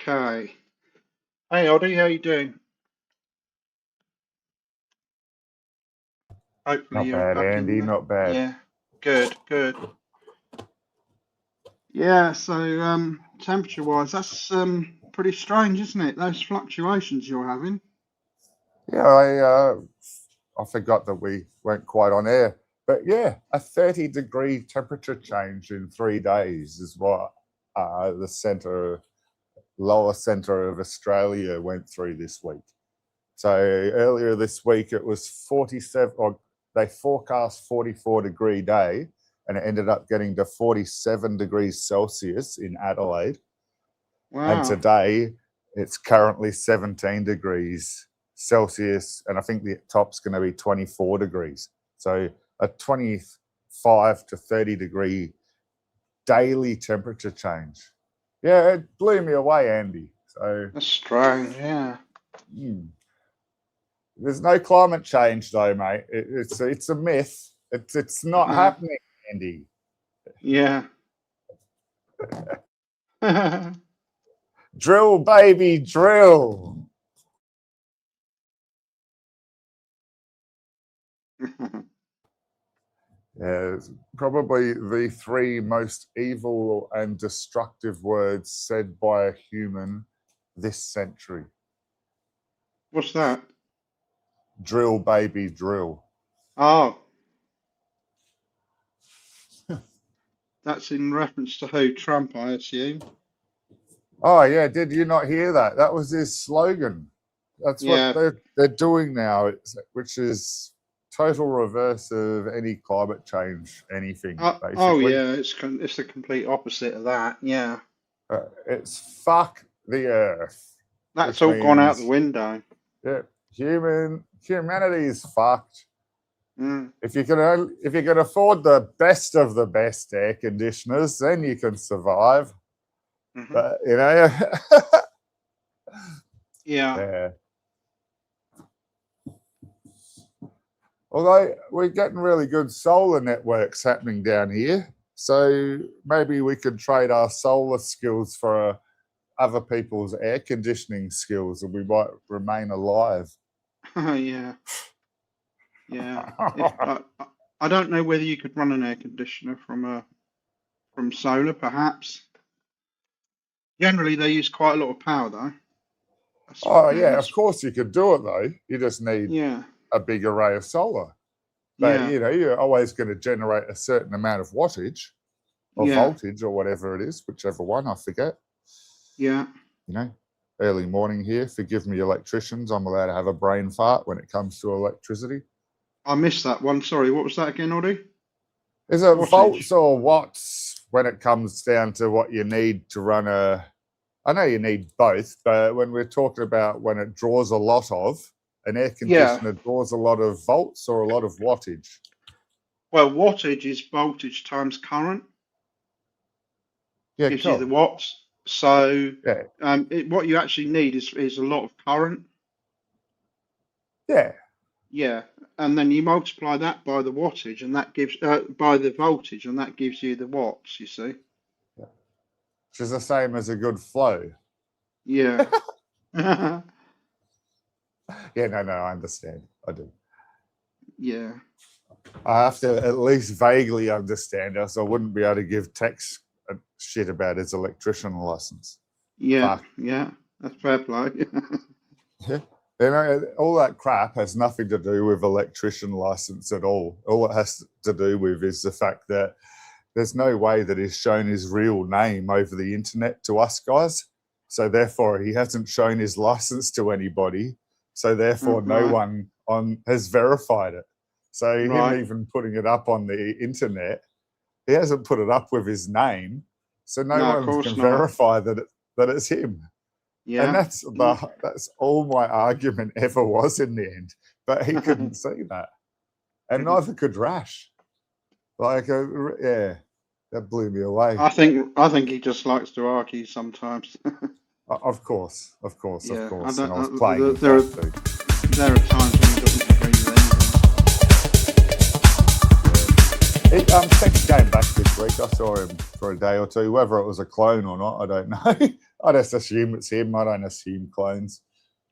Okay. Hey, Oddie, how you doing? Hopefully Not you're bad, back in Andy. there. Not bad. Yeah. Good, good. Yeah, so temperature-wise, that's pretty strange, isn't it? Those fluctuations you're having. Yeah, I forgot that we weren't quite on air, but yeah, a 30-degree temperature change in 3 days is what the lower centre of Australia went through this week. So earlier this week it was 47, or they forecast 44-degree day, and it ended up getting to 47 degrees Celsius in Adelaide. And Wow. today it's currently 17 degrees Celsius, and I think the top's going to be 24 degrees. So a 25 to 30 degree daily temperature change. Yeah, it blew me away, Andy. So That's strange, yeah. there's no climate change, though, mate. It's a myth. It's not Uh, happening, Andy. yeah. Drill, baby, drill. Yeah, probably the three most evil and destructive words said by a human this century. What's that? Drill, baby, drill. Oh, that's in reference to who? Trump, I assume. Oh, yeah, did you not hear that? That was his slogan. That's what Yeah. they're doing now, which is total reverse of any climate change, anything, Oh, basically. yeah. It's the complete opposite of that. Yeah. It's fuck the earth, That's which all gone out the means, window. yeah, humanity is fucked. Mm. If you can afford the best of the best air conditioners, then you can survive. Hmm. But Yeah. yeah. Although we're getting really good solar networks happening down here, so maybe we could trade our solar skills for other people's air conditioning skills, and we might remain alive. Yeah. Yeah. If I don't know whether you could run an air conditioner from solar, perhaps. Generally, they use quite a lot of power, though. Oh yeah, of That's course you could do it though. You just need yeah, a big array of solar. But yeah, you're always going to generate a certain amount of wattage or yeah, voltage or whatever it is, whichever one, I forget. yeah. You know, early morning here, forgive me, electricians, I'm allowed to have a brain fart when it comes to electricity. I missed that one. Sorry, what was that again, Audie? Is it volts Wattage. or watts when it comes down to what you need to run I know you need both, but when we're talking about when it draws a lot of, an air Yeah. conditioner draws a lot of volts or a lot of wattage? Well, wattage is voltage times current. Yeah, Gives you the cool. watts. So, Yeah, what you actually need is a lot of current. yeah. Yeah, and then you multiply that by the wattage, and that gives by the voltage, and that gives you the watts. You see? Which is the same as a good flow. Yeah. Yeah, no, I understand. I do. Yeah. I have to at least vaguely understand, else I wouldn't be able to give Tex a shit about his electrician license. Yeah. Fuck. Yeah. That's fair play. All that crap has nothing to do with electrician license at all. All it has to do with is the fact that there's no way that he's shown his real name over the internet to us guys. So therefore, he hasn't shown his license to anybody. So therefore, no Right. one has verified it. So him Right. even putting it up on the internet, he hasn't put it up with his name. So no No, of one course can not. verify that it's him. And Yeah. that's all my argument ever was in the end. But he couldn't see that, and neither could Rash. Yeah, that blew me away. I think he just likes to argue sometimes. Of course, Yeah. I and don't. I was playing with There that are too. there are times when he doesn't agree with He Tex came back this week. I saw him for a day or two. Whether it was a clone or not, I don't know. I just assume it's him. I don't assume clones.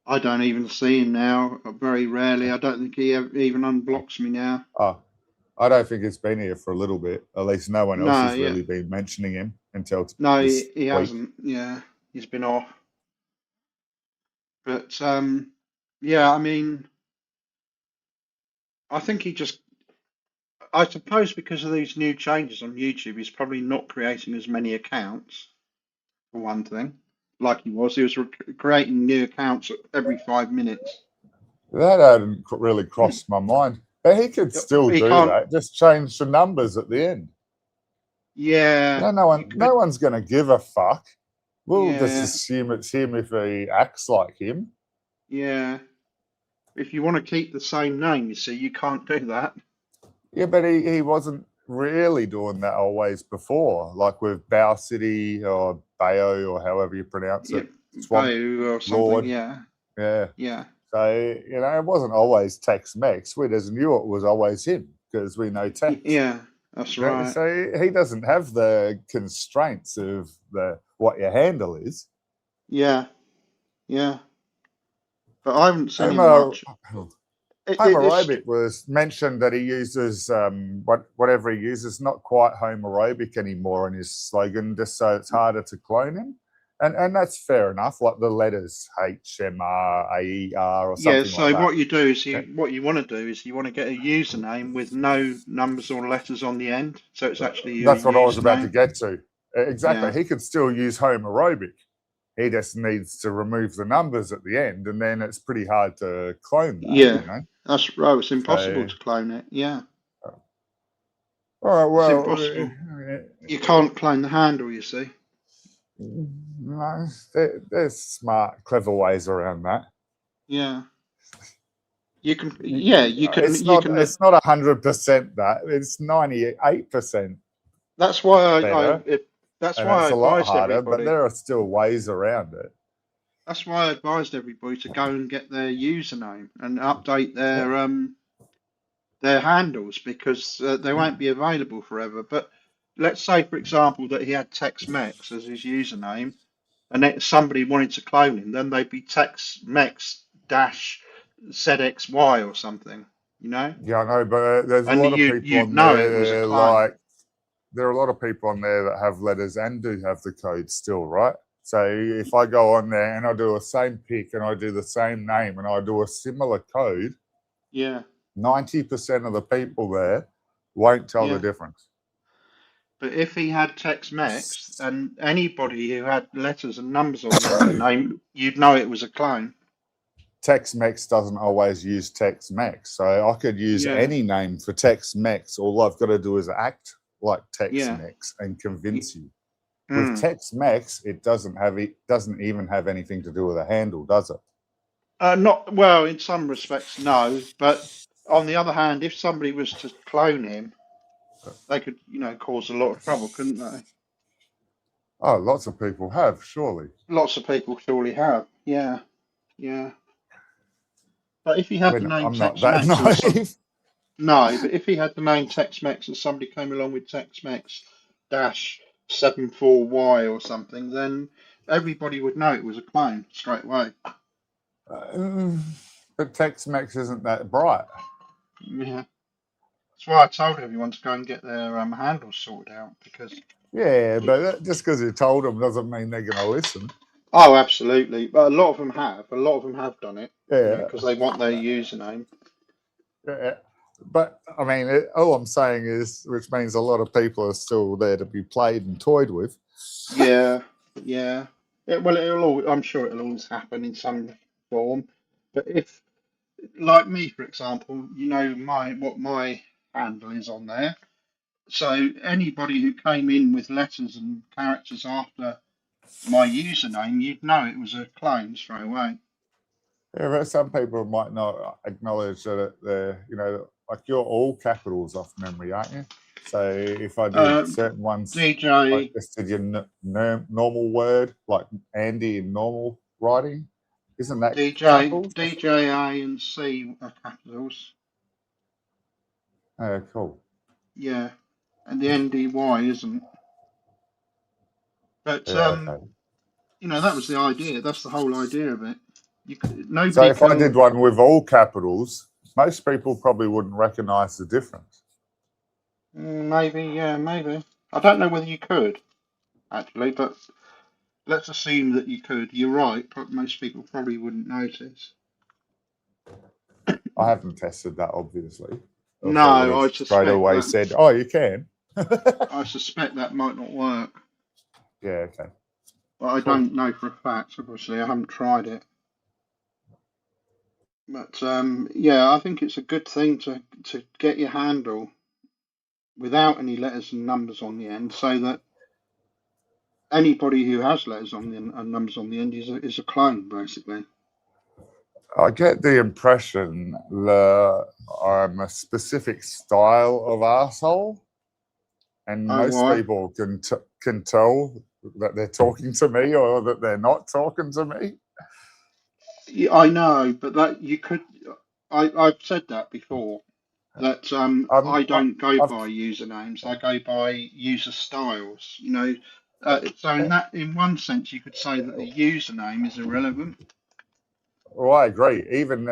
I don't even see him now. Very rarely. I don't think he even unblocks me now. Oh, I don't think it's been here for a little bit. At least no one else No, has yeah. really been mentioning him until No, this he week. hasn't. Yeah, he's been off. But yeah, I mean, I think he just, I suppose because of these new changes on YouTube, he's probably not creating as many accounts, for one thing, like he was. He was creating new accounts every 5 minutes. That hadn't really crossed my mind. But he could still He do can't, that. Just change the numbers at the end. yeah, you No could, one's going to give a fuck. We'll just yeah, assume it's him if he acts like him. yeah. If you want to keep the same name, you see, you can't do that. Yeah, but he wasn't really doing that always before, like with Bow City or Bayo or however you pronounce Yeah, it, Swamp Bayou or something, Lord. yeah, Yeah. yeah, So, it wasn't always Tex Mex. We just knew it was always him because we know Tex. yeah, that's right. So he doesn't have the constraints of what your handle is. Yeah, yeah. But I haven't seen him Homo, much. It's Homoaerobic was mentioned that he uses whatever he uses, not quite homoaerobic anymore in his slogan, just so it's harder to clone him. And that's fair enough, like the letters HMR, AER or yeah. something like So that. what you do is Yeah. what you want to do is you want to get a username with no numbers or letters on the end, so it's actually your That's what I was about to username. get to. Exactly. Yeah, He could still use homoaerobic. He just needs to remove the numbers at the end, and then it's pretty hard to clone yeah. that. That's right. It's impossible So, to clone it. Yeah, all right, it's well, impossible. You can't clone the handle. You see. no, there's smart, clever ways around that. Yeah, you can. Yeah, you can. It's You not. can. It's not 100% that. It's 98% That's why better, that's and why I it's a lot advised harder. But everybody. there are still ways around it. That's why I advised everybody to go and get their username and update Yeah. their handles because they won't be available forever. But let's say, for example, that he had Tex-Mex as his username, and then somebody wanted to clone him, then they'd be Tex-Mex dash ZXY or something, you know, Yeah, I know, but there's a and lot of people you'd on know it was a there. clone. Like there are a lot of people on there that have letters and do have the code still, right? So if I go on there and I do the same pick and I do the same name and I do a similar code, Yeah, 90% of the people there won't tell the yeah. difference. But if he had Tex-Mex and anybody who had letters and numbers on the end of the name, you'd know it was a clone. Tex-Mex doesn't always use Tex-Mex. So I could use Yeah, any name for Tex-Mex. All I've got to do is act like yeah. Tex-Mex and convince you. With Mm. Tex-Mex, it doesn't even have anything to do with a handle, does it? Not well, in some respects, no. But on the other hand, if somebody was to clone him, they could, cause a lot of trouble, couldn't they? Oh, lots of people have, surely. Lots of people surely have. Yeah, yeah. But if he I had the mean, name I'm not that Tex-Mex and naive. no, but if he had the name Tex-Mex and somebody came along with Tex-Mex dash 74Y or something, then everybody would know it was a clone straight away. Uh, but Tex-Mex isn't that bright. Yeah. That's why I told everyone to go and get their handles sorted out because Yeah, it, but just because you told them doesn't mean they're going to listen. oh, absolutely. But a lot of them have. A lot of them have done it, Yeah, because they want their username. yeah. But I mean, all I'm saying is, which means a lot of people are still there to be played and toyed with. Yeah, yeah. Well, I'm sure it'll always happen in some form. But if, like me, for example, what my handle is on there. So anybody who came in with letters and characters after my username, you'd know it was a clone straight away. Yeah, but some people might not acknowledge that like you're all capitals off memory, aren't you? So if I did certain ones, like DJ, just did your normal word, like Andy in normal writing, isn't that capitals? DJA and C are capitals. Cool. Yeah, and the NDY isn't. But Yeah, okay. that was the idea. That's the whole idea of it. So Nobody if I can. did one with all capitals, most people probably wouldn't recognise the difference. Maybe, yeah, maybe. I don't know whether you could actually, but let's assume that you could. You're right. Most people probably wouldn't notice. I haven't tested that, obviously. Else I would No, have I straight suspect away that. said, "Oh, you can." I suspect that might not work. Yeah. Okay. But I Cool. don't know for a fact. Obviously, I haven't tried it. But yeah, I think it's a good thing to get your handle without any letters and numbers on the end, so that anybody who has letters on the and numbers on the end is a clone, basically. I get the impression that I'm a specific style of arsehole, and Oh, most why? people can tell that they're talking to me or that they're not talking to me. Yeah, I know, but that you could. I've said that before. That Um, I I, don't go I've by usernames. I go by user styles. So in one sense, you could say that the username is irrelevant. Well, I agree. Even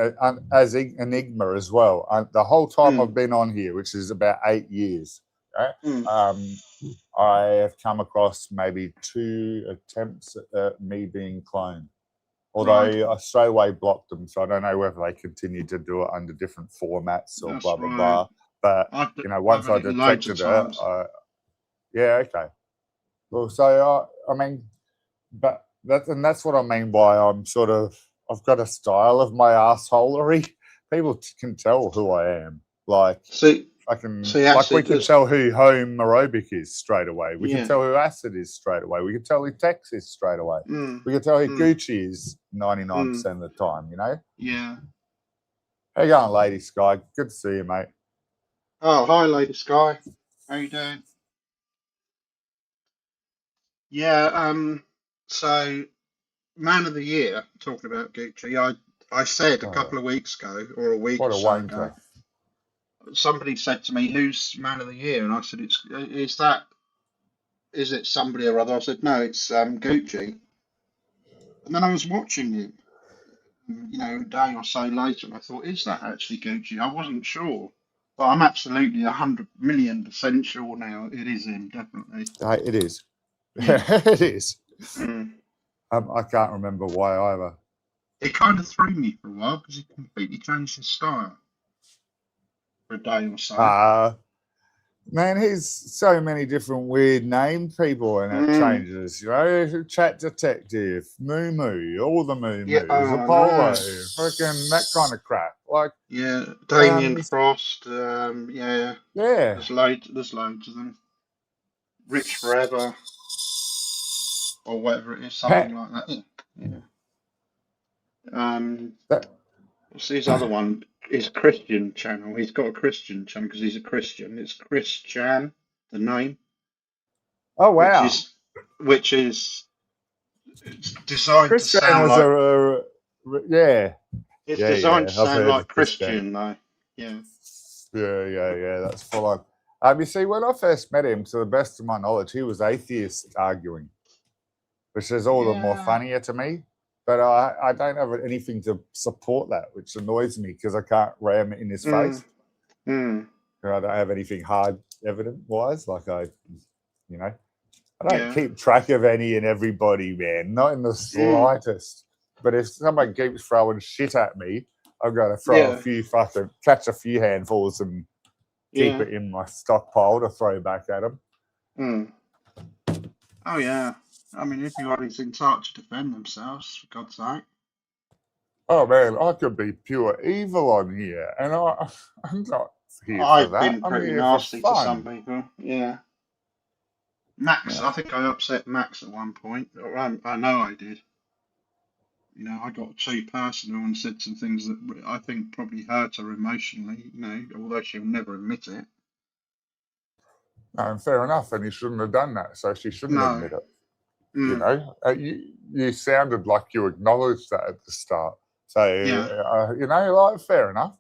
as Enigma as well. The whole time I've Mm, been on here, which is about 8 years, right? mm. I have come across maybe 2 attempts at me being cloned. Right, Although I straight away blocked them, so I don't know whether they continue to do it under different formats or that's blah blah right. blah. But I've once had I it loads of detected it, times. yeah, okay. Well, so I mean, but that's what I mean by I've got a style of my assholery. People can tell who I am. Like See, I can, see, like we acid. can tell who home aerobic is straight away. We can Yeah. tell who acid is straight away. We can tell who Tex is straight away. Mm, We can tell who mm, Gucci is 99% mm. of the time. Yeah. How you going, Lady Sky? Good to see you, mate. Oh, hi, Lady Sky. How you doing? Yeah. So, Man of the Year. Talking about Gucci, I said a couple Oh, of weeks ago, or a week what or a so ago, wanker. somebody said to me, "Who's Man of the Year?" And I said, is it somebody or other?" I said, "No, it's Gucci." And then I was watching it, a day or so later, and I thought, "Is that actually Gucci?" I wasn't sure, but I'm absolutely 100,000,000% sure now. It is him, definitely. It is. Yeah. It is. Mm. I can't remember why either. It kind of threw me for a while because he completely changed his style for a day or so. Man, he's so many different weird name people, and it Mm. changes. Chat Detective, Moo Moo, all the Moo Yeah. Moos, Oh Apollo, no. freaking that kind of crap. Like, Yeah. Damien he's, Frost. Yeah. yeah, There's loads of them. Rich Forever or whatever it is, something Pat, like that. Yeah. Yeah. Um. that, What's his other one? His Christian channel. He's got a Christian channel because he's a Christian. It's Chris Chan, the name, oh which wow, is which is it's designed to Chris Chan sound is like yeah, it's yeah. designed to I've sound heard like of Chris Chan. Christian though. Yeah. Yeah. That's full on. You see, when I first met him, to the best of my knowledge, he was atheist arguing, which is all the more Yeah. funnier to me. But I don't have anything to support that, which annoys me because I can't ram it in his Mm, face. mm, I don't have anything hard evident wise. I don't yeah. keep track of any and everybody, man, not in the Mm, slightest. But if someone keeps throwing shit at me, I've got to yeah. catch a few handfuls and keep Yeah. it in my stockpile to throw back at them. Mm. Oh yeah. I mean, everybody's entitled to defend themselves, for God's sake. Oh man, I could be pure evil on here, and I'm not here for I've that. been I'm pretty here for nasty to some fun. people. Yeah. Max, Yeah. I think I upset Max at one point. Or I know I did. I got too personal and said some things that I think probably hurt her emotionally, although she'll never admit it. No, fair enough, and you shouldn't have done that, so she shouldn't No. admit it. Mm, You sounded like you acknowledged that at the start. So yeah. like fair enough.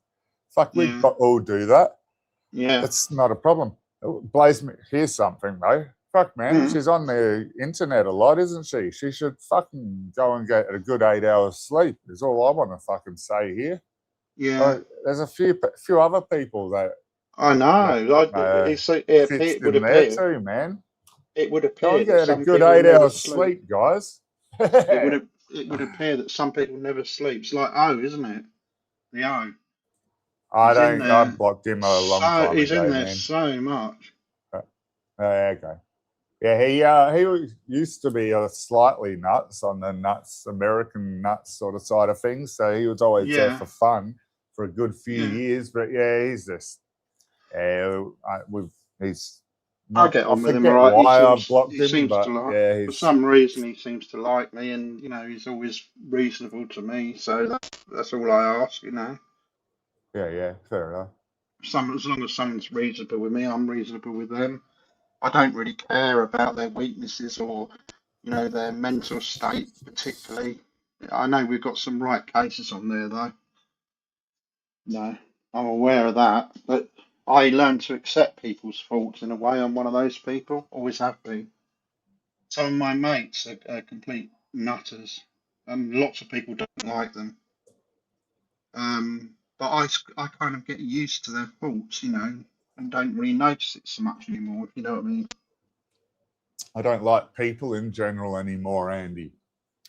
Fuck, we'd Yeah. all do that. Yeah. It's not a problem. Blaze me. Here's something though. Fuck, man, she's on the internet a lot, isn't she? She should fucking go and get a good 8 hours sleep, is all I want to fucking say here. Yeah, There's a few other people that I know. Like, fits it would in there appear. too, man. It would Go appear and that get a some good people 8 never hours sleep. sleep, guys. It would appear that some people never sleep. It's like O, isn't it? The O. I blocked him a long time He's in ago, there man. so much. Okay. Yeah, used to be slightly nuts on the American nuts sort of side of things. So he was always there Yeah, for fun for a good few yeah. years. But yeah, he's just he's I not. get I on with him, all forget right. why I blocked He him, seems to but like, yeah, for he's some reason, he seems to like me, and he's always reasonable to me. So that's all I ask, yeah, fair enough. As long as someone's reasonable with me, I'm reasonable with them. I don't really care about their weaknesses or their mental state particularly. I know we've got some right cases on there though. No, I'm aware of that, but I learn to accept people's faults in a way. I'm one of those people, always have been. Some of my mates are complete nutters, and lots of people don't like them. But I kind of get used to their faults, and don't really notice it so much anymore, if you know what I mean. I don't like people in general anymore, Andy.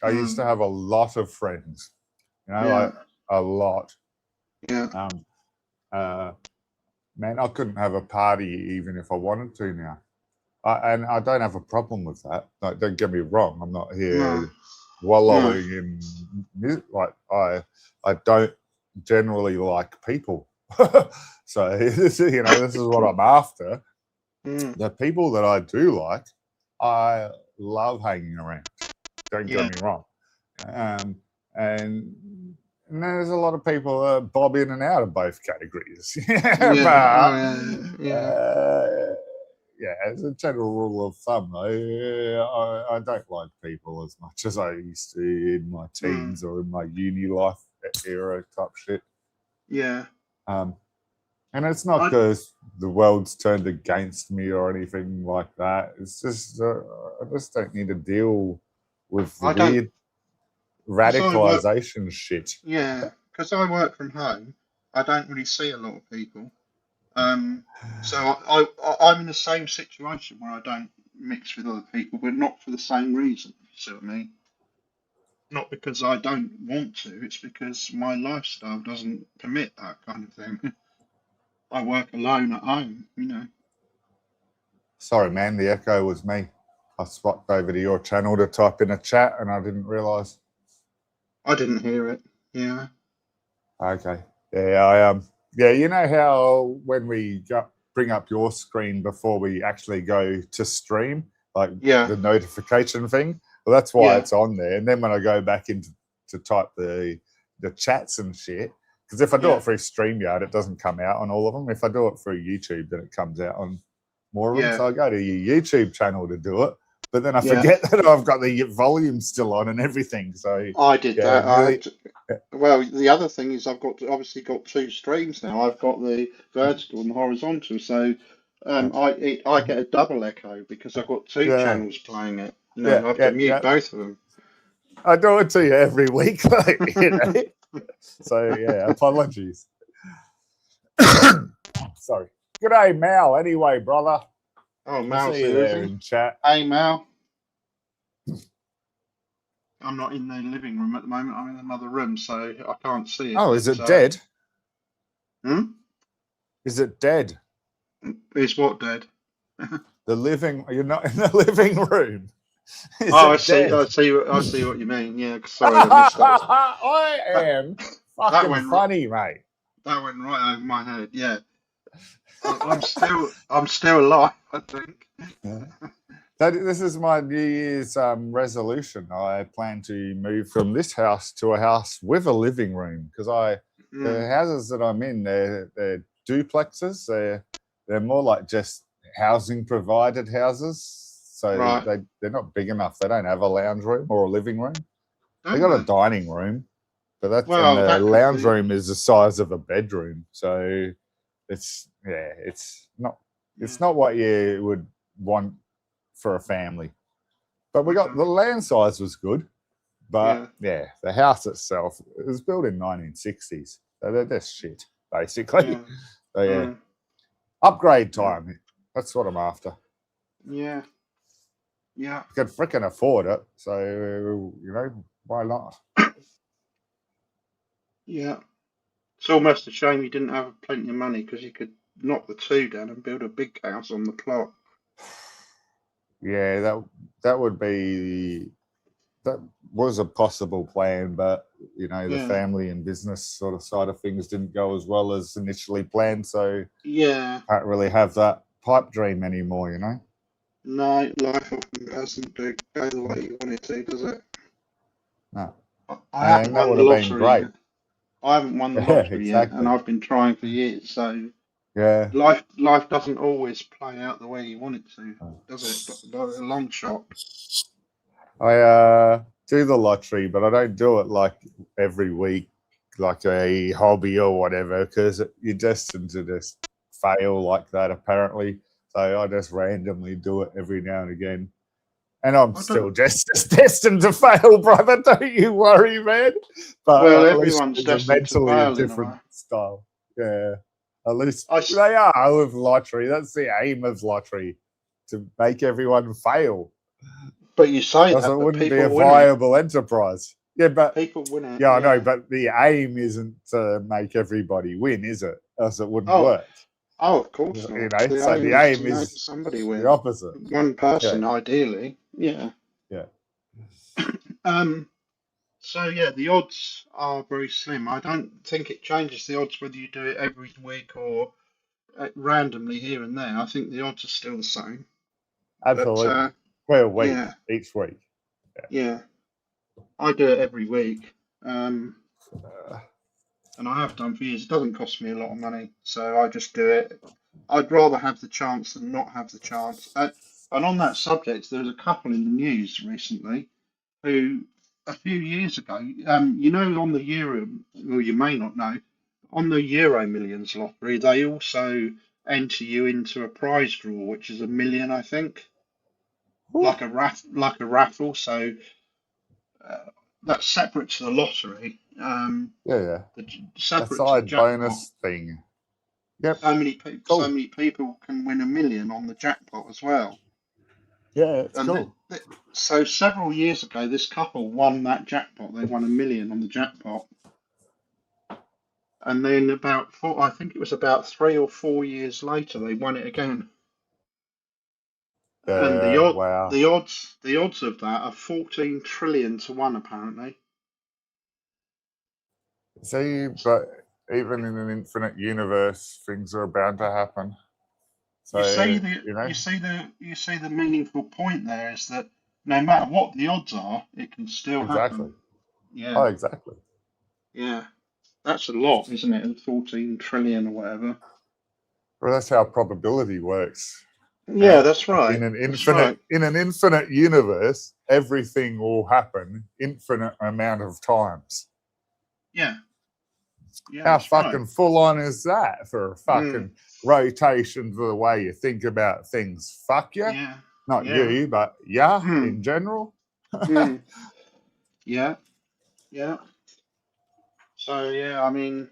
I used to Mm, have a lot of friends, yeah, like a lot. yeah, Um, man, I couldn't have a party even if I wanted to now. And I don't have a problem with that. Like, don't get me wrong. I'm not no, here no, wallowing in like I don't generally like people. So this is what I'm after. mm, The people that I do like, I love hanging around. Don't get yeah, me wrong. Um, and there's a lot of people that bob in and out of both categories. yeah, But yeah, yeah, as a general rule of thumb, though, I don't like people as much as I used to in my mm, teens or in my uni life era type shit. yeah. Um, and it's not I because the world's turned against me or anything like that. It's just I just don't need to deal with the I don't weird because I work. radicalization shit. Yeah, because I work from home. I don't really see a lot of people. Um, so I'm in the same situation where I don't mix with other people, but not for the same reason. You see what I mean? Not because I don't want to. It's because my lifestyle doesn't permit that kind of thing. I work alone at home. Sorry, man, the echo was me. I swapped over to your channel to type in a chat and I didn't realize. I didn't hear it. Yeah, Okay. Yeah, yeah, you know how when we bring up your screen before we actually go to stream, like yeah, the notification thing? Well, that's why yeah, it's on there. And then when I go back into to type the chats and shit, because if I do yeah, it through StreamYard, it doesn't come out on all of them. If I do it through YouTube, then it comes out on more of them. yeah, So I go to your YouTube channel to do it, but then I yeah. forget that I've got the volume still on and everything. So I did yeah, that. I had nearly. to, well, the other thing is obviously got two streams now. I've got the vertical and the horizontal, so I get a double echo because I've got two Yeah, channels playing it. yeah, I have to yeah, mute yeah. both of them. I do it to you every week, though. So yeah, apologies. Sorry. Good day, Mal. Anyway, brother, Oh, I Mal's see you here, is there he? in chat. Hey, Mal. I'm not in the living room at the moment. I'm in another room, so I can't see it. Oh, is But it dead? hmm? Is it dead? Is what dead? The living. You're not in the living room. Is Oh, I it see. dead? I see what you mean. Yeah, sorry, I missed that. I That am that fucking went funny, mate. that went right over my head. Yeah. I'm still alive, I think. This is my New Year's resolution. I plan to move from this house to a house with a living room because the Mm, houses that I'm in, they're duplexes. They're more like just housing provided houses. So right, they're not big enough. They don't have a lounge room or a living room. They don't got a they? dining room, and Well, the that could lounge be. room is the size of a bedroom. So it's Yeah, not what you would want for a family. But we got the land size was good. But yeah, the house itself, it was built in 1960s. So they're shit, basically. Yeah. So yeah, upgrade time. That's what I'm after. Yeah. Yeah. You can freaking afford it. So, why not? Yeah. It's almost a shame you didn't have plenty of money, because you could knock the two down and build a big house on the plot. Yeah, that would be, that was a possible plan, but the family and business sort of side of things didn't go as well as initially planned, so can't really have that pipe dream anymore. No, life often doesn't go the way you want it to, does it? No. I haven't won the lottery yet. I haven't won the lottery yet, and I've been trying for years. So life doesn't always play out the way you want it to, does it? By a long shot. I do the lottery, but I don't do it like every week, like a hobby or whatever, because you're destined to just fail like that, apparently. So I just randomly do it every now and again. And I'm still just destined to fail, brother. Don't you worry, man. But well, at least everyone's it's destined to fail a different in a way. style. Yeah. At least they are with lottery. That's the aim of lottery, to make everyone fail. But you say that, it but wouldn't people be a viable enterprise. Yeah, but people win it. Yeah, I know, but the aim isn't to make everybody win, is it? Else it wouldn't work. Oh, of course not. The aim is to somebody win. The opposite. One person, ideally. Yeah. Yeah. So yeah, the odds are very slim. I don't think it changes the odds whether you do it every week or randomly here and there. I think the odds are still the same. Absolutely. Each week. Yeah. I do it every week. And I have done for years. It doesn't cost me a lot of money, so I just do it. I'd rather have the chance than not have the chance. And on that subject, there was a couple in the news recently who, a few years ago, on the Euro, well, you may not know, on the Euro Millions lottery, they also enter you into a prize draw, which is 1 million, I think, like a raffle. So that's separate to the lottery. Separate to the side jackpot. bonus thing. Yep. So many people can win 1 million on the jackpot as well. Yeah, it's cool. So several years ago, this couple won that jackpot. They won 1 million on the jackpot, and then I think it was about 3 or 4 years later, they won it again. And the odds of that are 14 trillion to 1, apparently. See, but even in an infinite universe, things are bound to happen. So, you see the meaningful point there is that no matter what the odds are, it can still happen. Yeah. Oh, exactly. Yeah. That's a lot, isn't it? 14 trillion or whatever. Well, that's how probability works. Yeah, that's right. In an infinite universe, everything will happen infinite amount of times. Yeah. How fucking full on is that for a fucking rotation to the way you think about things? Fuck you. Yeah. Not you, but in general. Yeah. Yeah. So yeah, I mean,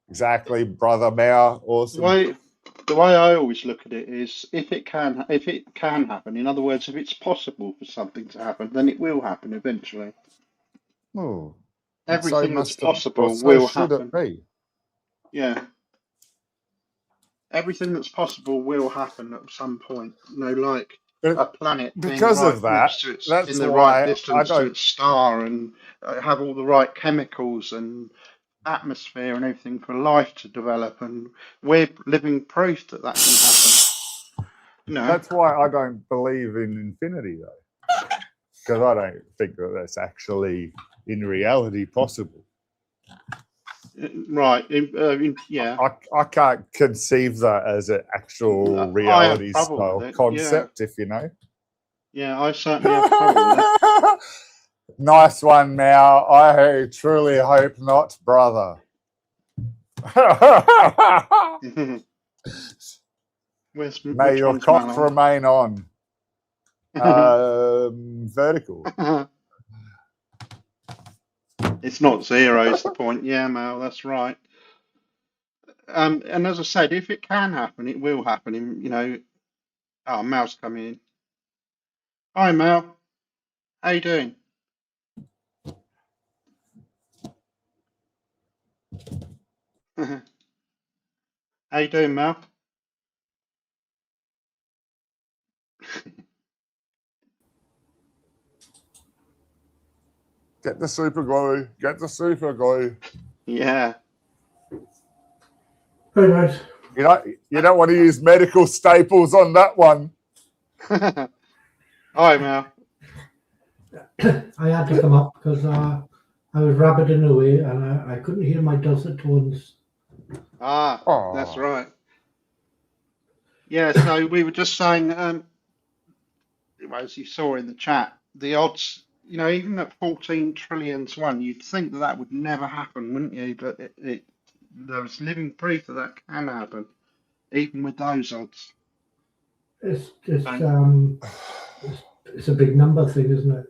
exactly, brother Mao. Awesome. The way I always look at it is, if it can happen. In other words, if it's possible for something to happen, then it will happen eventually. Oh, everything that's possible will happen. It be. Yeah. Everything that's possible will happen at some point. Like a planet because being of that, that's in the why right distance to its star, and have all the right chemicals and atmosphere and everything for life to develop, and we're living proof that can happen. That's why I don't believe in infinity, though, because I don't think that that's actually in reality possible. Right. Yeah. I can't conceive that as an actual reality style concept, if you know. Yeah, I certainly have trouble with it. Nice one, now. I truly hope not, brother. May your cock remain on. vertical. It's not zero, is the point. Yeah, Mel, that's right. And as I said, if it can happen, it will happen. Oh, Mel's coming in. Hi, Mel. How you doing? How you doing, Mel? Get the super glue. Get the super glue. Yeah. Hey guys. You don't want to use medical staples on that one. Hi, Mel. I had to come up because I was rabbiting away and I couldn't hear my dulcet tones. Ah, Oh. that's right. Yeah, so we were just saying, as you saw in the chat, the odds, even at 14 trillion to 1, you'd think that would never happen, wouldn't you? But there's living proof that can happen, even with those odds. It's a big number thing, isn't it?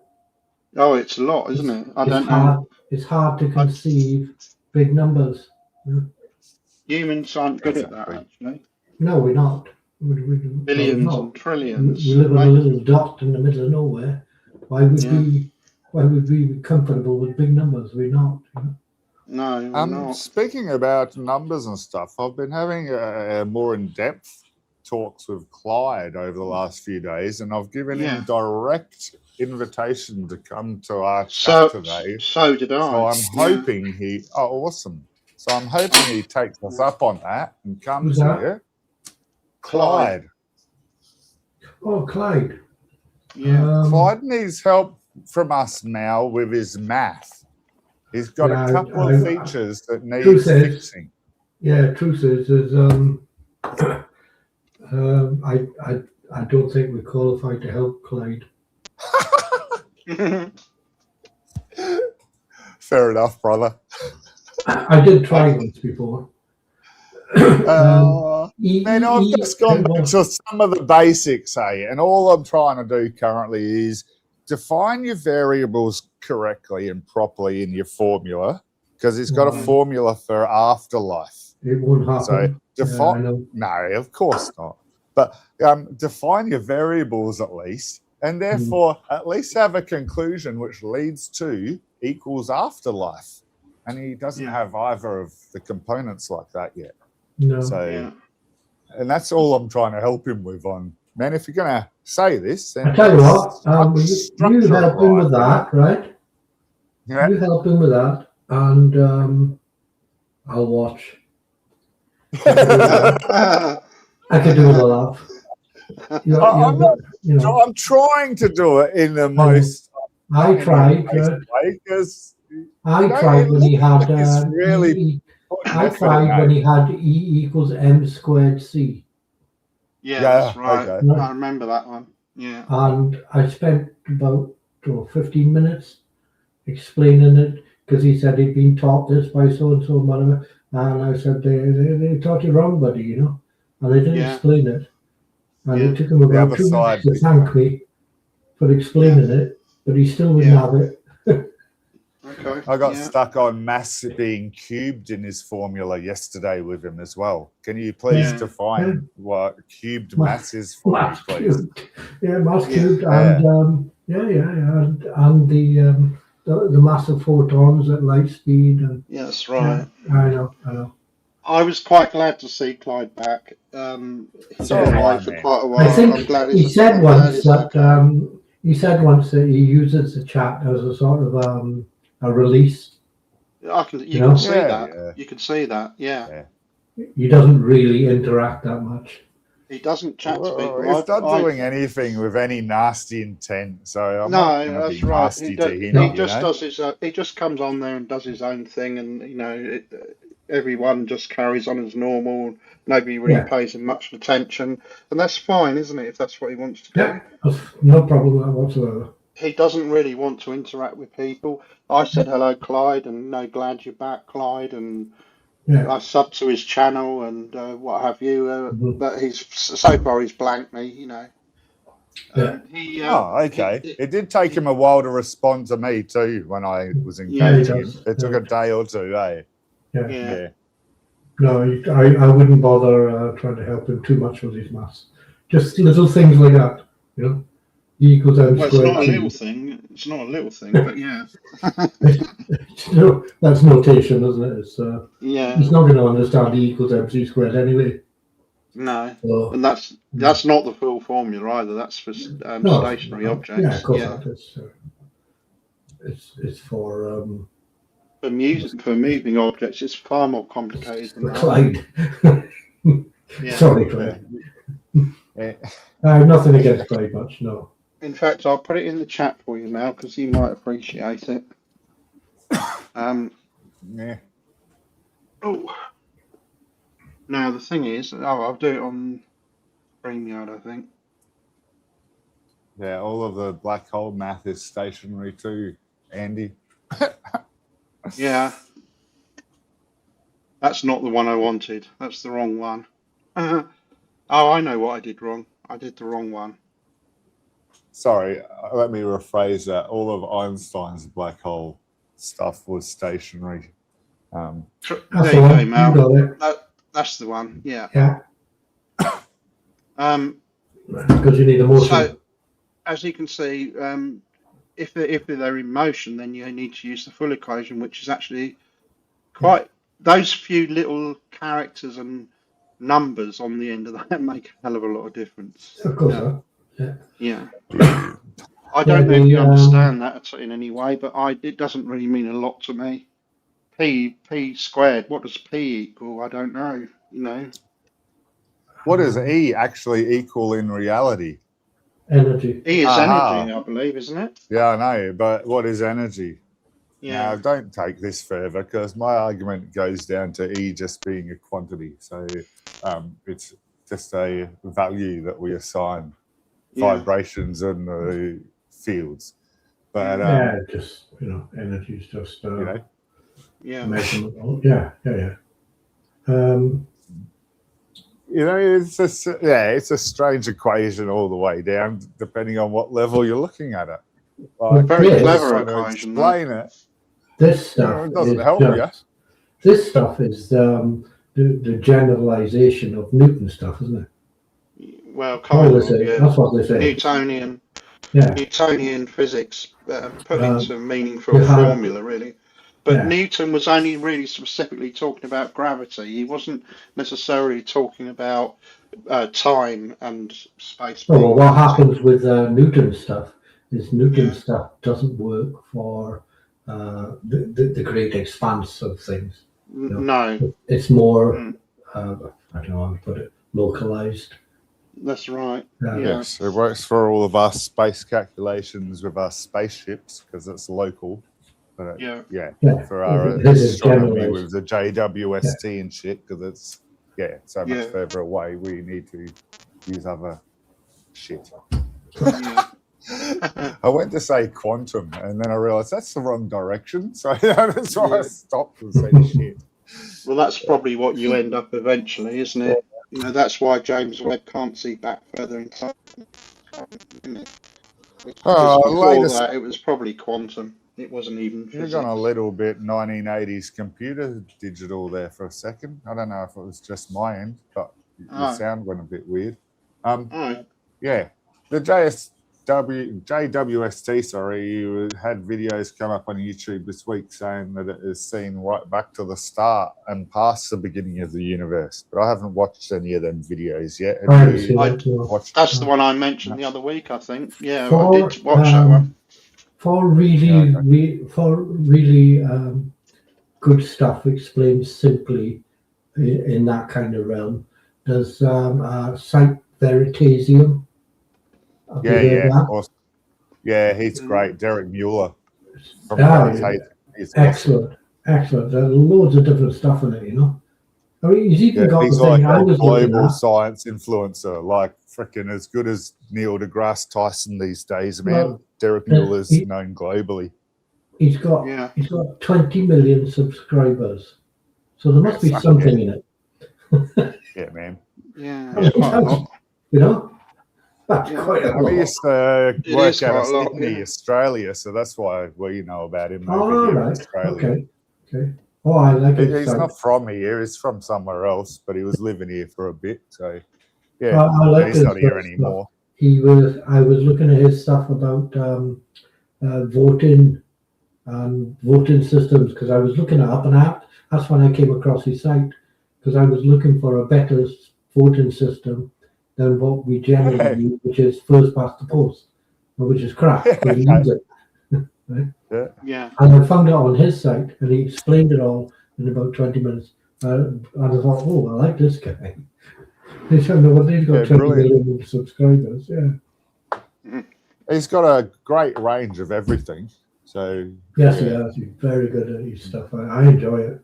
Oh, it's a lot, isn't it? I don't know. It's hard to conceive big numbers. Humans aren't good at that, actually. No, we're not. Billions and trillions. We live on a little dot in the middle of nowhere. Why would we be comfortable with big numbers? We're not. No, we're not. Speaking about numbers and stuff, I've been having a more in-depth talks with Clyde over the last few days, and I've given him direct invitation to come to our chat today. So did I. So I'm hoping awesome. So I'm hoping he takes us up on that and comes here. Clyde. Oh, Clyde. Yeah. Clyde needs help from us now with his math. He's got a couple of features that need fixing. Truth is I don't think we're qualified to help Clyde. Fair enough, brother. I did try once before. Man, I've just gone back to some of the basics, and all I'm trying to do currently is define your variables correctly and properly in your formula, because it's got a formula for afterlife. It won't happen. So define. No, of course not. But define your variables at least, and therefore at least have a conclusion which leads to equals afterlife. And he doesn't have either of the components like that yet. No. So, and that's all I'm trying to help him with on. Man, if you're going to say this, then I tell you what, you help him with that, right? Yeah. You help him with that, and I'll watch. I can do it a laugh. I'm trying to do it in the most. I tried. I tried when he had. I tried when he had E equals M squared C. Yeah, that's right. Okay. I remember that one. Yeah. And I spent about 15 minutes explaining it because he said he'd been taught this by so and so and whatever. And I said they taught you wrong, buddy, and they didn't explain it. And it took him about 2 weeks to thank me for explaining it, but he still wouldn't have it. Okay. I got stuck on mass being cubed in his formula yesterday with him as well. Can you please define what cubed mass is for me, please? Cubed. Yeah, mass cubed, and and the mass of photons at light speed. And yeah, that's right. I know. I was quite glad to see Clyde back. He's been away for quite a while. I think he said once that he uses the chat as a sort of a release. You can see that. Yeah. You can see that. Yeah. He doesn't really interact that much. He doesn't chat to people. He's not doing anything with any nasty intent. So I'm not going to be nasty to him. He just comes on there and does his own thing, and everyone just carries on as normal. Nobody really pays him much attention, and that's fine, isn't it? If that's what he wants to do. Yeah, no problem whatsoever. He doesn't really want to interact with people. I said hello, Clyde, and glad you're back, Clyde, and I subbed to his channel and what have you. But so far he's blanked me, He, okay. It did take him a while to respond to me too when I was Yeah, he engaging him. does. It took a day or two, eh? yeah. No, I wouldn't bother trying to help him too much with his maths. Just little things like that, you know. E equals m Well, it's squared not a t. little thing. It's not a little thing, but yeah. No, that's notation, isn't it? It's Yeah. he's not going to understand E equals mc squared anyway. No. So, And that's not the full formula either. That's for no, stationary objects. Yeah, of course Yeah. not. It's for For moving objects, it's far more complicated than that. Clyde. Yeah. Sorry, Clyde. Yeah. I have nothing against Clyde much. No. In fact, I'll put it in the chat for you now because you might appreciate it. Yeah. Oh. Now the thing is, I'll do it on StreamYard, I think. Yeah, all of the black hole math is stationary too, Andy. Yeah. That's not the one I wanted. That's the wrong one. Oh, I know what I did wrong. I did the wrong one. Sorry, let me rephrase that. All of Einstein's black hole stuff was stationary. There you go, Mel. That's the one. Yeah. Yeah. Because you need a motion. So, as you can see, if they're in motion, then you need to use the full equation, which is actually quite. Those few little characters and numbers on the end of that make a hell of a lot of difference. Of course. Yeah. I don't know if you understand that in any way, but it doesn't really mean a lot to me. P squared. What does P equal? I don't know. You know. What does E actually equal in reality? Energy. E is energy, I believe, isn't it? Yeah, I know, but what is energy? Yeah. Now, don't take this further because my argument goes down to E just being a quantity. So it's just a value that we assign vibrations in the fields. But just energy is just yeah. measurement. Yeah. It's a strange equation all the way down, depending on what level you're looking at it. Like, very clever equation. Explain it. This stuff it doesn't help you. This stuff is the generalization of Newton stuff, isn't it? Well, kind of. That's what they say. Newtonian physics put into a meaningful formula, really. But Newton was only really specifically talking about gravity. He wasn't necessarily talking about time and space. Well, what happens with Newton stuff is Newton stuff doesn't work for the great expanse of things. No. It's more, I don't know how to put it, localized. That's right. Yes, it works for all of our space calculations with our spaceships because it's local. But for our astronomy with the JWST and shit, because it's so much further away, we need to use other shit. I went to say quantum, and then I realized that's the wrong direction, so that's why I stopped and said shit. Well, that's probably what you end up eventually, isn't it? You know, that's why James Webb can't see back further in time. Before that, it was probably quantum. It wasn't even physics. You've gone a little bit 1980s computer digital there for a second. I don't know if it was just my end, but the sound went a bit weird. Yeah, the JWST, you had videos come up on YouTube this week saying that it is seen right back to the start and past the beginning of the universe. But I haven't watched any of them videos yet. That's the one I mentioned the other week, I think. Yeah, I did watch that one. For really good stuff explained simply in that kind of realm, does Sight Veritasium? Awesome. Yeah, he's great. Derek Mueller. Excellent. There's loads of different stuff in it, you know. I mean, he's even got he's the like thing a global science influencer, like freaking as good as Neil deGrasse Tyson these days, man. Well, Derek Mueller is known globally. He's got 20 million subscribers, so there must be something in it. Yeah, man. Yeah, you know. That's Yeah. quite a I mean, he lot. used to It work is out of quite a lot, Sydney, yeah. Australia, so that's why we know about him Oh, over here in right. Australia. Okay. Oh, I like his He's site. not from here; he's from somewhere else, but he was living here for a bit. So, yeah, I but like he's his not here stuff. anymore. I was looking at his stuff about voting and voting systems because I was looking it up, and that's when I came across his site because I was looking for a better voting system than what we generally use, which is first past the post, which is crap. Nobody uses it. Right? Yeah. Yeah. And I found it on his site, and he explained it all in about 20 minutes. And I thought, oh, I like this guy. They don't know what he's got Yeah, 20 brilliant. million subscribers. Yeah. He's got a great range of everything. So Yes, he yeah. has. He's very good at his stuff. I enjoy it.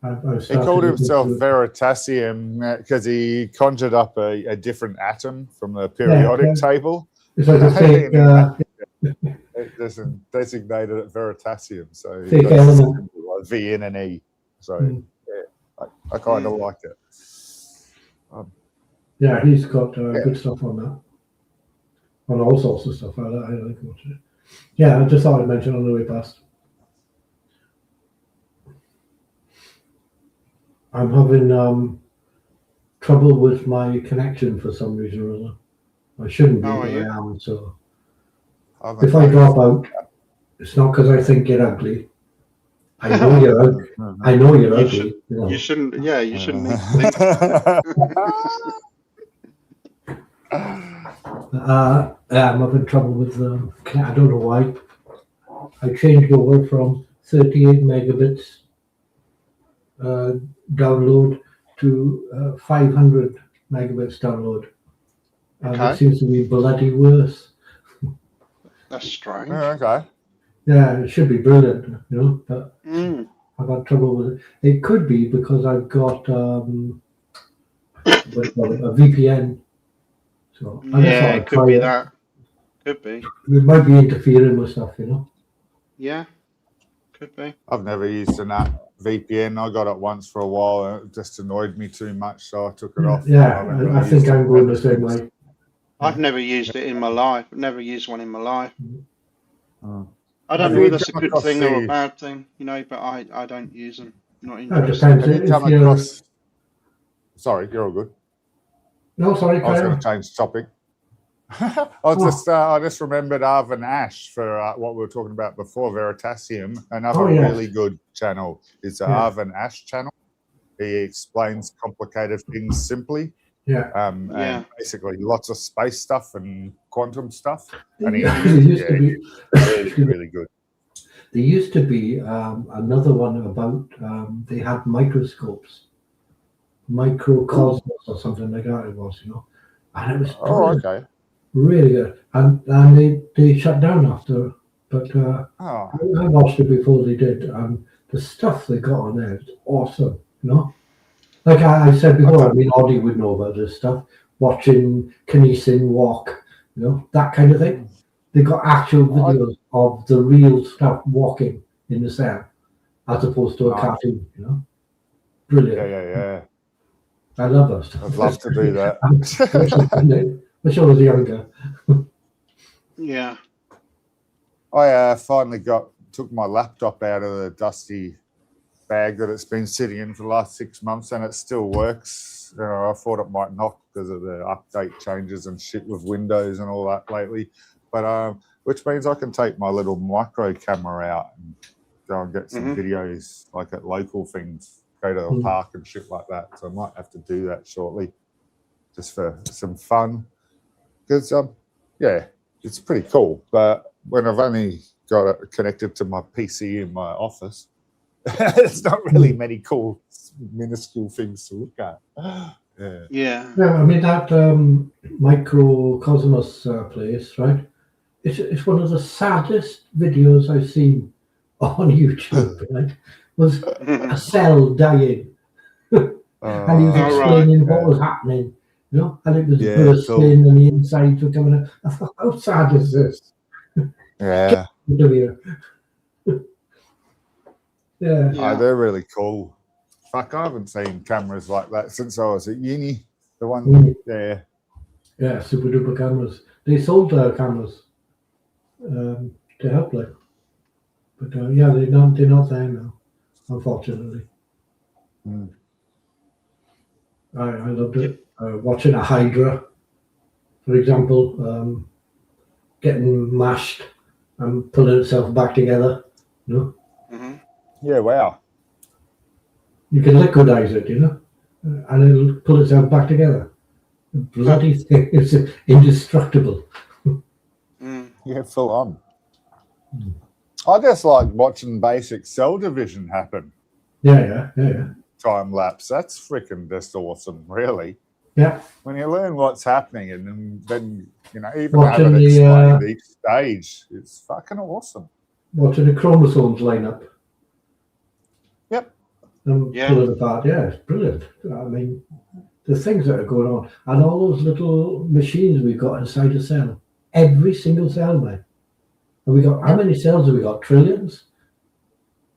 I've He started called looking himself through it. Veritasium because he conjured up a different atom from the periodic table. It's like a fake, It doesn't designate it Veritasium, so he fake got element. like V in and E. So yeah, I kind of like it. Yeah, he's got Yeah. good stuff on that. On all sorts of stuff. I like watching it. Yeah, I just thought I'd mention on the way past. I'm having trouble with my connection for some reason or other. I shouldn't be, Oh, but are you? I am. So haven't if I drop out, it's not because I think you're ugly. I know you're ugly. I know you're You ugly. You know. You shouldn't. Yeah, you shouldn't need to think that. I'm having trouble with I don't know why. I changed over from 38 megabits download to 500 megabits download. And Okay. it seems to be bloody worse. That's strange. Okay. Yeah, it should be brilliant, you know, but Mm. I've had trouble with it. It could be because I've got what do you call it, a VPN. So I just thought Yeah, I'd it could try be it. that. Could be. It might be interfering with stuff, you know. Yeah, could be. I've never used an app VPN. I got it once for a while and it just annoyed me too much, so I took it off. Yeah, haven't really I think used it I'm going the ever same since. way. I've never used it in my life. Never used one in my life. Oh. I Have don't know you whether that's a come good across thing or a the? bad thing, you know, but I don't use them. Not It interested. depends. Have you come If you're across? Sorry, you're all good. no, sorry, I was carry going on. to change topic. I just remembered Arvin Ash for what we were talking about before, Veritasium. Another yes. really good channel is the Yeah. Arvin Ash channel. He explains complicated things simply. Yeah. Yeah. And basically lots of space stuff and quantum stuff. And There used to be really good. there used to be another one about they had microscopes, microcosmos or something like that it was, you know. And it was brilliant, Okay. really good. And they shut down after, but Oh, I watched it before they did, and the stuff they got on there is awesome, you know. Like I said before, I mean, Audie would know about this stuff, watching Kinesin walk, you know, that kind of thing. They got actual videos of the real stuff walking in the cell, as opposed to a cartoon, you know. Brilliant. Yeah. I love that stuff. I'd love to do that. Wish I was younger. Yeah. I finally took my laptop out of the dusty bag that it's been sitting in for the last 6 months, and it still works. You know, I thought it might not because of the update changes and shit with Windows and all that lately, but which means I can take my little micro camera out and go and get some videos, like at local things, go to the park and shit like that. So I might have to do that shortly, just for some fun, because yeah, it's pretty cool. But when I've only got it connected to my PC in my office, it's not really many cool, minuscule things to look at. Yeah. Yeah, I mean that microcosmos place, right? It's one of the saddest videos I've seen on YouTube. Right? Was a cell dying, and he was explaining what was happening, you know, and it was bursting, and the insides were coming out. I thought, how sad is this? Yeah. Yeah. They're really cool. Fuck, I haven't seen cameras like that since I was at uni. The one there. Yeah, super duper cameras. They sold cameras to help, like, but yeah, they're not there now, unfortunately. Mm. I loved Yeah. it. Watching a Hydra, for example, getting mashed and pulling itself back together. You know, Hmm. Yeah, wow. you can liquidize it, you know, and it'll pull itself back together. The bloody thing is indestructible. Mm. Yeah, full on. Mm. I just like watching basic cell division happen. Yeah. Time lapse. That's freaking just awesome, really. Yeah. When you learn what's happening and then even have Watching it explained each stage, it's fucking awesome. watching the chromosomes line up Yep. and Yeah. pull it apart. Yeah, it's brilliant. I mean, the things that are going on, and all those little machines we've got inside a cell. Every single cell, man. And we got how many cells have we got? Trillions.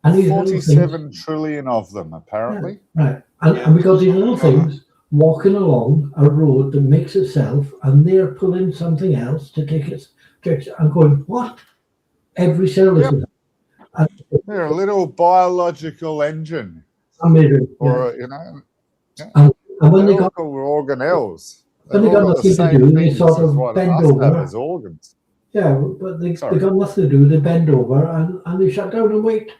And these little things, 47 trillion of them, apparently. right? Yeah, And we got these little something like things walking along a road that makes itself, and they're pulling something else to take its. I'm going, what? Every cell is Yep. They're a little biological engine, amazing. or And when they they're all got called organelles. when They've they all got got the nothing to same do, they things sort as of what bend us have over. as organs. Yeah, but they Sorry. got nothing to do. They bend over and they shut down and wait.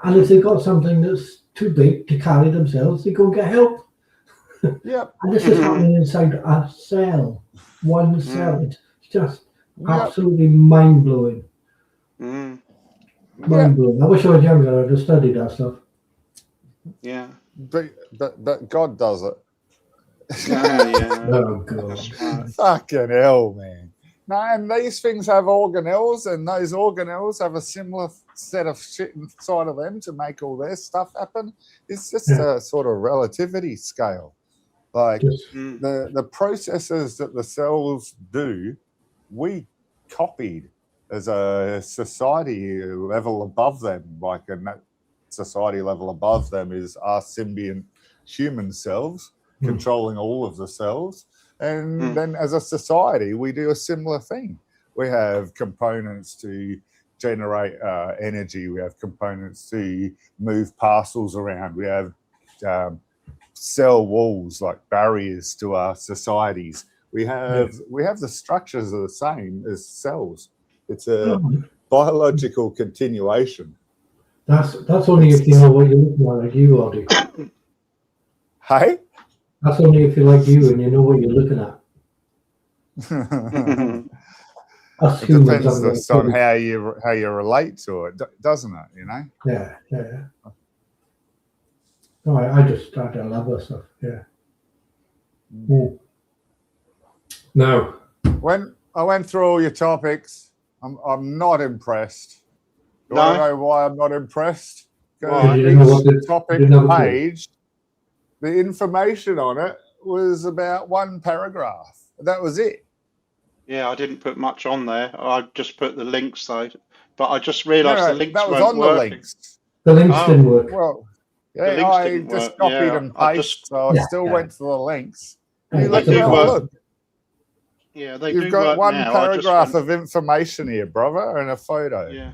And if they've got something that's too big to carry themselves, they go and get help. Yep. And this is happening inside a cell, one cell. It's just Yep. absolutely mind blowing. Mm. Mind blowing. I wish I was younger. I'd have studied that stuff. Yeah. But God does it. Yeah. Oh god. That's right. Fucking hell, man. No, and these things have organelles, and those organelles have a similar set of shit inside of them to make all their stuff happen. It's just a sort of relativity scale. Like Just, the processes that the cells do, we copied as a society level above them. Like a society level above them is our symbiont human selves controlling all of the cells. And then as a society, we do a similar thing. We have components to generate energy. We have components to move parcels around. We have cell walls, like barriers to our societies. We have the structures are the same as cells. It's a biological continuation. that's only if you know what you're looking at, like you, Audie. Hey? That's only if you're like you and you know what you're looking at. Us It humans depends have just on how you relate to it, doesn't it? Yeah. No, I love that stuff. Yeah. Now, when I went through all your topics, I'm not impressed. Do No? I know why I'm not impressed? Why? Because each topic page, the information on it was about one paragraph. That was it. Yeah, I didn't put much on there. I just put the links though. But I just realised the links that was weren't on working. the links. The links didn't work. Well, The yeah, links I didn't just work. copied Yeah, and pasted, so I still went to the links. Yeah, You look they at do work. look. Yeah, they You've do got work one now. paragraph of information here, brother, and a photo. Yeah.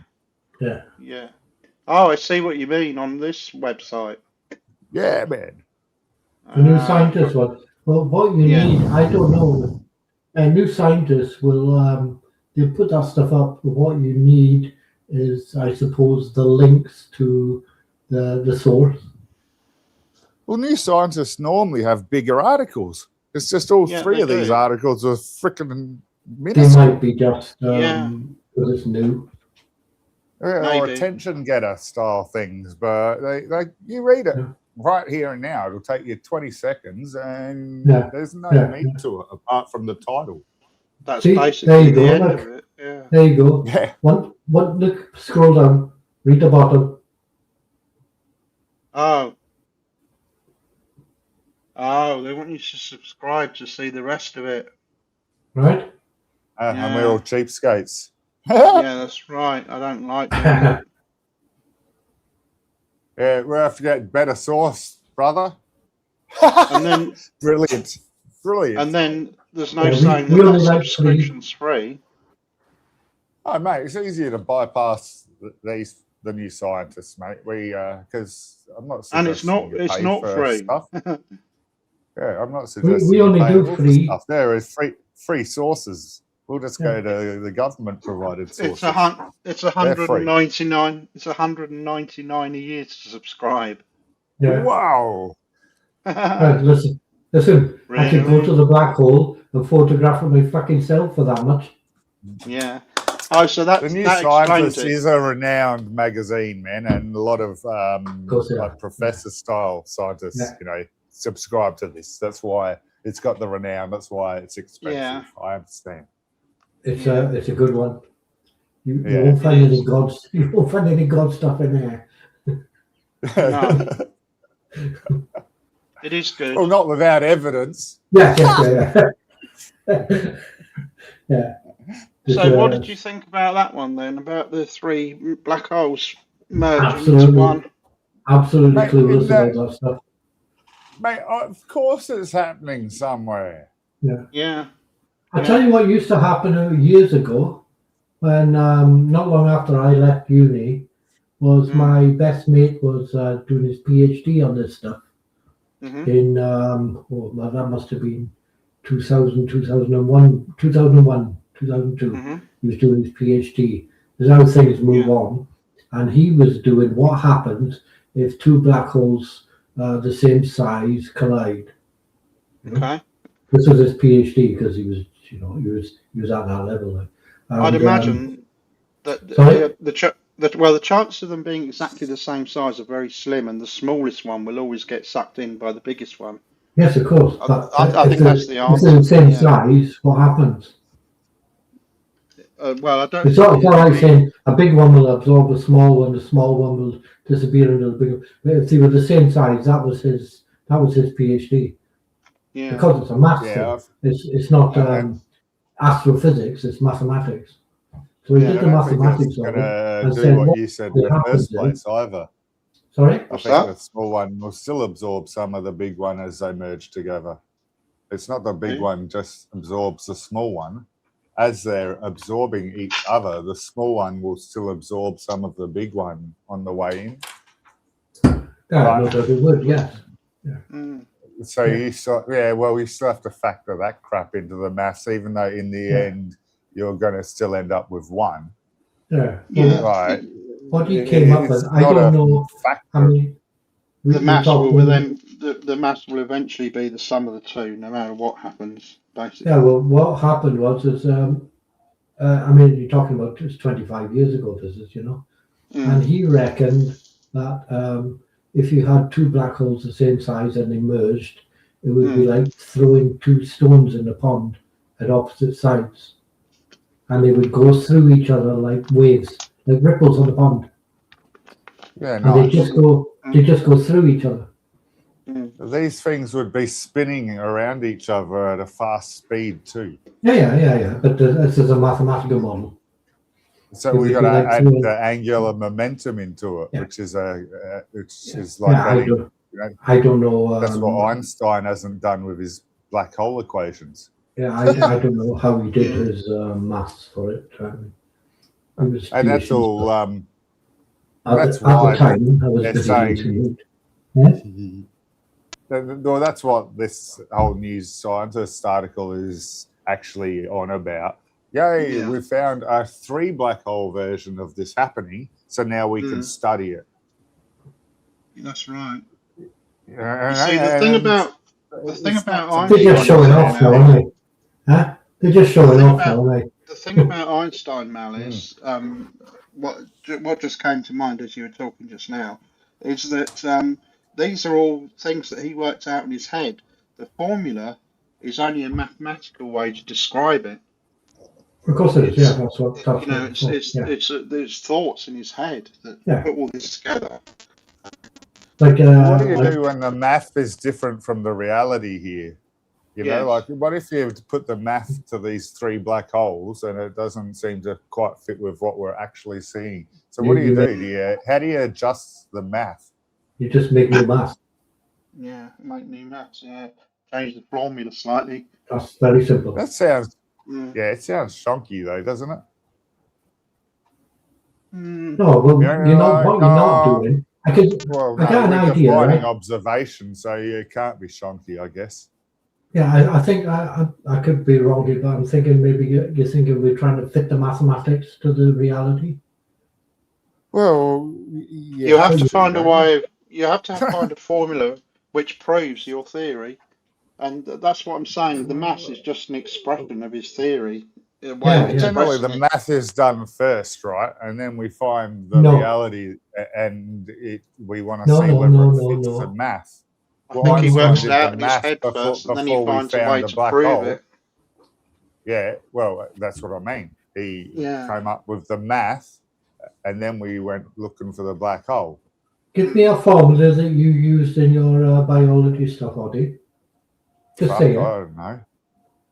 Oh, I see what you mean on this website. Yeah, man. The New Scientist one. Well, what you need, I don't know. New Scientists will they'll put that stuff up. What you need is, I suppose, the links to the source. Well, New Scientists normally have bigger articles. It's just all three of these articles are freaking minuscule. They might be just because it's new. Or attention getter style things, but you read it right here and now. It'll take you 20 seconds, and there's no need to it apart from the title. That's basically the end of it. Yeah. There you go. Yeah. Look, scroll down, read the bottom. Oh, they want you to subscribe to see the rest of it. Right? And we're all cheapskates. Yeah, that's right. I don't like doing that. Yeah, we have to get better source, brother. And then brilliant. And then there's no Yeah, saying we that only that like 3. subscription's free. Oh, mate, it's easier to bypass the new scientists, mate. Because I'm not And suggesting you it's pay not for free. stuff. Yeah, I'm not We suggesting you only pay do all for 3. stuff. There is free sources. We'll just Yeah. go to the government provided It's sources. it's They're free. 199. It's 199 a year to subscribe. Yeah. Wow. Right, listen. I could go Really? to the black hole and photograph it my fucking self for that much. Yeah. Oh, so The that New that explains Scientist it. is a renowned magazine, man, and a lot of course they like are. professor style scientists, Yeah. you know, subscribe to this. That's why it's got the renown. That's why it's expensive. Yeah. I understand. It's Yeah. a good one. You Yeah. won't find It any is. you won't find any god stuff in there. No. It is good. Well, not without evidence. Yeah. Yeah. So, what did you think about that one then? About the 3 black holes merging into Absolutely. one? Absolutely Mate, clueless isn't that- about that stuff. Mate, of course it's happening somewhere. Yeah. I'll tell you what used to happen years ago, when not long after I left uni, was my best mate was doing his PhD on this stuff Mm-hmm. in that must have been 2000, 2001, 2001, 2002. Mm-hmm. He was doing his PhD. There's how things move on, and he was doing what happens if 2 black holes the same size collide. Okay. This was his PhD because he was at that level. And, I'd imagine that sorry? the chances of them being exactly the same size are very slim, and the smallest one will always get sucked in by the biggest one. Yes, of course. But I think that's the if answer. they're the same size, what happens? Well, I don't. It's not like saying a big one will absorb a small one, the small one will disappear into the big one. But if they were the same size, that was his PhD. Yeah. Because it's a maths thing. It's not astrophysics, it's mathematics. So he did the mathematics of it and do said what you said in the happens first place either. Sorry? I think the small one will still absorb some of the big one as they merge together. It's not the big one just absorbs the small one. As they're absorbing each other, the small one will still absorb some of the big one on the way in. Yeah, no doubt it would, yes. So you still have to factor that crap into the maths, even though in the end you're going to still end up with one. Yeah. Right. What he came up with, I don't know. I mean, the mass will eventually be the sum of the 2, no matter what happens, basically. Yeah. Well, what happened was I mean, you're talking about just 25 years ago, this is, and he reckoned that if you had 2 black holes the same size and they merged, it would be like throwing 2 stones in a pond at opposite sides, and they would go through each other like waves, like ripples on the pond. Yeah, and nice. they just go through each other. These things would be spinning around each other at a fast speed too. Yeah. But this is a mathematical model. So we got to add the angular momentum into it, which is like I don't know. That's what Einstein hasn't done with his black hole equations. Yeah, I don't know how he did his maths for it. And that's all. That's why they're saying. Well, that's what this whole news scientist article is actually on about. We found a 3 black hole version of this happening, so now we can study it. That's right. See, the thing about Einstein, they're just showing off now, aren't they? Huh? They're just showing off now, aren't they? The thing about Einstein, Mal, is what just came to mind as you were talking just now, is that these are all things that he worked out in his head. The formula is only a mathematical way to describe it. Of course it is. Yeah, that's what. There's thoughts in his head that put all this together. Like, what do you do when the math is different from the reality here? You know, like what if you put the math to these 3 black holes and it doesn't seem to quite fit with what we're actually seeing? So what do? How do you adjust the math? You just make new math. Yeah, make new maths. Yeah, change the formula slightly. That's very simple. That sounds, Yeah. it sounds shonky though, doesn't it? No, well, Yeah, you know what you're not no. doing. Well, I got an we're idea, defining right? observation, so it can't be shonky, I guess. Yeah, I think I could be wrong here, but I'm thinking maybe you're thinking we're trying to fit the mathematics to the reality. Well, You have to find a don't way. You have to find a formula which proves your theory, and that's what I'm saying. The maths is just an expression of his theory, a way of Yeah, yeah. Generally, the expressing it. math is done first, right? And then we find the No. reality, and we want to No, see no, whether no, it no, fits no. the math. I Well, think he Einstein works it did out the in his math head first, and then he before we finds a found way the to black prove hole. it. Yeah, well, that's what I mean. He came up with the math, and then we went looking for the black hole. Give me a formula that you used in your biology stuff, Oddy. Just Fuck, say it. I don't know.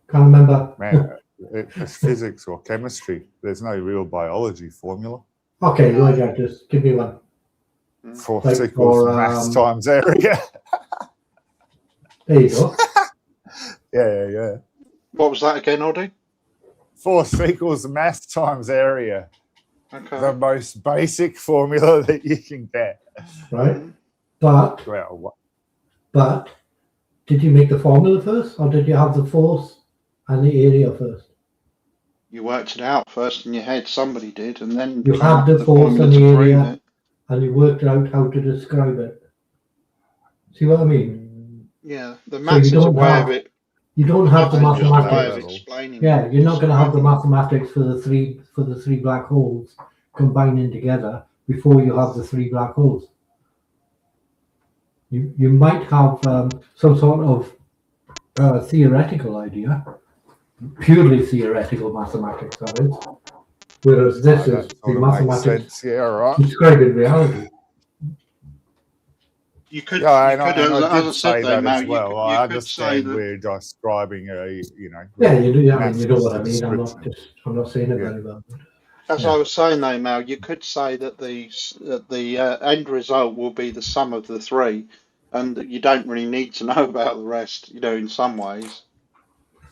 Can't remember. Man, it's physics or chemistry. There's no real biology formula. Okay, well, yeah, just give me one. Force equals mass times area. There you go. Yeah. What was that again, Oddy? Force equals mass times area. Okay. The most basic formula that you can get. Right. But did you make the formula first, or did you have the force and the area first? You worked it out first in your head. Somebody did, and then you had the force and the area, and you worked out how to describe it. See what I mean? Yeah, the maths is a way of it. You don't have the Just a way of mathematics. explaining. Yeah, you're not going to have the describing it. mathematics for the three black holes combining together before you have the three black holes. You might have some sort of theoretical idea, purely theoretical mathematics of it, whereas this is the mathematics describing reality. You could, I as I said though, Mal, as well. you I could say understand that. we're describing a, Yeah, you do. I mean, you know what I mean. I'm not saying it very well. As I was saying though, Mal, you could say that the end result will be the sum of the three, and that you don't really need to know about the rest. In some ways.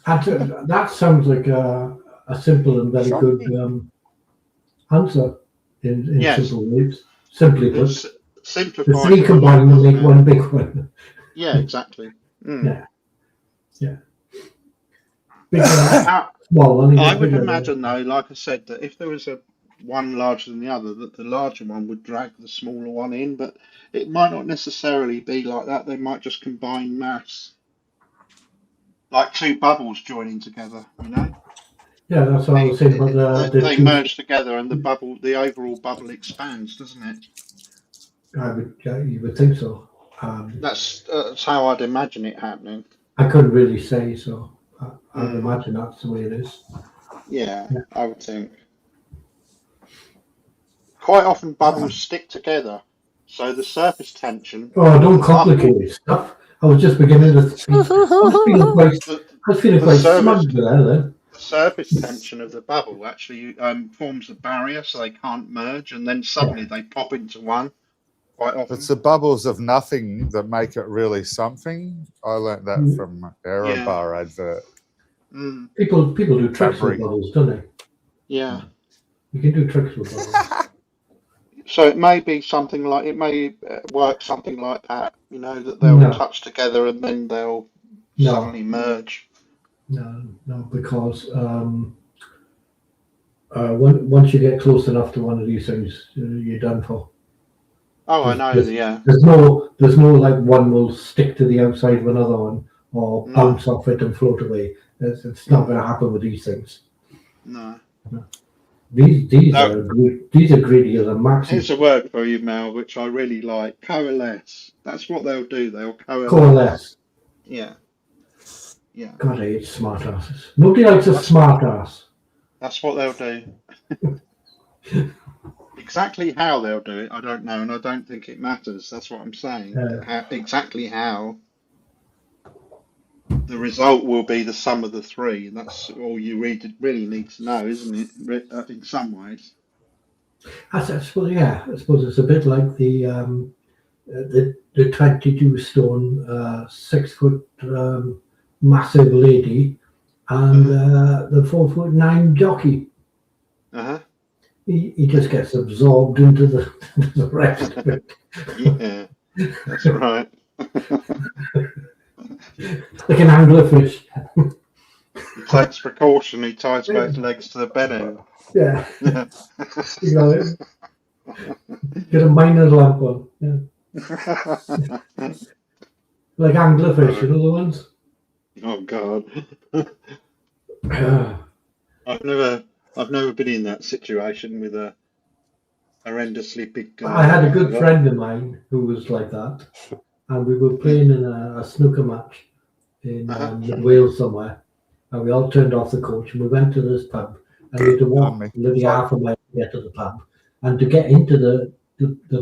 That sounds like a simple and very good answer in simple words. Simply put, the three combined will make one big one. Yeah, exactly. Yeah. I would imagine though, like I said, that if there was one larger than the other, that the larger one would drag the smaller one in, but it might not necessarily be like that. They might just combine mass, like two bubbles joining together, Yeah, that's what I was saying. But they merge together, and the overall bubble expands, doesn't it? You would think so. That's how I'd imagine it happening. I couldn't really say, so I'd imagine that's the way it is. Yeah, I would think. Quite often bubbles stick together, so the surface tension. Oh, don't complicate stuff. I was just beginning to speak. I was feeling quite smug there then. The surface tension of the bubble actually forms a barrier, so they can't merge, and then suddenly they pop into one. Quite often. It's the bubbles of nothing that make it really something. I learnt that from Aerobar advert. People do tricks with bubbles, don't they? Yeah. You can do tricks with bubbles. So it may be something like, it may work something like that, that they'll touch together and then they'll suddenly merge. No, because once you get close enough to one of these things, you're done for. Oh, I know. Yeah. There's no like one will stick to the outside of another one or bounce off it and float away. It's not going to happen with these things. No. These are greedier than maxi. Here's a word for you, Mel, which I really like. Coalesce. That's what they'll do. They'll coalesce. Yeah. God, I hate smart asses. Nobody likes a smart ass. That's what they'll do. Exactly how they'll do it, I don't know, and I don't think it matters. That's what I'm saying. Exactly how. The result will be the sum of the three, and that's all you really need to know, isn't it? In some ways. I suppose it's a bit like the the 22 stone, 6 foot massive lady, and the 4'9" jockey. Uh-huh. He just gets absorbed into the rest of it. Yeah, that's right. Like an anglerfish. He takes precaution. He ties both legs to the bedding. Yeah. You know, get a minor lamp on. Yeah. Like anglerfish, you know the ones? Oh God. Yeah. I've never been in that situation with a horrendously big guy. I had a good friend of mine who was like that, and we were playing in a snooker match in Wales somewhere, and we all turned off the coach and we went to this pub, and we had to walk nearly half a mile to get to the pub, and to get into the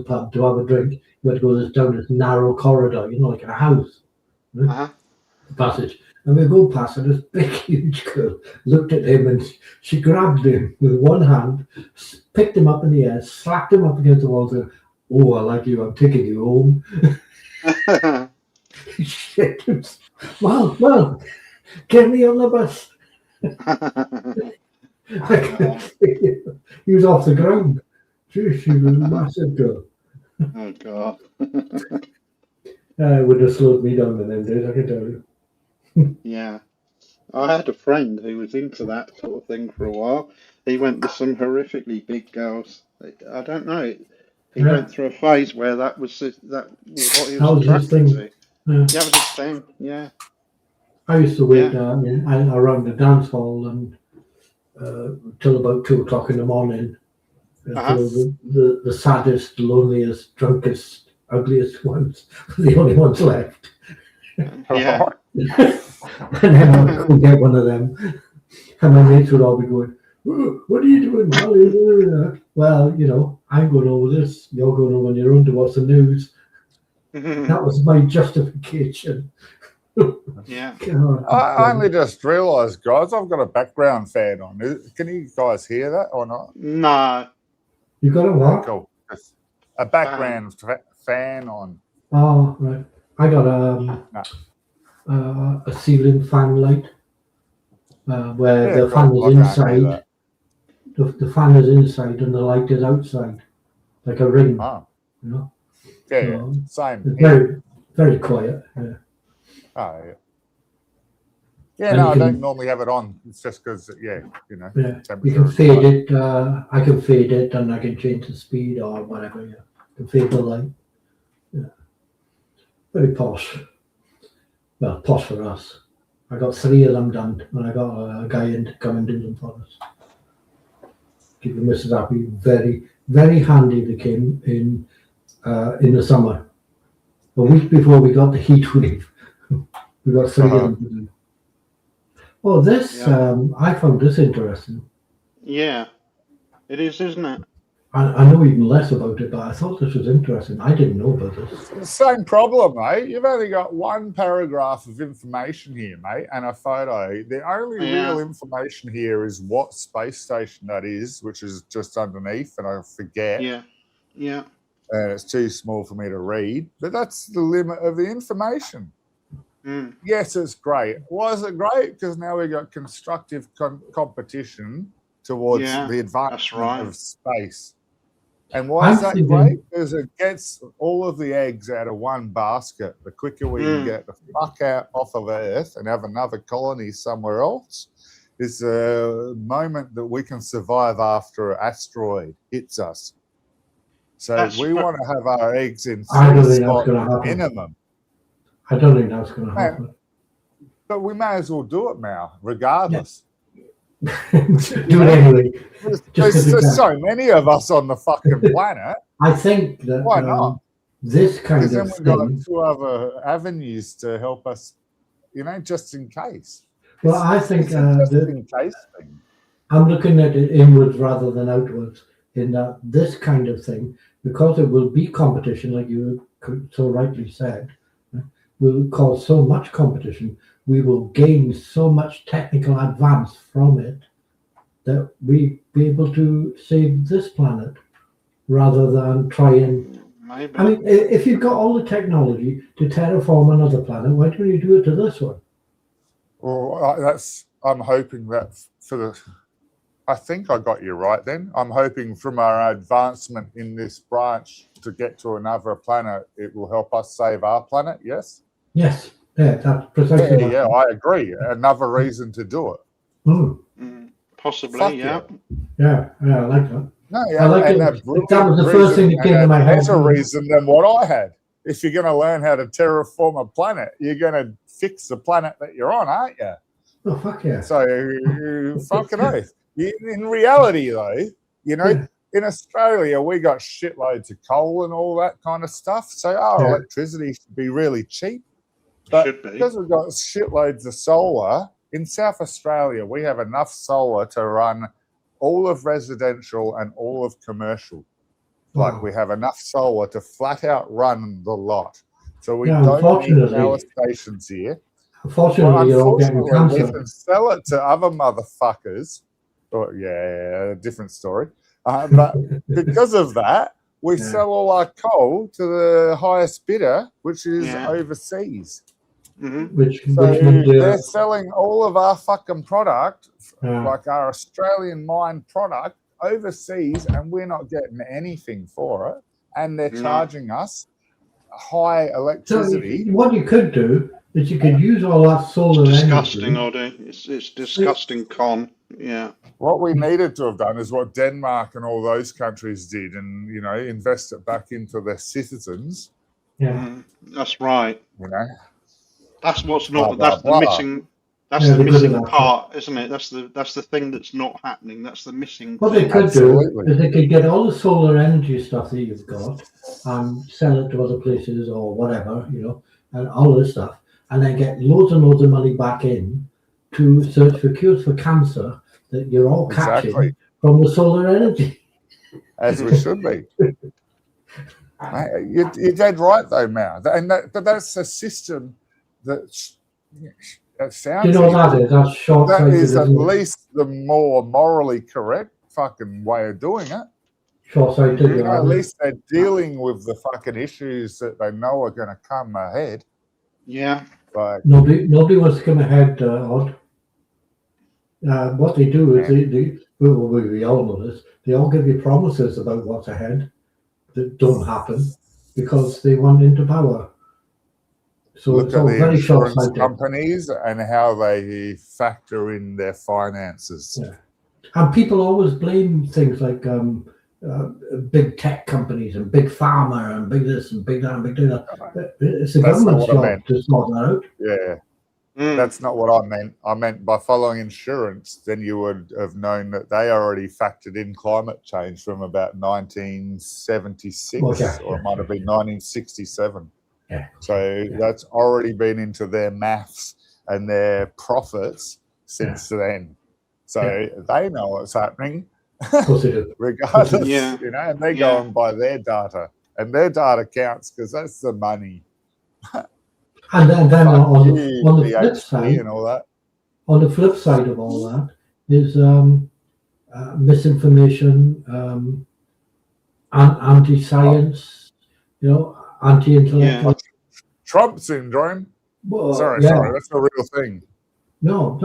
pub to have a drink, you had to go down this narrow corridor, you know, like a house, the passage. And we go past, and this big, huge girl looked at him, and she grabbed him with one hand, picked him up in the air, slapped him up against the wall, and said, "Oh, I like you. I'm taking you home." Shit. Well, get me on the bus. He was off the ground. She was a massive girl. Oh God. It would have slowed me down in them days, I can tell you. Yeah. I had a friend who was into that sort of thing for a while. He went with some horrifically big girls. I don't know. He went through a phase where that was what he was attracted to. Yeah. That was his thing. Yeah. I used to wait around the dance hall and till about 2 o'clock in the morning until the saddest, loneliest, drunkest, ugliest ones were the only ones left. Yeah. And then I would go get one of them, and my mates would all be going, "What are you doing, man?" Well, you know, I'm going over this, you're going over on your own to watch the news. That was my justification. Yeah. I only just realised, guys, I've got a background fan on. Can you guys hear that or not? No. You got a what? Cool. A background fan on. Oh, right. I got a ceiling fan light where the fan is inside. The fan is inside and the light is outside, like a ring. Oh. You know? Yeah, same. It's very, very quiet. Yeah. Oh, yeah. Yeah, no, I don't normally have it on. It's just because, you know. Yeah, you can fade it. I can fade it and I can change the speed or whatever. Yeah, you can fade the light. Yeah, very posh. Well, posh for us. I got 3 of them done, and I got a guy in to come and do them for us. Keep the missus happy. Very, very handy. They came in the summer. A week before we got the heat wave, we got 3 of them to do. Oh, this, I found this interesting. Yeah, it is, isn't it? I know even less about it, but I thought this was interesting. I didn't know about this. The same problem, mate. You've only got 1 paragraph of information here, mate, and a photo. The only real information here is what space station that is, which is just underneath, and I forget. Yeah, yeah. And it's too small for me to read, but that's the limit of the information. Yes, it's great. Why is it great? Because now we've got constructive competition towards the advancement of space. And why is that great? Because it gets all of the eggs out of one basket. The quicker we can get the fuck out off of Earth and have another colony somewhere else is a moment that we can survive after an asteroid hits us. So we want to have our eggs in 3 spots minimum. I don't think that's going to happen. But we may as well do it now, regardless. Do it anyway. There's so many of us on the fucking planet. I think that why not? This kind of thing. Because then we've got 2 other avenues to help us, you know, just in case. Well, I think just in case thing. I'm looking at it inwards rather than outwards. In that this kind of thing, because it will be competition, like you so rightly said, will cause so much competition. We will gain so much technical advance from it that we be able to save this planet rather than try and maybe. I mean, if you've got all the technology to terraform another planet, why don't you do it to this one? Well, I'm hoping that for the. I think I got you right then. I'm hoping from our advancement in this branch to get to another planet, it will help us save our planet, yes? Yes, yeah, that's precisely Yeah, I agree. Another reason to do it. Possibly, Fuck yeah. Yeah, I like that. No, I like and it. a brilliant That was the first thing that came to my head. Better reason than what I had. If you're going to learn how to terraform a planet, you're going to fix the planet that you're on, aren't you? Oh, fuck yeah. So, fucking oath. In reality, though, you know, in Australia, we got shitloads of coal and all that kind of stuff. So our electricity should be really cheap. But Should be. because we've got shitloads of solar, in South Australia, we have enough solar to run all of residential and all of commercial. Like we have enough solar to flat out run the lot. So we don't need power stations here. Unfortunately, you're all getting cancer. We can sell it to other motherfuckers. Oh, yeah, different story. But because of that, we sell all our coal to the highest bidder, which is overseas. They're selling all of our fucking product, like our Australian mined product, overseas, and we're not getting anything for it. And they're charging us high electricity. So what you could do is you could use all that solar energy. Disgusting, Oddy. It's disgusting con. Yeah. What we needed to have done is what Denmark and all those countries did, and invest it back into their citizens. Yeah, that's right. That's what's not. That's the missing. That's the missing part, isn't it? That's the thing that's not happening. That's the missing. What they could do is they could get all the solar energy stuff that you've got and sell it to other places or whatever, and all this stuff, and then get loads and loads of money back in to search for cures for cancer that you're all catching from the solar energy. As we should be. You're dead right, though, Mao. And that's a system that sounds. You know that is? That's short-sighted. That is at least the more morally correct fucking way of doing it. Short-sighted. At least they're dealing with the fucking issues that they know are going to come ahead. Yeah. But nobody wants to come ahead, Odd. What they do is we all know this. They all give you promises about what's ahead that don't happen because they want into power. So look it's at all the very insurance short-sighted. companies and how they factor in their finances. Yeah. And people always blame things like big tech companies and big pharma and big this and big that and big that. It's the government's job to sort that out. Yeah. That's not what I meant. I meant by following insurance, then you would have known that they already factored in climate change from about 1976 or it might have been 1967. Yeah. So that's already been into their maths and their profits since then. So they know what's happening, regardless, and they're going by their data. And their data counts because that's the money. And then on the flip side, and all that. On the flip side of all that is misinformation, anti-science, anti-intellectual. Trump syndrome. Well, sorry, that's a real thing. No,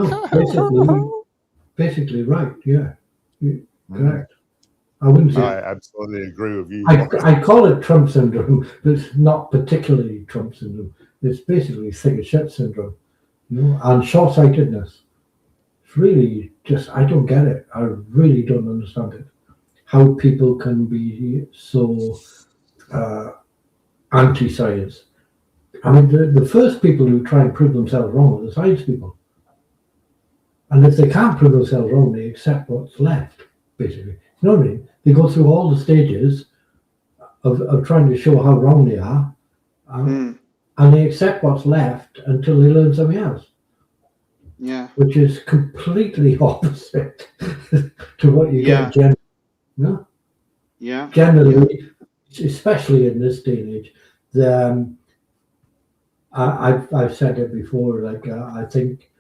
basically right. Yeah, correct. I wouldn't say. I absolutely agree with you. I call it Trump syndrome, but it's not particularly Trump syndrome. It's basically thick as shit syndrome, and short-sightedness. It's really just, I don't get it. I really don't understand it. How people can be so anti-science. I mean, the first people who try and prove themselves wrong are the science people. And if they can't prove themselves wrong, they accept what's left, basically. You know what I mean? They go through all the stages of trying to show how wrong they are. And they accept what's left until they learn something else. Yeah. Which is completely opposite to what you get generally. No? Yeah. Generally, especially in this day and age, I've said it before, like I think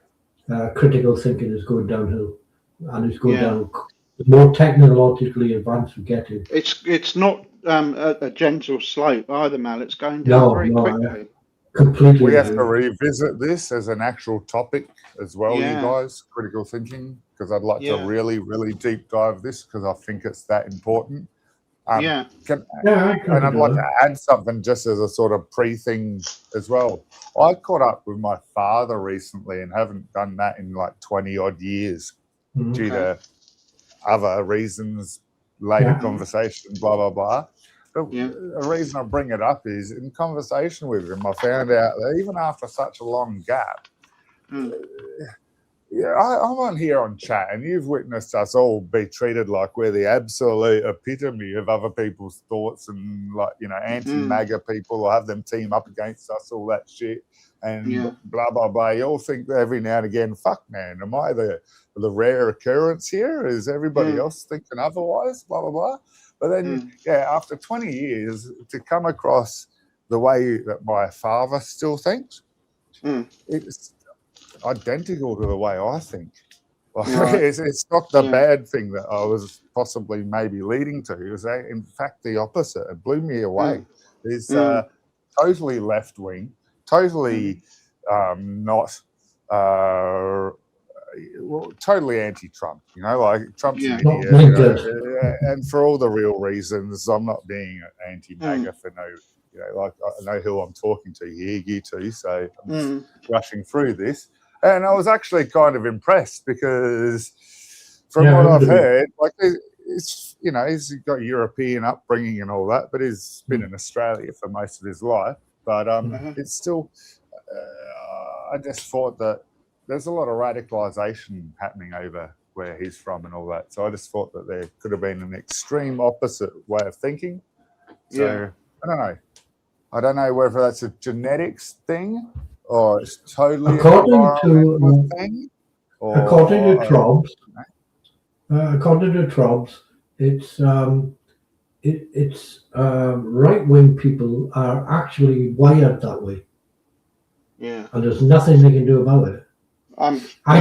critical thinking is going downhill. And it's going down. The more technologically advanced we get to. It's not a gentle slope either, Mal. It's going down No, very no, quickly. completely We have to agree. revisit this as an actual topic as well, you Yeah, guys, critical thinking, because I'd like to yeah, really, really deep dive this because I think it's that important. Um, yeah. can, Yeah, I and can I'd do like to that. add something just as a sort of pre-thing as well. I caught up with my father recently and haven't done that in like 20 odd years due Okay. to other reasons, later Yeah. conversation, blah, blah, blah. But Yeah. the reason I bring it up is in conversation with him, I found out that even after such a long gap, Mm. yeah, I'm on here on chat, and you've witnessed us all be treated like we're the absolute epitome of other people's thoughts, and like anti-MAGA people, or have them team up against us, all that shit, and Yeah. blah blah blah. You all think that every now and again, fuck man, am I the rare occurrence here? Is everybody Mm. else thinking otherwise? Blah blah blah. But then, Mm. yeah, after 20 years, to come across the way that my father still thinks, Mm. it's identical to the way I think. Like, Right. it's not the Yeah. bad thing that I was possibly maybe leading to. It was in fact the opposite. It blew me away. Mm. It's Mm. totally left wing, Mm. totally not well, totally anti-Trump. Like Trump's an Yeah. Not idiot. very good. And for all the real reasons, I'm not being anti-MAGA Mm. for no. Like I know who I'm talking to here, you two. So I'm just Mm. rushing through this. And I was actually kind of impressed because from Yeah, what I would I've agree. heard, like it's he's got European upbringing and all that, but he's been in Australia for most of his life. But Uh-huh. it's still, I just thought that there's a lot of radicalisation happening over where he's from and all that. So I just thought that there could have been an extreme opposite way of thinking. So Yeah. I don't know. I don't know whether that's a genetics thing or it's totally an According environmental to thing. according to Or Trobs, according to Trobs, it's right wing people are actually wired that way, Yeah. and there's nothing they can do about it. I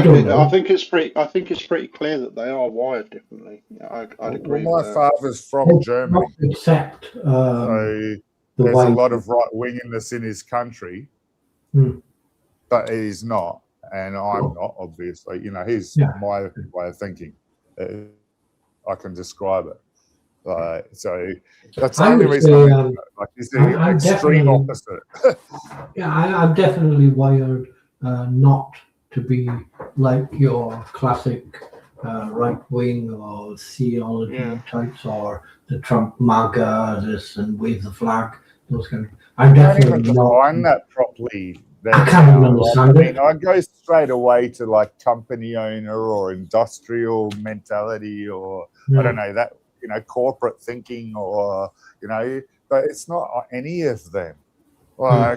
don't I know. think it's pretty clear that they are wired differently. Yeah, I'd well, agree with my that. father's from They not Germany, accept so the there's a white. lot of right winginess in his country, Hmm. but he's not, and I'm not. Obviously, he's Yeah. my way of thinking. I can describe it. So that's the I only would reason say I'm like he's the I'm extreme definitely opposite. I'm definitely wired not to be like your classic right wing or Yeah. theology types or the Trump MAGA this and wave the flag those kind of. I'm I can't even definitely not. define that properly I there can't even now. Like, understand it. I go straight away to like company owner or industrial mentality or I don't know that corporate thinking or but it's not any of them.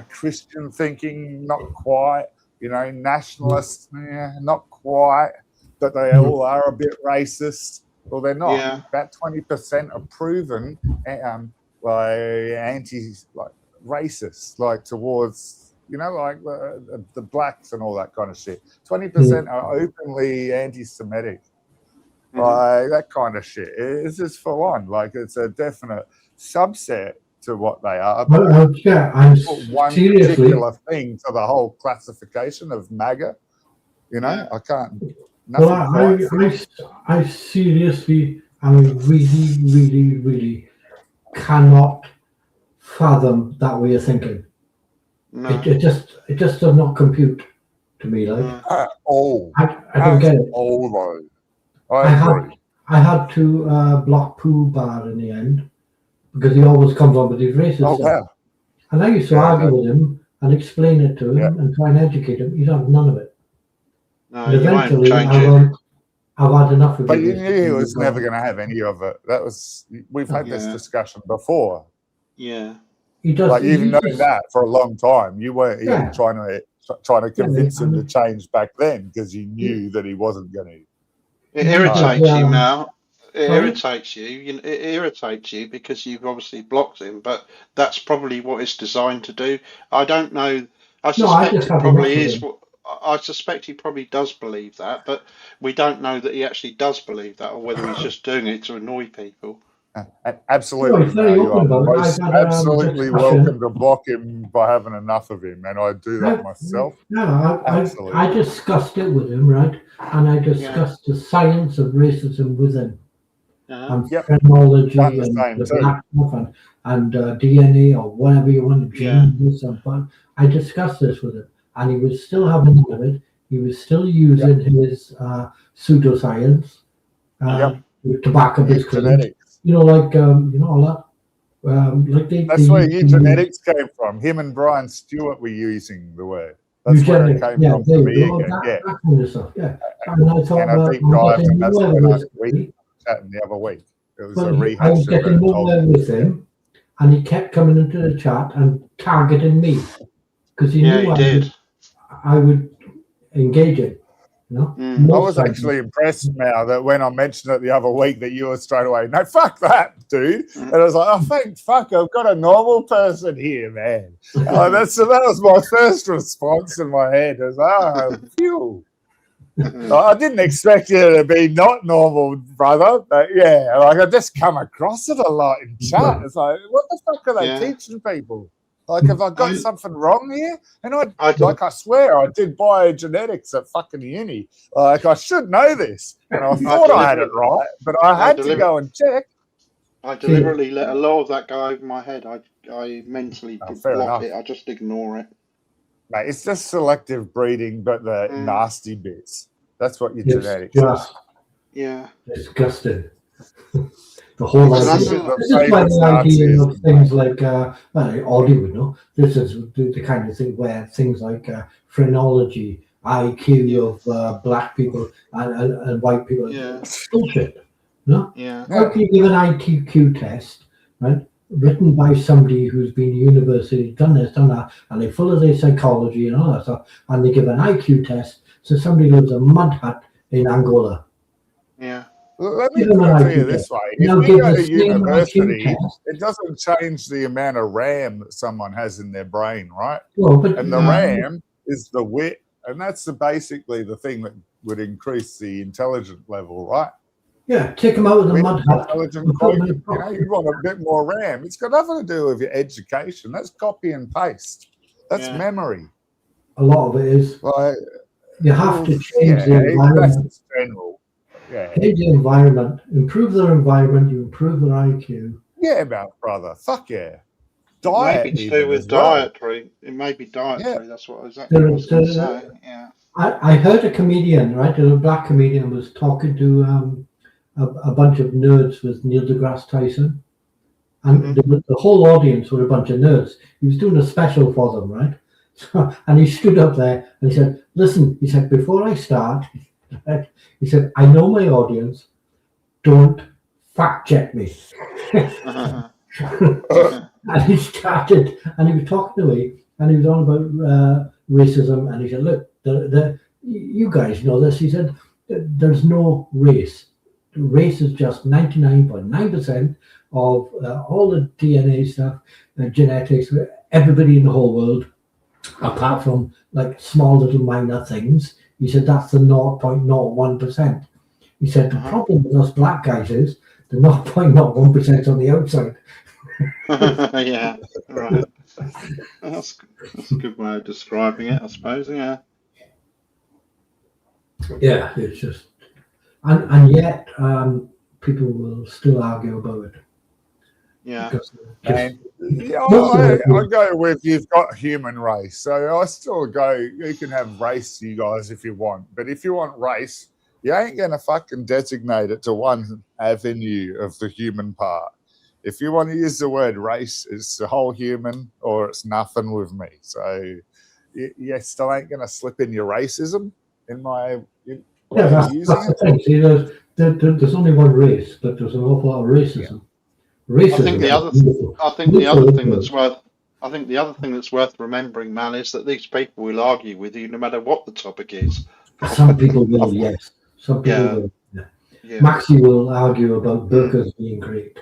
Christian thinking, not quite. Nationalist, not quite. But they all are a bit racist. Well, they're not. Yeah. About 20% are proven like racist, like towards like the blacks and all that kind of shit. 20% are openly anti-Semitic. Mhm. That kind of shit. It's just for one. Like it's a definite subset to what they are. But Yeah, I'm put one seriously. particular thing to the whole classification of MAGA. Yeah. I can't. Well, Nothing quite fits. I seriously, I mean, really, really, really cannot fathom that way of thinking. No. It just does not compute to me. Like No. At all. I don't get it. All though. I agree. I had to block Pooh Bar in the end because he always comes on with his racist Oh stuff. wow. And I used to argue with him and explain it to him and try and educate him. He's had none of it. No, And you won't eventually, change I it. went, I've had enough of But it. you knew he was never going to have any of it. We've had this Yeah. discussion before. Yeah. He does. Like you've known that for a long time. You weren't even trying to convince him to change back then because you knew that he wasn't going to. It irritates you, Mal. It irritates you. It irritates you because you've obviously blocked him, but that's probably what it's designed to do. I don't know. I suspect it probably is. I suspect he probably does believe that, but we don't know that he actually does believe that, or whether he's just doing it to annoy people. And absolutely, he's very Mal, you are open about it. most I've had absolutely discussion. welcome to block him by having enough of him, and I do that myself. No, Absolutely. I discussed it with him, right? And I discussed the science of racism with him. And Yep. phrenology Done the and same the too. black stuff and DNA or whatever you want, genes or but I discussed this with him, and he was still having none of it. He was still using his pseudoscience to back up his claims. Genetics. You know, like all that. Like That's where eugenetics came from. Him and Brian Stewart were using the word. That's eugenics, where it came from there for you me go. again. That kind of stuff. Yeah. And I thought, And I well, deep I'm dived, getting and that's nowhere when with we chatting the other week. It was a I rehash was of getting it. nowhere with him, and he kept coming into the chat and targeting me because he knew I would engage him. You know? I was actually impressed now that when I mentioned it the other week that you were straight away, no, fuck that, dude. And I was like, oh, thank fuck, I've got a normal person here, man. That was my first response in my head. I was like, oh, phew. I didn't expect you to be not normal, brother. But yeah, like I just come across it a lot in chat. It's like, what the fuck are they teaching people? Like, have I got something wrong here? And I swear I did biogenetics at fucking uni. Like, I should know this. And I thought I had it right, but I had to go and check. I deliberately let a lot of that go over my head. I mentally block it. I just ignore it. Mate, it's just selective breeding, but the nasty bits. That's what your genetics is. Yeah. Disgusting. The whole idea. This is why the idea of things like, Audie would know, this is the kind of thing where things like phrenology, IQ of black people and white people, bullshit. No? Yeah. How can you give an IQ test, right, written by somebody who's been to university, done this, done that, and they're full of their psychology and all that stuff, and they give an IQ test to somebody who lives a mud hut in Angola? Yeah. Let me put it to you this way. If you go to university, it doesn't change the amount of RAM that someone has in their brain, right? And the RAM is the wit, and that's basically the thing that would increase the intelligent level, right? Yeah, take them out of the mud hut. You want a bit more RAM. It's got nothing to do with your education. That's copy and paste. That's memory. A lot of it is. Like, you have to change the environment. That's general. Yeah. Change the environment, improve their environment, you improve their IQ. Yeah, brother. Fuck yeah. Diet. Maybe to do with dietary. It may be dietary. That's what I was going to say. Yeah. I heard a comedian, right? A black comedian was talking to a bunch of nerds with Neil deGrasse Tyson. And the whole audience were a bunch of nerds. He was doing a special for them, right? So, and he stood up there and he said, listen, he said, before I start, he said, I know my audience, don't fact check me. And he started, and he was talking to me, and he was on about racism, and he said, look, you guys know this. He said, there's no race. Race is just 99.9% of all the DNA stuff, genetics, everybody in the whole world, apart from like small little minor things. He said that's the 0.01%. He said the problem with us black guys is the 0.01% on the outside. Yeah, right. That's a good way of describing it, I suppose. Yeah. Yeah, it's just, and yet people will still argue about it. Yeah. I go with you've got human race. So I still go, you can have race, you guys, if you want. But if you want race, you ain't going to fucking designate it to one avenue of the human part. If you want to use the word race, it's the whole human or it's nothing with me. So you still ain't going to slip in your racism in my that's the thing. See, there's only one race, but there's an awful lot of racism. I think the other thing that's worth remembering, Mal, is that these people will argue with you no matter what the topic is. Some people will, yes. Some people will. Yeah. Maxie will argue about burqas being great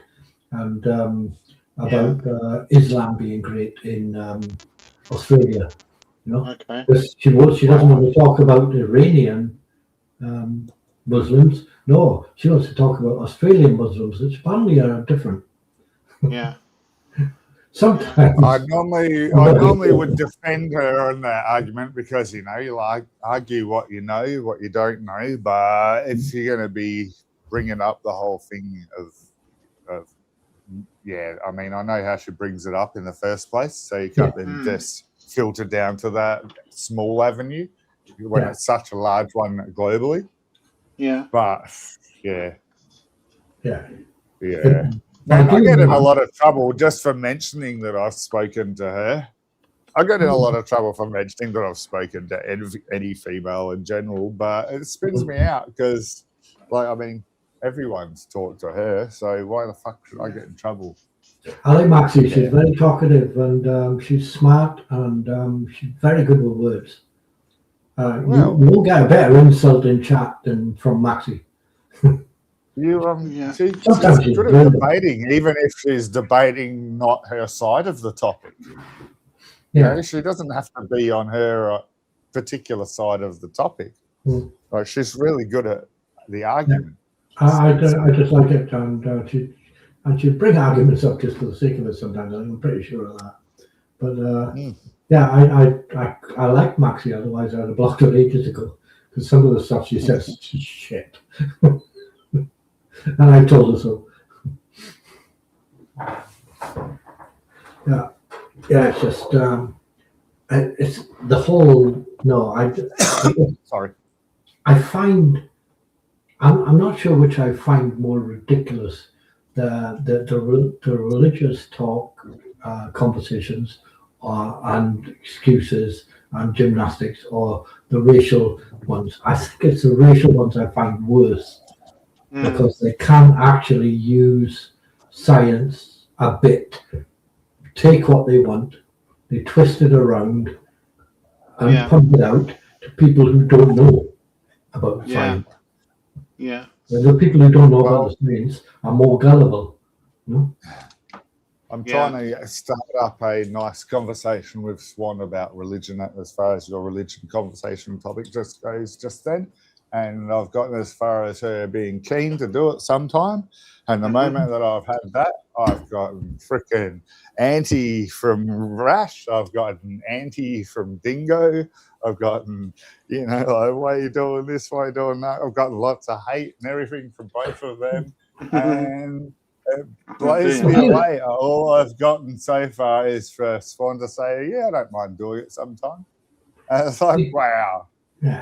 and about Islam being great in Australia. You know, she doesn't want to talk about Iranian Muslims No, she wants to talk about Australian Muslims, which apparently are different. Yeah. Sometimes. I normally would defend her on that argument because, you know, you like argue what you know, what you don't know. But if you're going to be bringing up the whole thing of yeah, I mean, I know how she brings it up in the first place. So you can't then just filter down to that small avenue when it's such a large one globally. Yeah. But yeah. Yeah. Man, I get in a lot of trouble just for mentioning that I've spoken to her. I get in a lot of trouble for mentioning that I've spoken to any female in general, but it spins me out because, like, I mean, everyone's talked to her, so why the fuck should I get in trouble? I like Maxie. She's very talkative and she's smart and she's very good with words. You won't get a better insult in chat than from Maxie. She's good at debating, even if she's debating not her side of the topic. Yeah. You know, she doesn't have to be on her particular side of the topic. Like, she's really good at the argument. I just like it, and she'd bring arguments up just for the sake of it sometimes. I'm pretty sure of that. But yeah, I like Maxie. Otherwise, I'd have blocked her ages ago because some of the stuff she says is shit. And I told her so. Yeah, it's just it's the whole. No, sorry. I find I'm not sure which I find more ridiculous: the religious talk, conversations, and excuses and gymnastics, or the racial ones. I think it's the racial ones I find worse. Because they can actually use science a bit, take what they want, they twist it around and pump it out to people who don't know about science. Yeah. And the people who don't know about the science are more gullible. I'm trying to start up a nice conversation with Swan about religion as far as your religion conversation topic just goes just then. And I've gotten as far as her being keen to do it sometime. And the moment that I've had that, I've gotten freaking anti from Rash. I've gotten anti from Dingo. I've gotten, you know, like, why are you doing this? Why are you doing that? I've gotten lots of hate and everything from both of them. And it blows me away. All I've gotten so far is for Swan to say, yeah, I don't mind doing it sometime. And it's like, wow.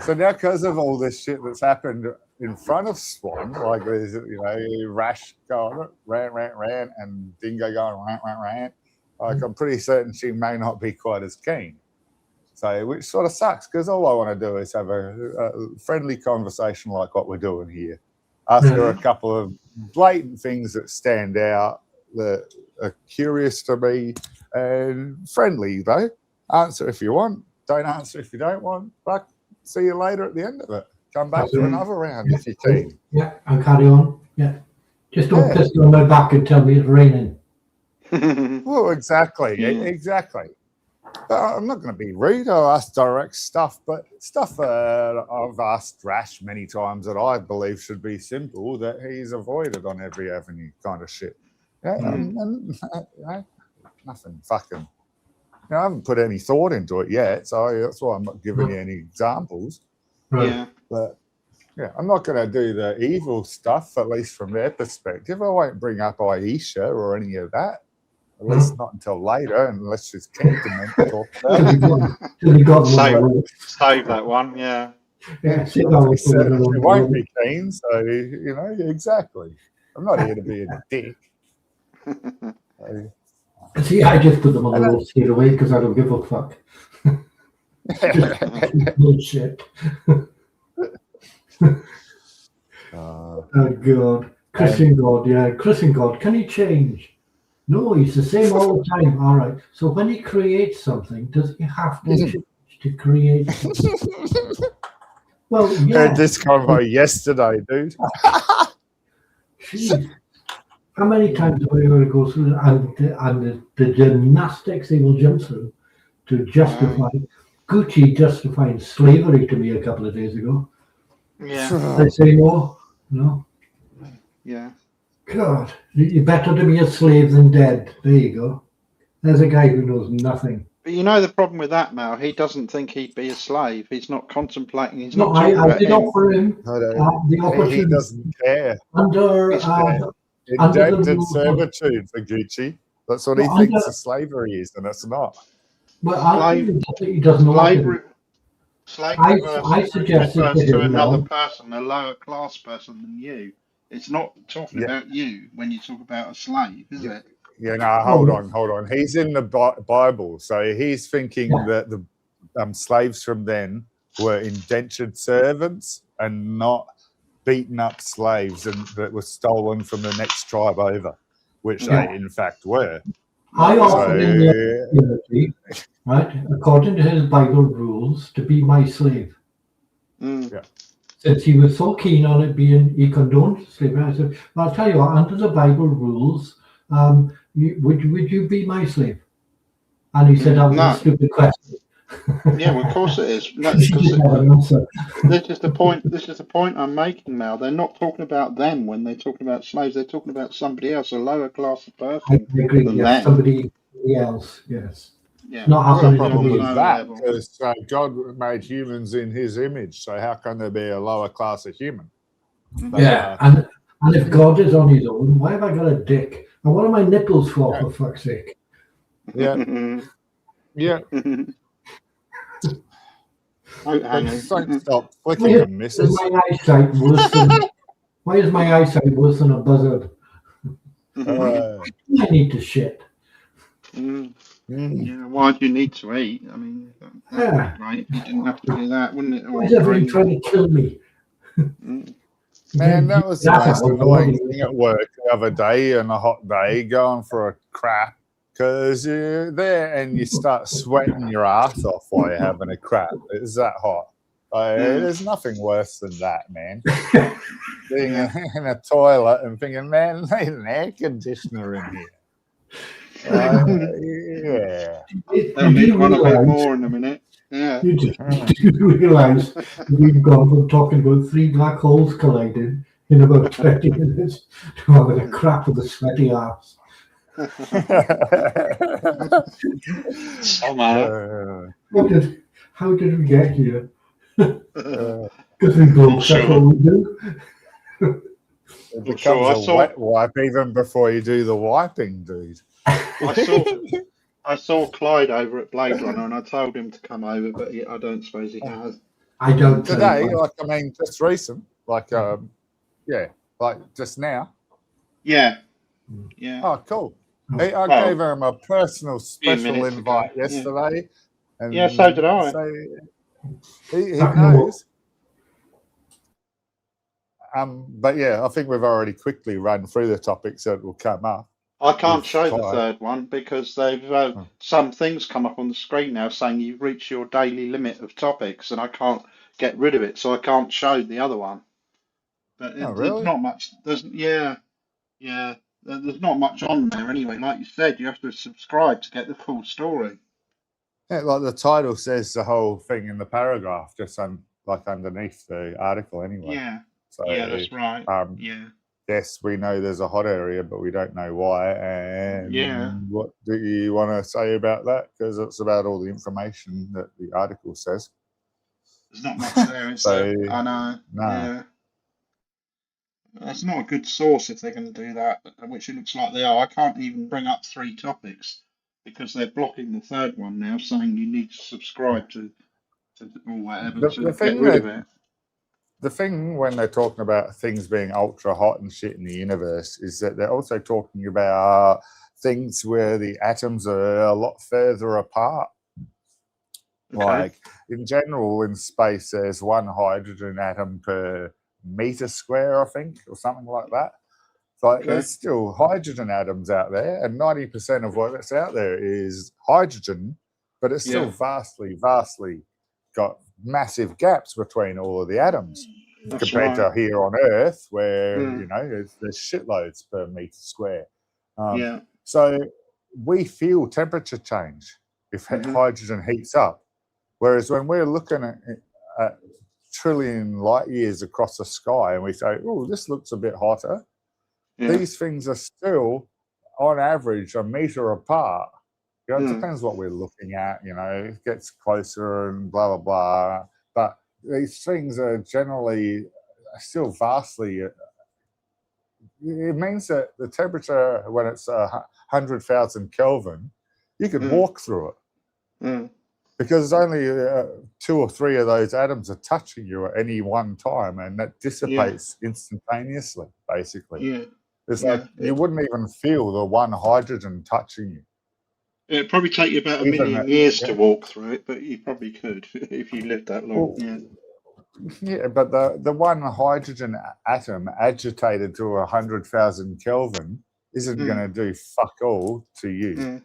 So now, because of all this shit that's happened in front of Swan, like there's, you know, Rash going rant, and Dingo going rant, like I'm pretty certain she may not be quite as keen. So, which sort of sucks because all I want to do is have a friendly conversation like what we're doing here. Ask her a couple of blatant things that stand out, that are curious to me, and friendly though. Answer if you want, don't answer if you don't want, but see you later at the end of it. Come back for another round if you can. Yeah, and carry on. Yeah. Just don't piss me on my back and tell me it's raining. Well, exactly. But I'm not going to be rude. I'll ask direct stuff, but stuff I've asked Rash many times that I believe should be simple that he's avoided on every avenue kind of shit. Yeah, and you know, nothing fucking... I haven't put any thought into it yet, so that's why I'm not giving you any examples. Yeah. But yeah, I'm not going to do the evil stuff, at least from their perspective. I won't bring up Aisha or any of that, at least not until later, unless she's keen to talk about it. Save that one, yeah. She won't be keen, so, you know, exactly. I'm not here to be a dick. See, I just put them on the road straight away because I don't give a fuck. Bullshit. Oh God, Christian God, Christian God. Can he change? No, he's the same all the time. All right. So when he creates something, does he have to change to create something? Well, yeah. Heard this convo yesterday, dude. Jeez. How many times have I got to go through and the gymnastics they will jump through to justify Gucci justifying slavery to me a couple of days ago? Yeah. They say no, No. Yeah. God, you're better to be a slave than dead. There you go. There's a guy who knows nothing. But you know the problem with that, Mal, he doesn't think he'd be a slave. He's not contemplating. He's No, not talking I about did him. offer him the He opportunity doesn't care. under He's under the Indentured rules. servitude for Gucci. That's what he Well, thinks of slavery is, and it's not. He doesn't know what to do. Slavery I suggested refers to to him another now. person, a lower class person than you. It's not talking Yeah, about you when you talk about a slave, is yeah, it? yeah. No, hold on. He's in the Bible, so he's thinking Yeah, that the slaves from then were indentured servants and not beaten up slaves and that were stolen from the next tribe over, which yeah. they in fact were. I Right. offered him the So opportunity, right, according to his Bible rules, to be my slave. Mm. yeah, Since he was so keen on it being, he condoned slavery. I said, well, I'll tell you what, under the Bible rules, would you be my slave? And he said that was a No. stupid question. Yeah, well, of course it is. No, He because didn't have an answer. this is the point. This is the point I'm making now. They're not talking about them when they're talking about slaves. They're talking about somebody else, a lower class of I person agree, than yes, them. somebody else, yes. Yeah, Not well, the happening to problem somebody me. on with a lower that level. is God made humans in His image, so how can there be a lower class of human? Mhm. They Yeah, are. and if God is on his own, why have I got a dick? And what are my nipples for fuck's sake? Yeah, yeah. Oh, But hang don't on. stop Why flicking them, is missus. my eyesight worse than why is my eyesight worse than a buzzard? Uh, I need to shit. Mm. mm. Yeah, why do you need to eat? I mean, that would be Yeah. great if you didn't have to do that, wouldn't it? Why Or is everybody drink. trying to kill me? Mm. Man, that was the That's most how annoying body- thing at work the other day on a hot day, going for a crap, because you're there and you start sweating your ass off while you're having a crap. It's that hot. There's nothing worse than that, man. Being Yeah. in a toilet and thinking, man, there's an air conditioner in here. Yeah. They'll need one a bit more in a minute. Yeah. You do realise we've gone from talking about 3 black holes colliding in about 20 minutes to having a crap with a sweaty ass. Somehow. How did we get here? Uh, Because we broke, Not that's sure. all we do. it Not becomes sure. I a saw. wet wipe even before you do the wiping, dude. I saw Clyde over at Blade Runner, and I told him to come over, but I don't suppose he has. I don't Today, tell like, I mean, just recent, like, yeah, like just now. Yeah. Yeah. Oh, cool. Oh. I Well, gave him a personal few special minutes invite ago. Yeah. yesterday. And Yeah, so did I. so he Fucking hell. knows. But yeah, I think we've already quickly run through the topics that will come up. I can't with show the Clyde. third one because they've Oh. some things come up on the screen now saying you've reached your daily limit of topics, and I can't get rid of it, so I can't show the other one. But Oh, there's really? not much. Yeah. There's not much on there anyway. Like you said, you have to subscribe to get the full story. Yeah, like the title says the whole thing in the paragraph, just like underneath the article anyway. Yeah. So Yeah, that's right. Yeah. yes, we know there's a hot area, but we don't know why. And Yeah. what do you want to say about that? Because it's about all the information that the article says. There's not much there, is So, there? I know. no. Yeah. That's not a good source if they're going to do that, which it looks like they are. I can't even bring up 3 topics because they're blocking the third one now, saying you need to subscribe to or whatever The to thing get rid of that it. the thing when they're talking about things being ultra hot and shit in the universe is that they're also talking about things where the atoms are a lot further apart. Okay. Like in general, in space, there's 1 hydrogen atom per meter square, I think, or something like that. Like Okay. there's still hydrogen atoms out there, and 90% of what's out there is hydrogen, but it's still Yeah. vastly got massive gaps between all of the atoms That's compared right. to here on Earth, where Mm. there's shitloads per meter square. Yeah. So we feel temperature change if Mhm. hydrogen heats up. Whereas when we're looking at trillion light years across the sky and we say, oh, this looks a bit hotter, these things are still, on average, a meter apart. You know, it depends what we're looking at, you know, it gets closer and blah, blah, blah. But these things are generally still vastly, it means that the temperature, when it's 100,000 Kelvin, you could walk through it. Because only 2 or 3 of those atoms are touching you at any one time, and that dissipates instantaneously, basically. It's like you wouldn't even feel the one hydrogen touching you. It'd probably take you about a million years to walk through it, but you probably could if you lived that long. Yeah, but the one hydrogen atom agitated to 100,000 Kelvin isn't going to do fuck all to you.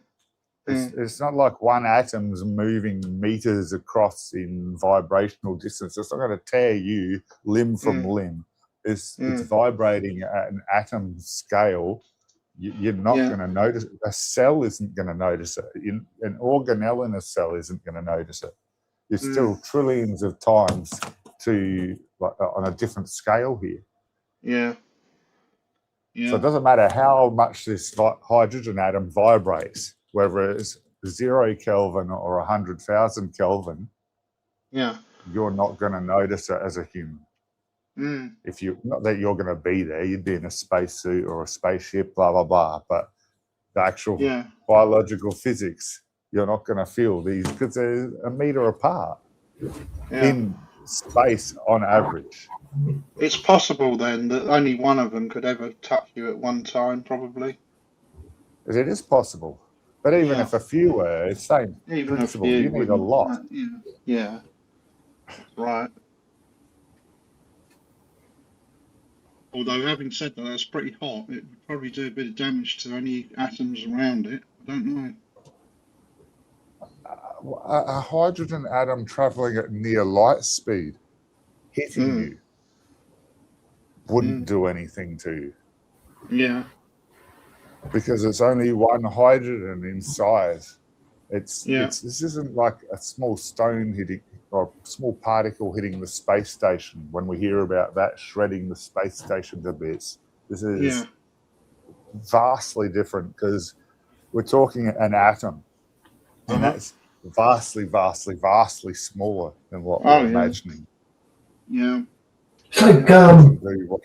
It's not like one atom's moving meters across in vibrational distance. It's not going to tear you limb from limb. It's vibrating at an atom scale. You're not going to notice it. A cell isn't going to notice it. An organelle in a cell isn't going to notice it. You're still trillions of times on a different scale here. So it doesn't matter how much this hydrogen atom vibrates, whether it's 0 Kelvin or 100,000 Kelvin, you're not going to notice it as a human. If you, not that you're going to be there, you'd be in a spacesuit or a spaceship, blah, blah, blah. But the actual biological physics, you're not going to feel these because they're a meter apart in space on average. It's possible then that only one of them could ever touch you at one time, probably. It is possible. But even if a few were, it's the same even principle. You need a lot. Right. Although, having said that, that's pretty hot. It would probably do a bit of damage to any atoms around it. I don't know. A hydrogen atom traveling at near light speed, hitting you, wouldn't do anything to you. Yeah. Because it's only one hydrogen in size. This isn't like a small stone hitting or a small particle hitting the space station when we hear about that shredding the space station to bits. This is vastly different because we're talking an atom, and that's vastly, vastly, vastly smaller than what we're imagining. Yeah. It's like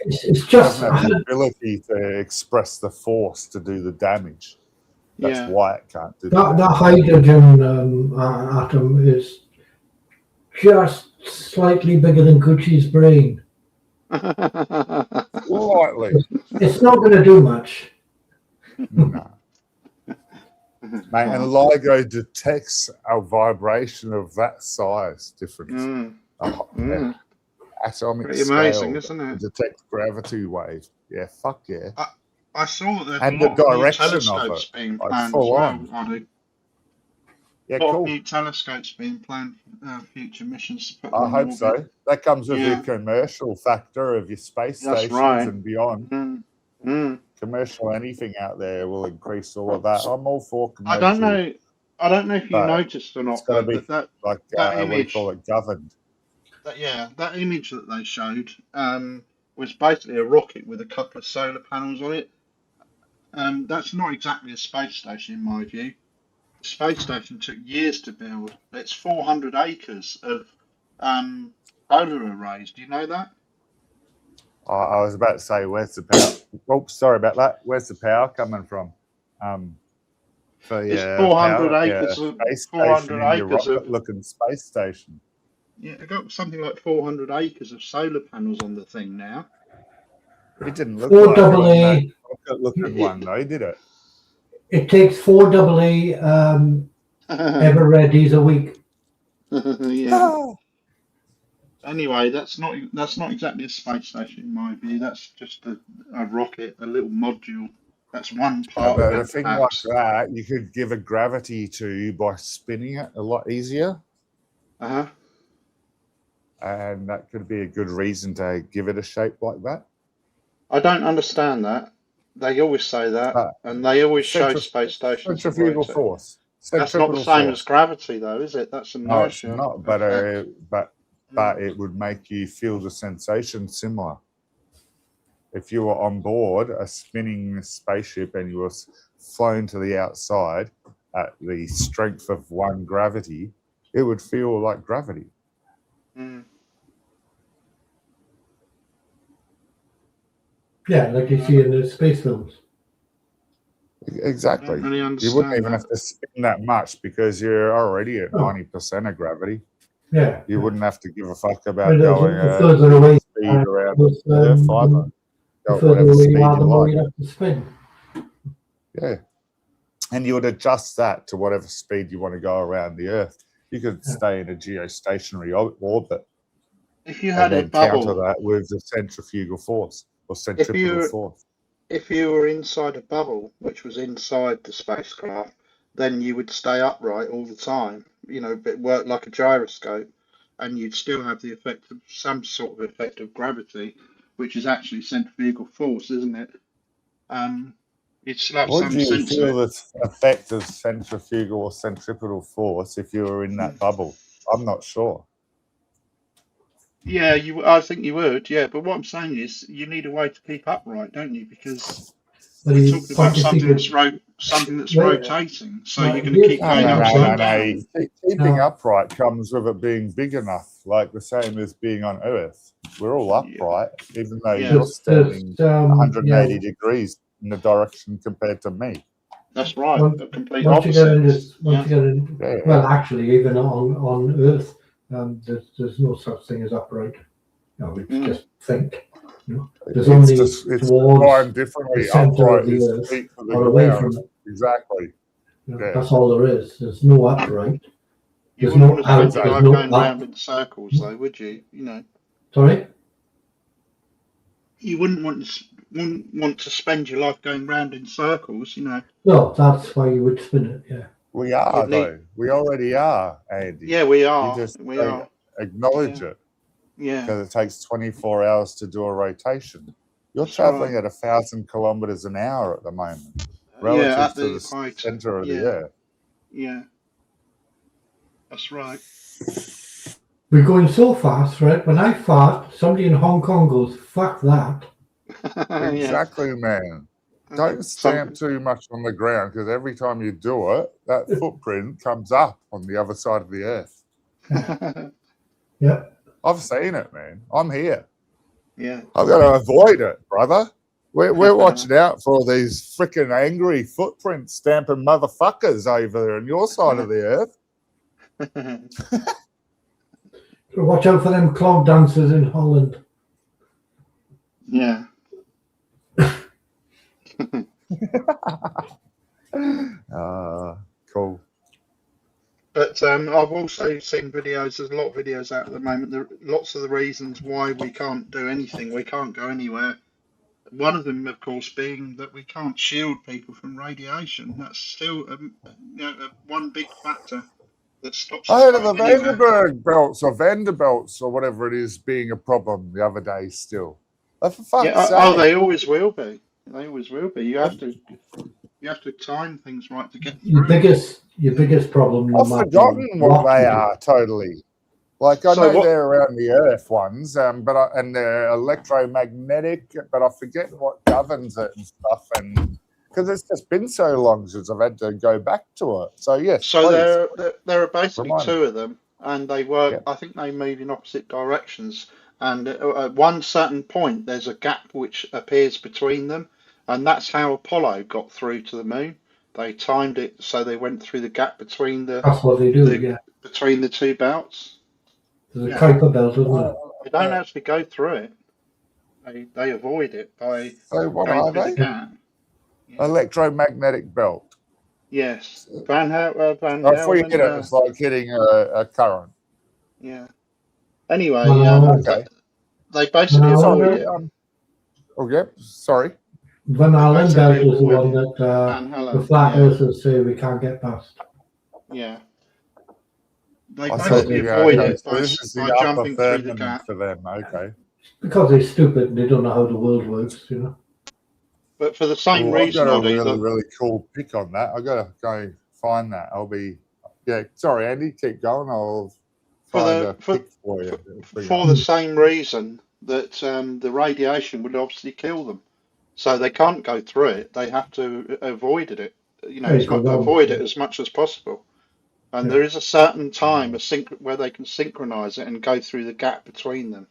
it's just doesn't have the ability to express the force to do the damage. That's why it can't do that. The hydrogen atom is just slightly bigger than Gucci's brain. Slightly. It's not going to do much. No. Mate, and LIGO detects a vibration of that size difference. Atomic pretty scale, amazing, isn't it? To detect gravity waves. Yeah, fuck yeah. I saw that there's and a lot the of new direction telescopes of it, being like planned full as on. well, Arnie. Yeah, A lot cool. of new telescopes being planned for future missions to put I on hope orbit. so. That comes with your commercial factor of your space stations and beyond. Commercial anything out there will increase all of that. I'm all for commercial. I don't know if you noticed or not. It's got to be that like that what do you image, call it, governed. That image that they showed was basically a rocket with a couple of solar panels on it. That's not exactly a space station in my view. The space station took years to build. It's 400 acres of solar arrays. Do you know that? I was about to say, where's the power? Oops, sorry about that. Where's the power coming from? For It's your 400 power, acres your of space 400 station and your acres of rocket-looking space station. Yeah, I got something like 400 acres of solar panels on the thing now. It didn't look 4 like AA. rocket-looking one, though, did it? It takes 4 AA ever readies a week. Anyway, that's not exactly a space station in my view. That's just a rocket, a little module. That's one part of it. A thing like that, you could give a gravity to by spinning it a lot easier. And that could be a good reason to give it a shape like that. I don't understand that. They always say that, and they always show space stations. Centrifugal force. That's not the same as gravity, though, is it? That's inertia. No, it's not. But but it would make you feel the sensation similar. If you were on board a spinning spaceship and you were flown to the outside at the strength of one gravity, it would feel like gravity. Yeah, like you see in the space films. Exactly. I don't really You understand wouldn't even that. have to spin that much because you're already at Oh. 90% of gravity. Yeah. You wouldn't have to give a fuck about Well, going the further away speed around was, Earth either. the Go further whatever away speed you are, the you more like. you have to spin. Yeah. And you would adjust that to whatever speed you want to go around the Earth. You could stay in a geostationary orbit. If you had and a then counter bubble, that with the centrifugal force or centripetal force. if you were inside a bubble, which was inside the spacecraft, then you would stay upright all the time. You know, but work like a gyroscope, and you'd still have the effect of some sort of effect of gravity, which is actually centrifugal force, isn't it? You'd still have Would some you sense of feel it. the effect of centrifugal or centripetal force if you were in that bubble? I'm not sure. Yeah, I think you would. Yeah, but what I'm saying is, you need a way to keep upright, don't you? Because But we're you talking about point to see something that. that's Well, rotating, so now you're going to here's keep the No, going thing no, up, no, about no, slow no. down. Keeping now. upright comes with it being big enough, like the same as being on Earth. We're all Yeah, upright, even though yeah, you're standing Yeah, 180 degrees in the direction compared to me. that's right. once, The complete once you get in opposite. this, once Yeah, you get in, Yeah. well, actually, even on Earth, there's no such thing as upright. No, it's just think. You know, there's It's only just it's towards defined the differently. center of Upright the is Earth feet to the or away ground. from it. Exactly. You know, Yeah. that's all there is. There's no upright. you There's wouldn't no want to out. spend your There's life no going up. round in circles, though, would you? You know, Sorry. you wouldn't want to spend your life going round in circles. You know, No, that's why you would spin it. Yeah. We are, you'd need. though. We already are, Andy. Yeah, we You are. just We don't are. acknowledge Yeah, it yeah, because it takes 24 hours to do a rotation. You're that's right. traveling at 1,000 kilometers an hour at the moment, Yeah, relative at to the the height. center of the Yeah, Earth. yeah, that's right. We're going so fast, right? When I fart, somebody in Hong Kong goes, "Fuck that." Yeah. Exactly, man. Don't stamp Some. too much on the ground because every time you do it, that footprint comes up on the other side of the Earth. Yeah. I've seen it, man. I'm here. Yeah. I've got to avoid it, brother. We're watching out for all these freaking angry footprint stamping motherfuckers over there on your side of the Earth. Watch out for them clog dancers in Holland. Yeah. Cool. But I've also seen videos. There's a lot of videos out at the moment. There are lots of the reasons why we can't do anything. We can't go anywhere. One of them, of course, being that we can't shield people from radiation. That's still one big factor that stops I us heard of the going anywhere. Vanderbilts or whatever it is being a problem the other day still. Oh, for fuck's Yeah. Oh, sake. they always will be. They always will be. You have to time things right to get Your through. biggest problem, no I've matter forgotten what what they you do. are totally. Like I So know what? they're around the Earth ones, and they're electromagnetic, but I forget what governs it and stuff. And because it's just been so long since I've had to go back to it. So yes, So please there are basically remind me. two of them, and they work. Yeah. I think they move in opposite directions. And at one certain point, there's a gap which appears between them, and that's how Apollo got through to the moon. They timed it so they went through the gap between That's what they do. the Yeah. between the two belts. There's a Yeah, Kuiper belt, isn't there? they don't actually go through it. They avoid it by So what going are through the they? gap. Yeah. Electromagnetic belt. Yes, Van So if we Helden. hit it, it's like hitting a current. Yeah. Anyway, Okay. they basically Van avoid Sorry. it. Oh, yep. Sorry. Van They Allen belt basically is the avoid one it. that Van the Halen. flat Yeah, earthers say we can't get past. yeah. They I thought, basically yeah, avoid okay. it So this is by the upper jumping through the firmament gap. for them. Okay. Because they're stupid and they don't know how the world works, you know. But for the same Well, I've got reason, a Ollie, really, that really cool pick on that. I've got to go find that. Yeah, sorry, Andy, keep going. I'll find a for pic for you. for the same reason that the radiation would obviously kill them. So they can't go through it. They have to avoid it. Very good. Avoid it as much as possible. And Yeah. there is a certain time where they can synchronize it and go through the gap between them,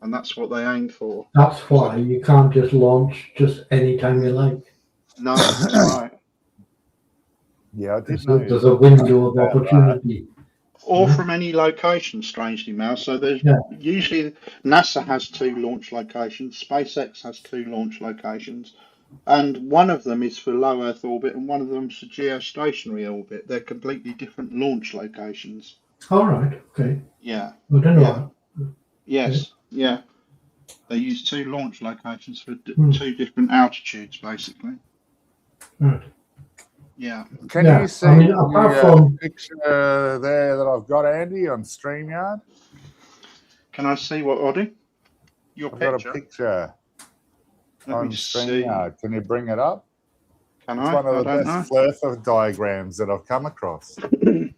and that's what they aim for. That's why you can't just launch just any time you like. No, that's right. Yeah, I did know. There's a window of opportunity. Or from any location, strangely, Mal. So there's usually NASA has 2 launch locations, SpaceX has 2 launch locations, and one of them is for low Earth orbit, and one of them's for geostationary orbit. They're completely different launch locations. All right. Okay. Yeah. I don't know. Yes. Yeah. They use 2 launch locations for 2 different altitudes, basically. Right. Yeah. Can you see apart the from picture there that I've got, Andy, on StreamYard? Can I see what, Oddie? Your I've picture? got a picture Let on me see. StreamYard. Can you bring it up? Can It's I? one of I the don't best know. Flertha diagrams that I've come across. Oh,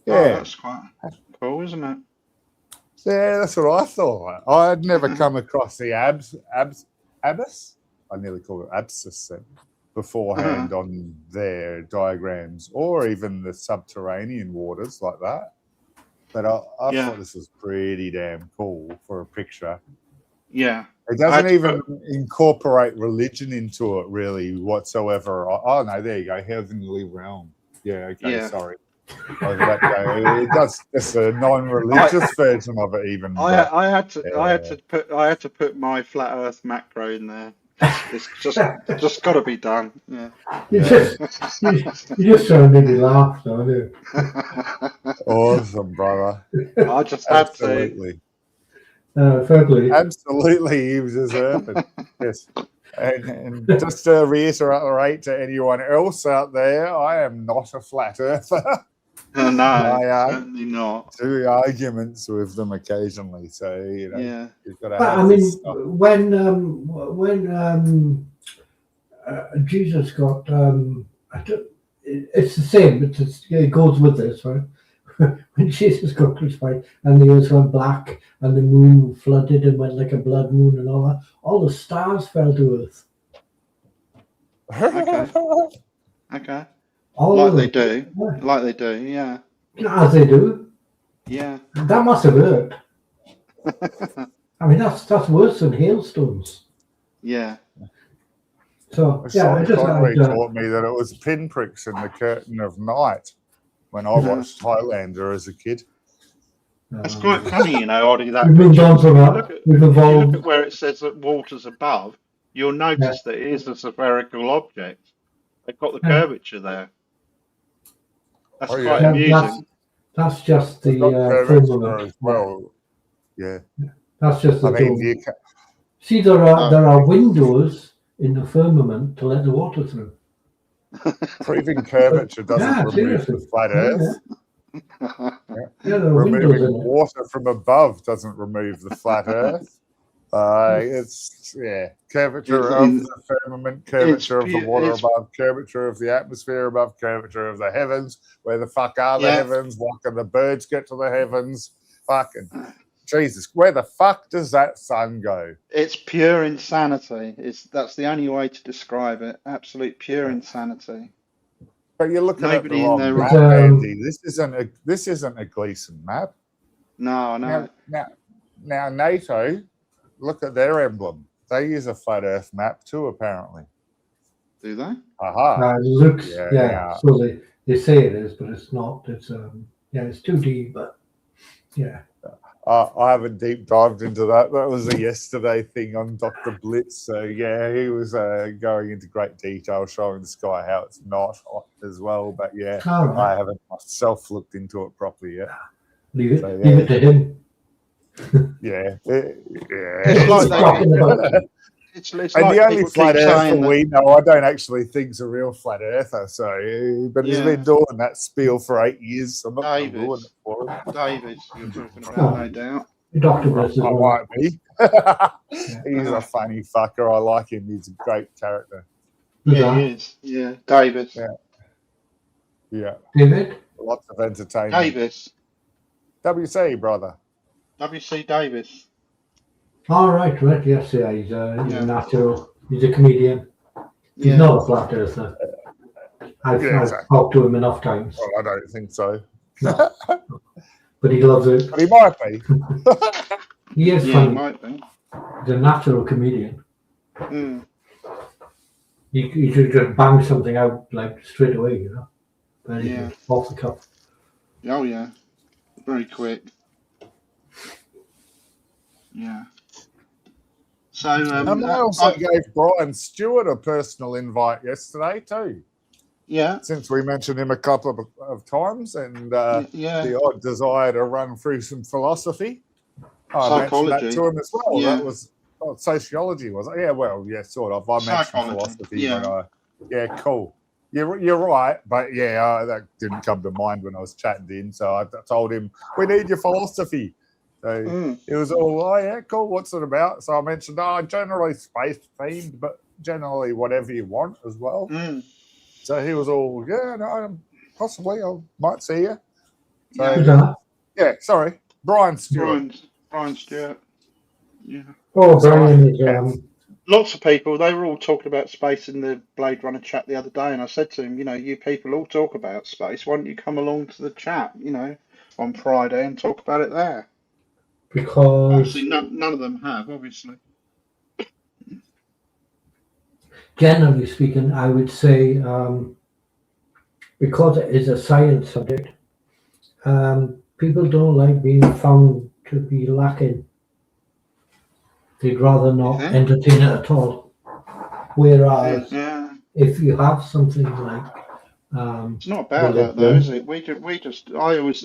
that's quite cool, isn't it? Yeah, that's what I thought. I'd never come across the abyss. I nearly call it abscess then, beforehand on their diagrams, or even the subterranean waters like that. But I thought this was pretty damn cool for a picture. Yeah. It doesn't even incorporate religion into it really whatsoever. Oh no, there you go, heavenly realm. Yeah, okay, sorry. It does. It's a non-religious version of it, even. I had to put my flat Earth macro in there. It's just got to be done. Yeah. You just trying to make me laugh, don't you? Awesome, brother. I just had Absolutely. Fairly. Absolutely, he was deserving. Yes. And just to reiterate to anyone else out there, I am not a flat earther. No, certainly not. Do arguments with them occasionally, so you've got to have. I mean, when Jesus got, it's the same. It goes with this, right? When Jesus got crucified and the earth went black and the moon flooded and went like a blood moon and all that, all the stars fell to earth. Okay. Like they do, yeah. As they do. Yeah. That must have hurt. I mean, that's worse than hailstones. Yeah. So Sean Connery taught me that it was pinpricks in the curtain of night when I watched Highlander as a kid. It's quite funny, Oddie, that we've moved on from that. If you look at where it says that water's above, you'll notice that it is a spherical object. They've got the curvature there. That's quite amusing. That's just the firmament as well. Yeah. That's just the dome. See, there are windows in the firmament to let the water through. Proving curvature doesn't remove the flat Earth. Removing water from above doesn't remove the flat Earth. It's curvature of the firmament, curvature of the water above, curvature of the atmosphere above, curvature of the heavens. Where the fuck are the heavens? What can the birds get to the heavens? Fucking Jesus, where the fuck does that sun go? It's pure insanity. That's the only way to describe it. Absolute pure insanity. But you're looking at the wrong map, Andy. This isn't a Gleason map. No. Now NATO, look at their emblem. They use a flat Earth map too, apparently. Do they? Aha. It looks, so they say it is, but it's not. It's it's 2D, but yeah. I haven't deep dived into that. That was a yesterday thing on Dr. Blitz. So yeah, he was going into great detail, showing the sky how it's not as well. But yeah, I haven't myself looked into it properly yet. Leave it to him. It's and the only flat earther we know, I don't actually think is a real flat earther. So, but he's been doing that spiel for 8 years. So I'm not going to ruin it for him. David, you're talking about, no doubt. Dr. Bliss I might be. He's a funny fucker. I like him. He's a great character. Yeah, he is. Yeah, David. Yeah, David? lots of entertainment. Davis. WC, brother. W.C. Davis. All right, yes, yeah, he's a natural. He's a comedian. He's Yeah. not a flat earther. I've talked to him enough times. Well, I don't think so. No. But he loves it. But he might be. He is Yeah, funny. he might be. He's a natural comedian. Mm. He should just bang something out like straight away, you know. Yeah. Off the cuff. Oh yeah. Very quick. Yeah. So And I also gave Brian Stewart a personal invite yesterday too. Yeah. Since we mentioned him a couple of times, and yeah. the odd desire to run through some philosophy. I Psychology. mentioned that to him as well. Yeah. That was sociology, was it? Yeah, well, yeah, sort of. I mentioned philosophy when I. Yeah, cool. You're right, but yeah, that didn't come to mind when I was chatting to him. So I told him we need your philosophy. So it was all, oh yeah, cool. What's it about? So I mentioned, generally space themed, but generally whatever you want as well. So he was all, yeah, no, possibly I might see you. So yeah, sorry, Brian Stewart. Brian Stewart. Yeah. Oh, Brian is. Lots of people, they were all talking about space in the Blade Runner chat the other day, and I said to him, you people all talk about space. Why don't you come along to the chat, on Friday and talk about it there? Because obviously none of them have, obviously. Generally speaking, I would say because it is a science subject, people don't like being found to be lacking. They'd rather not entertain it at all. Whereas if you have something like it's not about that though, is it? I always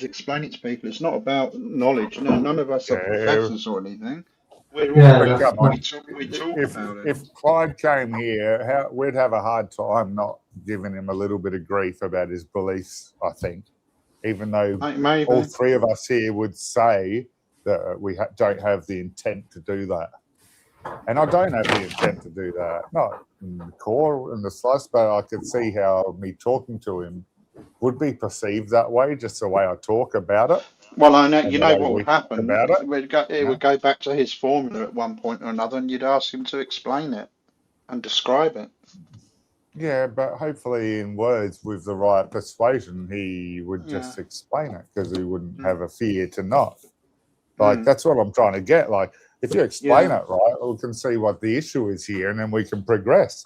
explain it to people. It's not about knowledge. No, none of us are professors or anything. We talk about it. If Clyde came here, we'd have a hard time not giving him a little bit of grief about his beliefs, I think. Even though all three of us here would say that we don't have the intent to do that. And I don't have the intent to do that. Not in the core, in the slice, but I could see how me talking to him would be perceived that way, just the way I talk about it. Well, I know, what would happen. It would go back to his formula at one point or another, and you'd ask him to explain it and describe it. Yeah, but hopefully in words with the right persuasion, he would just explain it because he wouldn't have a fear to not. Like, that's what I'm trying to get. Like, if you explain it right, we can see what the issue is here, and then we can progress.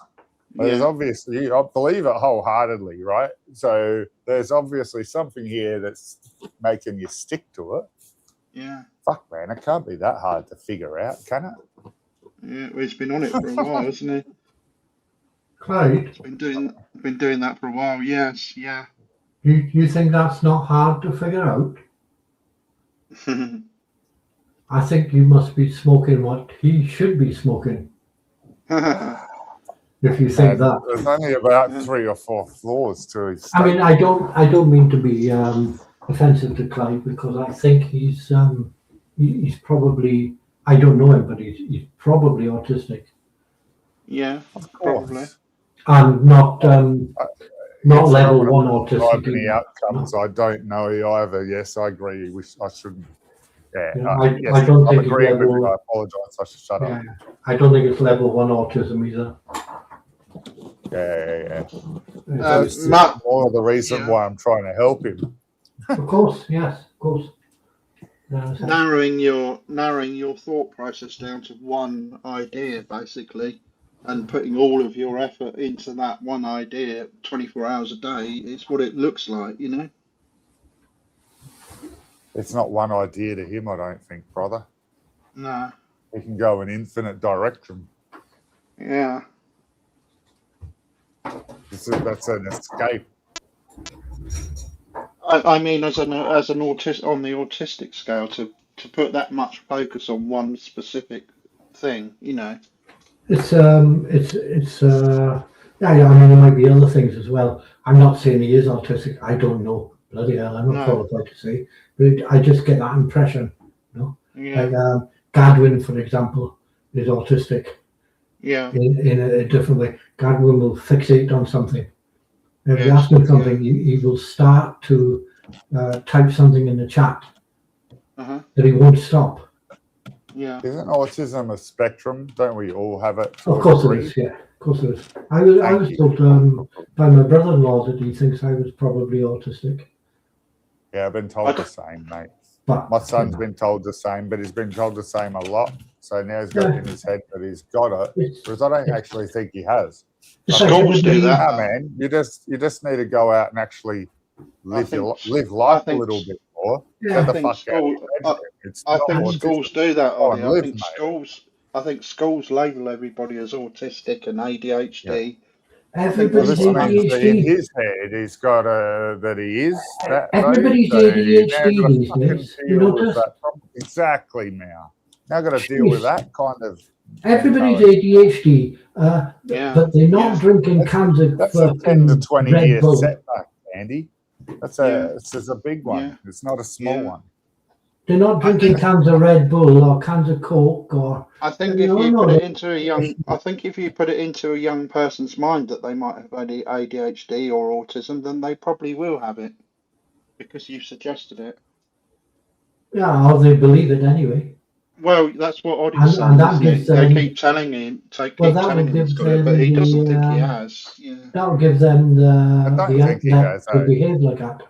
There's obviously, I believe it wholeheartedly, right? So there's obviously something here that's making you stick to it. Yeah. Fuck, man, it can't be that hard to figure out, can it? Yeah, well, he's been on it for a while, hasn't he? Clyde? He's been doing that for a while. Yes, yeah. You think that's not hard to figure out? I think you must be smoking what he should be smoking. If you think that. There's only about 3 or 4 floors to his I mean, I don't mean to be offensive to Clyde, because I think he's probably, I don't know him, but he's probably autistic. Yeah, probably. And not level 1 autistic. Any outcomes, I don't know either. Yes, I agree. I shouldn't. Yeah, I don't think it's level. I apologise. I should shut up. I don't think it's level 1 autism either. Yeah. That's more of the reason why I'm trying to help him. Of course, yes, of course. Narrowing your thought process down to one idea, basically, and putting all of your effort into that one idea 24 hours a day is what it looks like, It's not one idea to him, I don't think, brother. No. He can go in infinite direction. Yeah. That's an escape. I mean, as an autist on the autistic scale, to put that much focus on one specific thing, It's I mean, there might be other things as well. I'm not saying he is autistic. I don't know. Bloody hell, I'm not qualified to say. But I just get that impression, Yeah. Like Gadwin, for example, is autistic. Yeah. In a different way. Gadwin will fixate on something, If you Yes, ask him something, he will start to type something in the chat, Uh-huh. but he won't stop. Yeah. Isn't autism a spectrum? Don't we all have it to Of a course it degree? is, yeah. Of course it is. I was told by my brother-in-law that he thinks I was probably autistic. Yeah, I've been told the same, mate. But My son's been told the same, but he's been told the same a lot. So now he's got it in his head that he's got it, because I don't actually think he has. it's like Schools do everybody, that. Nah, man, you just need to go out and actually live think- life I a think- little bit more. Yeah. Get the I think fuck out of school. your bedroom. It's I not think autism. schools do that, Go Ollie. and live, I think schools label everybody as autistic and ADHD. everybody's Well, this means that in ADHD. his head he's got that he is that. Everybody's so you've now ADHD got to these fucking days. You deal with notice? that problem. Exactly, now. Now got to deal with that kind of. Everybody's mentality. ADHD, Yeah. but they're not Yeah. drinking cans of That's a 10 to 20 Red year Bull. setback, Andy. That's a big one. Yeah. It's not a small Yeah. one. They're not drinking cans of Red Bull or cans of Coke or. I think No, if you no, put no. it into a young person's mind that they might have ADHD or autism, then they probably will have it because you suggested it. Yeah, or they believe it anyway. Well, that's what Oddie's And saying, that isn't gives it? They them- keep telling him, Well, that would he's give got it, but he them doesn't the, think he has. Yeah. That will give them don't the think he outlet has, to eh? behave like that.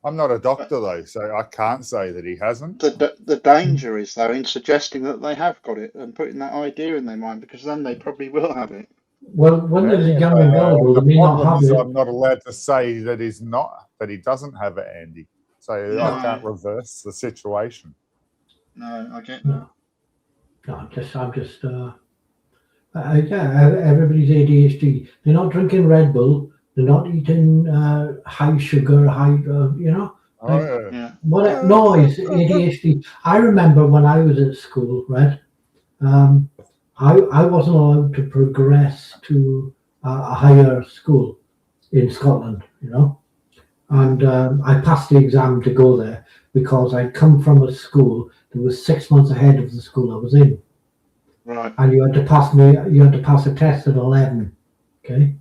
I'm not a doctor though, so I can't say that he hasn't. The danger is though in suggesting that they have got it and putting that idea in their mind, because then they probably will have it. Well, when they're Yeah, young and gullible, the they may not problem have is it. I'm not allowed to say that he doesn't have it, Andy. So No. I can't reverse the situation. No, I get that. No, I'm just. Yeah, everybody's ADHD. They're not drinking Red Bull. They're not eating high sugar, you know. Oh, Yeah. What noise, ADHD. I remember when I was at school, right? I wasn't allowed to progress to a higher school in Scotland, you know. And I passed the exam to go there because I'd come from a school that was 6 months ahead of the school I was in. Right. And you had to pass a test at 11, okay?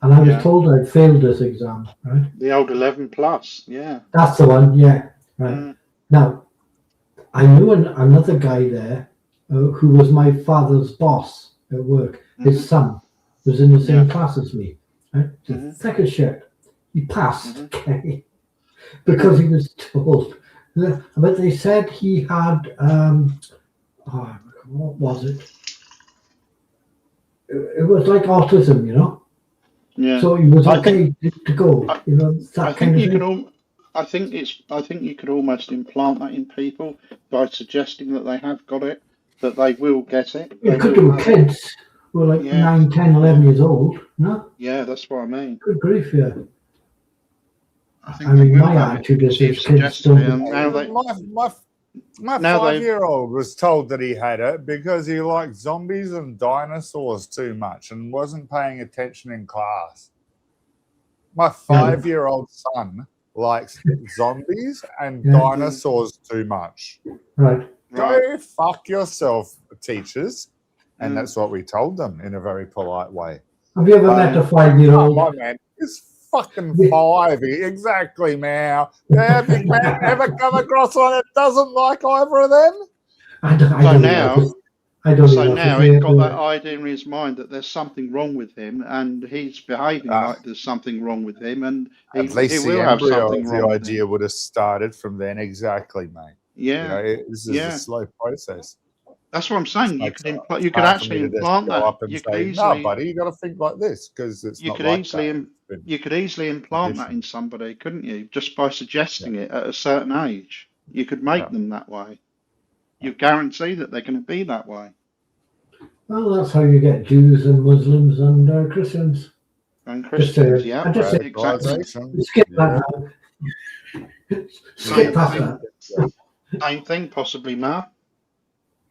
And I was Yeah. told I'd failed this exam, right? The old 11 plus. Yeah. That's the one, yeah, right. Mm. Now, I knew another guy there who was my father's boss at work. His son was in the same class as me, right? So second shirt. He passed, okay? Because he was told. But they said he had, what was it? It was like autism, you know? Yeah. So he was I okay to go, you know, I that kind think of you thing. I think you could almost implant that in people by suggesting that they have got it, that they will get it. You They could will do have it. kids who were like Yeah. 9, 10, 11 years old, no? Yeah, that's what I mean. Good grief, yeah. think I mean, they will my have it attitude is because you've those kids suggested don't. it, and now they My Now they- 5-year-old was told that he had it because he liked zombies and dinosaurs too much and wasn't paying attention in class. My 5-year-old son likes zombies and Yeah. dinosaurs too much. Right. Go fuck yourself, teachers. And Mm. that's what we told them in a very polite way. Have you ever met a 5-year-old? My man is fucking 5. Exactly, man. Have you ever come across one that doesn't like either of them? I don't So know. now, I don't so know. now he's got that idea in his mind that there's something wrong with him, and he's behaving like there's something wrong with him, and he At least will the have embryo something of wrong the with him. idea would have started from then. Exactly, mate. Yeah, This is a slow process. that's what I'm saying. You It's could hard you could for me actually to just implant go that. up and You could say, easily, no, buddy, you got to think like this because it's you not could like easily, that. you could easily implant that in somebody, couldn't you? Just by suggesting it at a certain age, you could make them that way. You guarantee that they're going to be that way. Well, that's how you get Jews and Muslims and Christians. And Christians, I yeah, just say- exactly. Skip that. Skip past that. Same thing, possibly, Mark.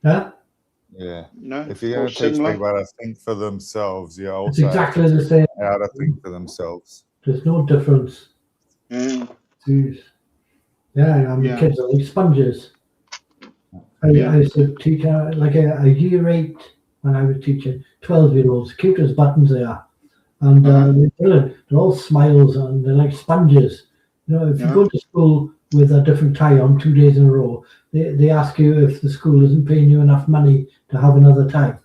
Yeah, Yeah. No, If you're or going to teach similar. people how to think for themselves, you it's also exactly the same. how to think for themselves. There's no difference. Mm. Jeez. Yeah, I mean, Yeah. kids are like sponges. I used to teach like a year 8 when I was teaching 12-year-olds, cute as buttons they are. and they're brilliant. They're all smiles and they're like sponges. You know, if you go to school with a different tie on 2 days in a row, they ask you if the school isn't paying you enough money to have another tie.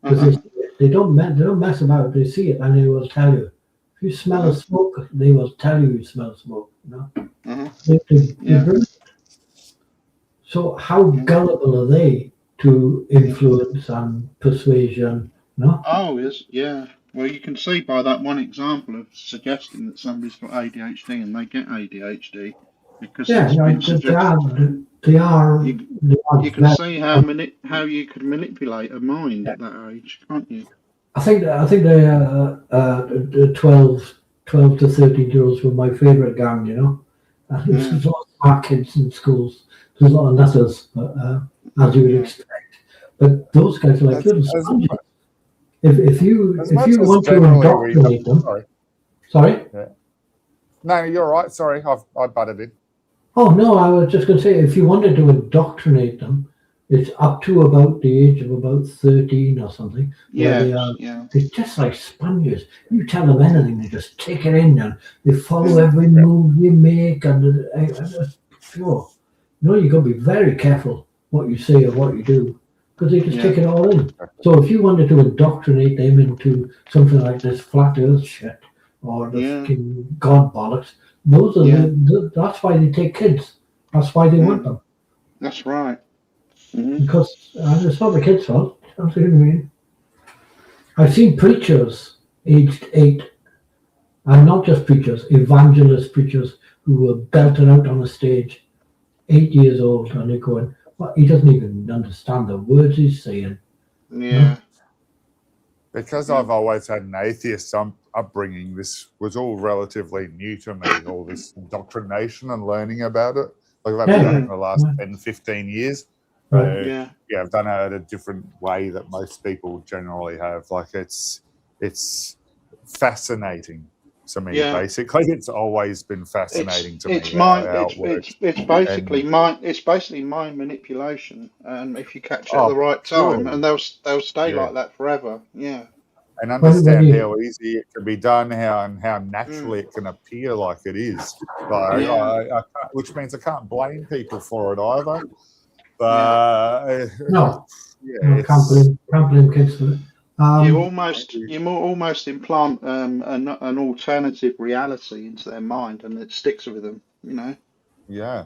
Because they don't mess about. They see it and they will tell you. If you smell a smoke, they will tell you smell smoke. You know, they're brilliant. So how gullible are they to influence and persuasion? No. Oh, yeah. Well, you can see by that one example of suggesting that somebody's got ADHD and they get ADHD because Yeah, it's been suggested. they are. You can see how you could manipulate a mind at that age, can't you? I think the 12 to 13-year-olds were my favourite gang. You know, there's a lot of smart kids in schools. There's a lot of nutters, as you would expect. But those guys are like little sponges. If you want to indoctrinate them, sorry. Yeah. No, you're right. Sorry, I butted in. Oh no, I was just going to say, if you wanted to indoctrinate them, it's up to about the age of about 13 or something. It's just like sponges. You tell them anything, they just take it in and they follow every move you make. And sure, you know, you got to be very careful what you say or what you do, because they just take it all in. So if you wanted to indoctrinate them into something like this flat earth shit or the fucking God bollocks, those are that's why they take kids. That's why they want them. That's right. Because it's not the kids' fault. That's what I mean. I've seen preachers aged 8, and not just preachers, evangelist preachers who were belted out on a stage, 8 years old, and they're going, well, he doesn't even understand the words he's saying. Yeah. Because I've always had an atheist upbringing, this was all relatively new to me, all this indoctrination and learning about it. Like I've done it in the last 10, 15 years. Right. I've done it a different way that most people generally have. Like it's fascinating to me. Basically, it's always been fascinating to me. It's basically mind manipulation, and if you catch it at the right time, and they'll stay like that forever. Yeah. And understand how easy it can be done, how naturally it can appear like it is. Like, which means I can't blame people for it either. But can't blame kids for it. You almost implant an alternative reality into their mind, and it sticks with them. You know. Yeah.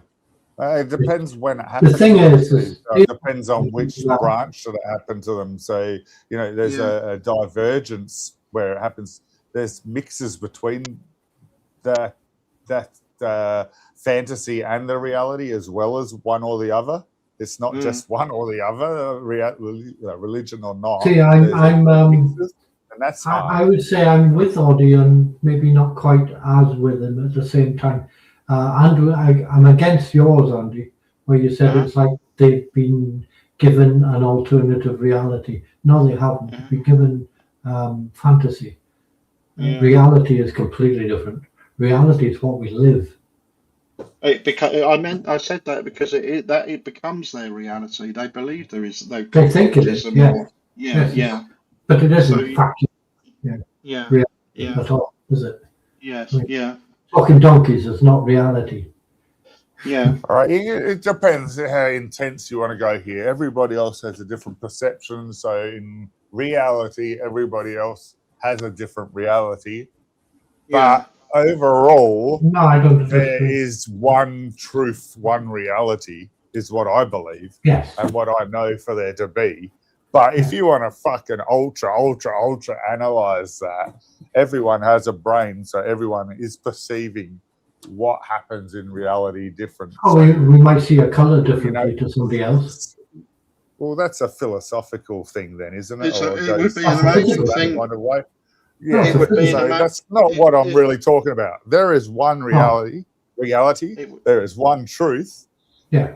It depends when it happens. The thing is it depends on which branch that it happened to them. So, you know, there's a divergence where it happens. There's mixes between that fantasy and the reality, as well as one or the other. It's not just one or the other, religion or not. See, and that's hard. I would say I'm with Audie and maybe not quite as with him at the same time. Andrew, I'm against yours, Andy, where you said it's like they've been given an alternative reality. No, they haven't. They've been given fantasy. Reality is completely different. Reality is what we live. I said that because it becomes their reality. They believe there is. They think it is. Yeah. But it isn't fact. Reality at all, is it? Yes. Yeah. Talking donkeys is not reality. Yeah. All right. It depends how intense you want to go here. Everybody else has a different perception. So in reality, everybody else has a different reality. But overall, there is one truth, one reality, is what I believe. Yes. And what I know for there to be. But if you want to fucking ultra analyze that, everyone has a brain, so everyone is perceiving what happens in reality different. Oh, so, we might see a color differently to somebody else. Well, that's a philosophical thing then, isn't it? It would be an amazing thing. Kind of way. Yeah, it would be that's not what I'm really talking about. There is one reality. There is one truth. Yeah.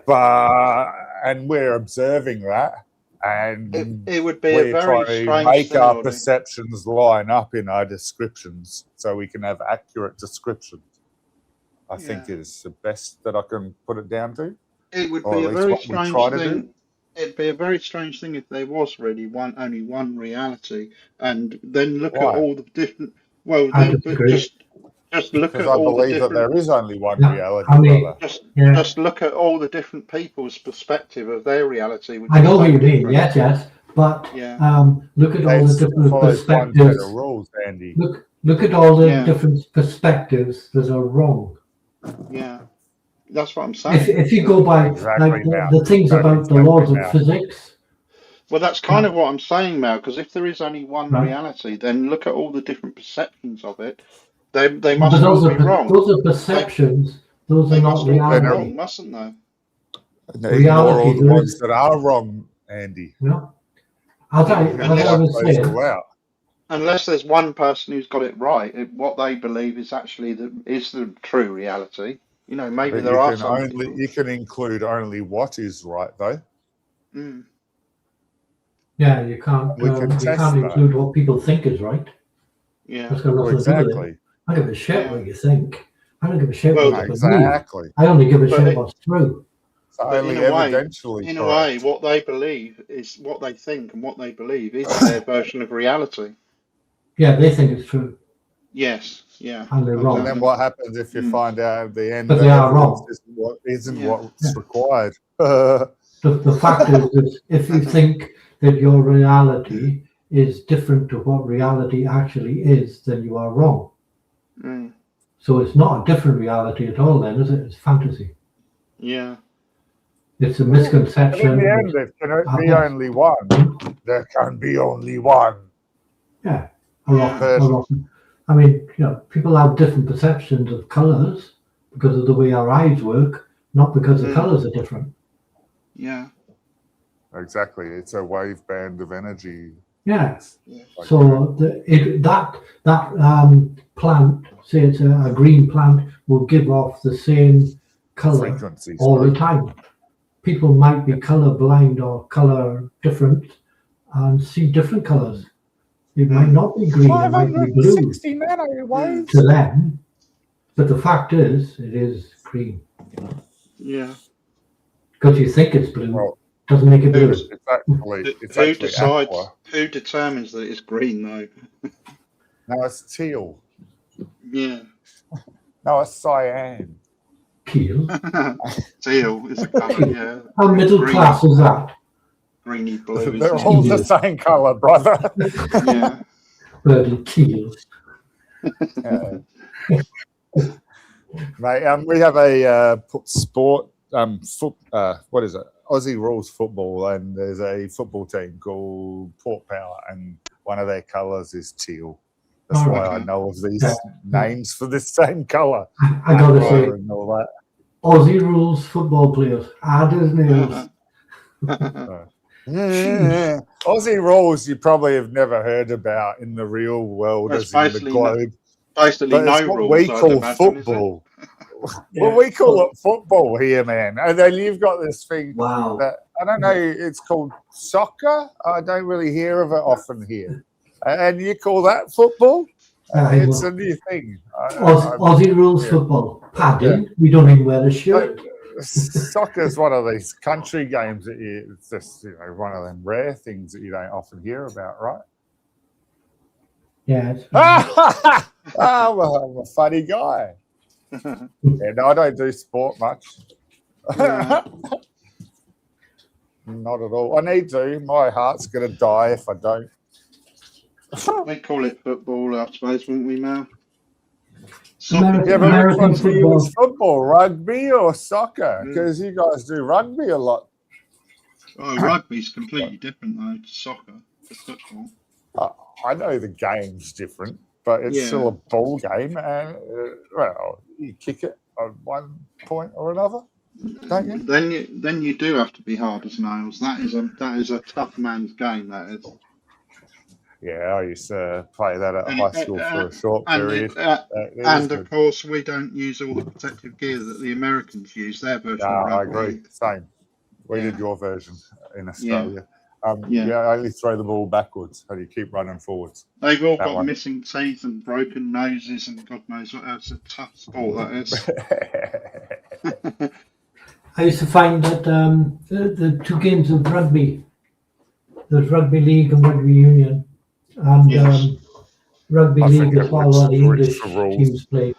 And we're observing that. And it would be a very strange make thing, our perceptions line up in our descriptions so we can have accurate descriptions. I think is the best that I can put it down to. It would be a very strange thing. it'd be a very strange thing if there was really only one reality, and then look at Why? all the different. Well, I then, but disagree. just look Because at I all the believe that different. there is only one Yeah, reality, I mean, brother. yeah, Just look at all the different people's perspective of their reality, which I is know what so you mean. different. Yes, but Yeah, look at They all the still different follows one set of perspectives. rules, Andy. Look at all the yeah, different perspectives that are wrong. yeah. That's what I'm saying. If you go by Exactly, like Mal. the things That's about the exactly, laws of Mal. physics, Well, that's kind of what I'm saying, Mel. Because if there is only one right? reality, then look at all the different perceptions of it. They But must all be wrong. those are They perceptions. Those are they not must all be Then reality. wrong, mustn't they? ignore all Reality, the there ones is, that are wrong, Andy. you know, as Yeah, And I unless wipe was those saying, all out. unless there's one person who's got it right, what they believe is actually the true reality. You know, maybe But there are some people. you can include only what is right, though. Mm, yeah, We can you test can't that. include what people think is right. yeah, That's got Well, nothing to do with it. exactly. I don't give a shit yeah. what you think. I don't give a shit Well, what you believe. Exactly. I only give a but shit what's true. So but only evidentially in a way, correct. what they believe is what they think, and what they believe is their version of reality. Yeah, they think it's true, Yes, yeah, and they're And wrong. then exactly. what happens if you Mm, find out at the end But they that are evidence wrong. isn't yeah, Yeah. what's required? The fact is that if you think that your reality is different to what reality actually is, then you are wrong. mm, So it's not a different reality at all, then, is it? It's fantasy. yeah, It's a But in misconception. the end, there can be Yes, only one. There can be only one yeah, yeah, person. I mean, people have different perceptions of colours because of the way our eyes work, not because the mm, colours are different. yeah, Exactly. It's a wave band of energy. Yeah. yeah, Like, So that plant, say it's a green plant, will give off the same color frequencies. all the time. People might be color blind or color different and see different colors. It might not be green, it might be blue 560 nanowaves. to them, but the fact is, it is green. yeah. Because you think it's blue Well, doesn't make it blue. Who's it's who actually decides? aqua. Who determines that it's green though? No, it's teal. Yeah, No, it's cyan. Teal. teal is a colour. Yeah, How middle green, class is that? greeny blue. They're Isn't all it? the same color, brother. Yeah, Bloody teal. Yeah. Mate, we have a sport what is it? Aussie rules football, and there's a football team called Port Power, and one of their colours is teal. That's All why right. I know of these Yeah. names for the same colour. I gotta Right. say, And all that. Aussie rules football players, hard as nails. Yeah. Aussie rules you probably have never heard about in the real world, That's as in the basically no, globe. basically But it's no what rules, we I'd call imagine, is it? football. Yeah. Well, we call it football here, man. And then you've got this thing Wow. that I don't know. It's called soccer. I don't really hear of it often here. And you call that football? It's a new thing. Aussie rules football. Padding. We don't even wear a shirt. Soccer is one of these country games that it's just one of them rare things that you don't often hear about, right? Yeah. Well, I'm a funny guy. Yeah, no, I don't do sport much. Yeah. Not at all. I need to. My heart's going to die if I don't. We call it football, I suppose, wouldn't we, Mal? American, Yeah, but which American one do you use? football. Football, rugby, or soccer? Because you guys do rugby a lot. Oh, rugby's completely different though to soccer, to football. I know the game's different, but it's still a ball game, and well, you kick it at one point or another, don't you? Then you do have to be hard as nails. That is a tough man's game. That is. Yeah, I used to play that at high school for a short period. And of course, we don't use all the protective gear that the Americans use. Their version of I rugby. agree. Same. We did your version in Australia. Only throw the ball backwards and you keep running forwards. They've all got missing teeth and broken noses and God knows what else. It's a tough sport, that is. I used to find that the two games of rugby, there's rugby league and rugby union, and Yes. rugby I league forget is what a lot of the which the English rules. teams play.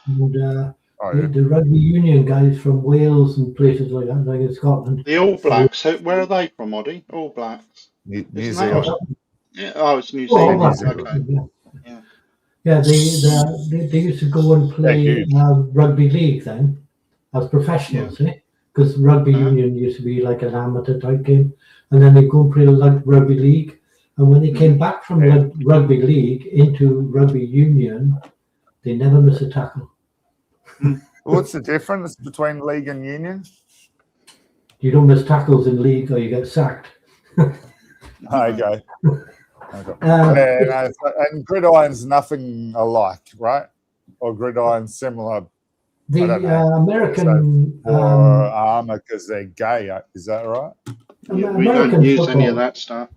And Oh yeah. the rugby union guys from Wales and places like that, like in Scotland. The All Blacks. Where are they from, Oddie? All Blacks. New Isn't that Zealand. Yeah. Oh, it's New Oh, all Zealand. New that. Zealand. Okay. Yeah. Yeah. Yeah, they used to go and They're play huge. rugby league then as professionals, because rugby union used to be like an amateur type game, and then they go and play like rugby league. And when they came back from rugby league into rugby union, they never miss a tackle. What's the difference between league and union? You don't miss tackles in league, or you get sacked. Okay. And gridiron's nothing alike, right? Or gridiron's similar. The I don't know. American Or armour because they're gay. Is that right? Yeah, we American don't use football, any of that stuff.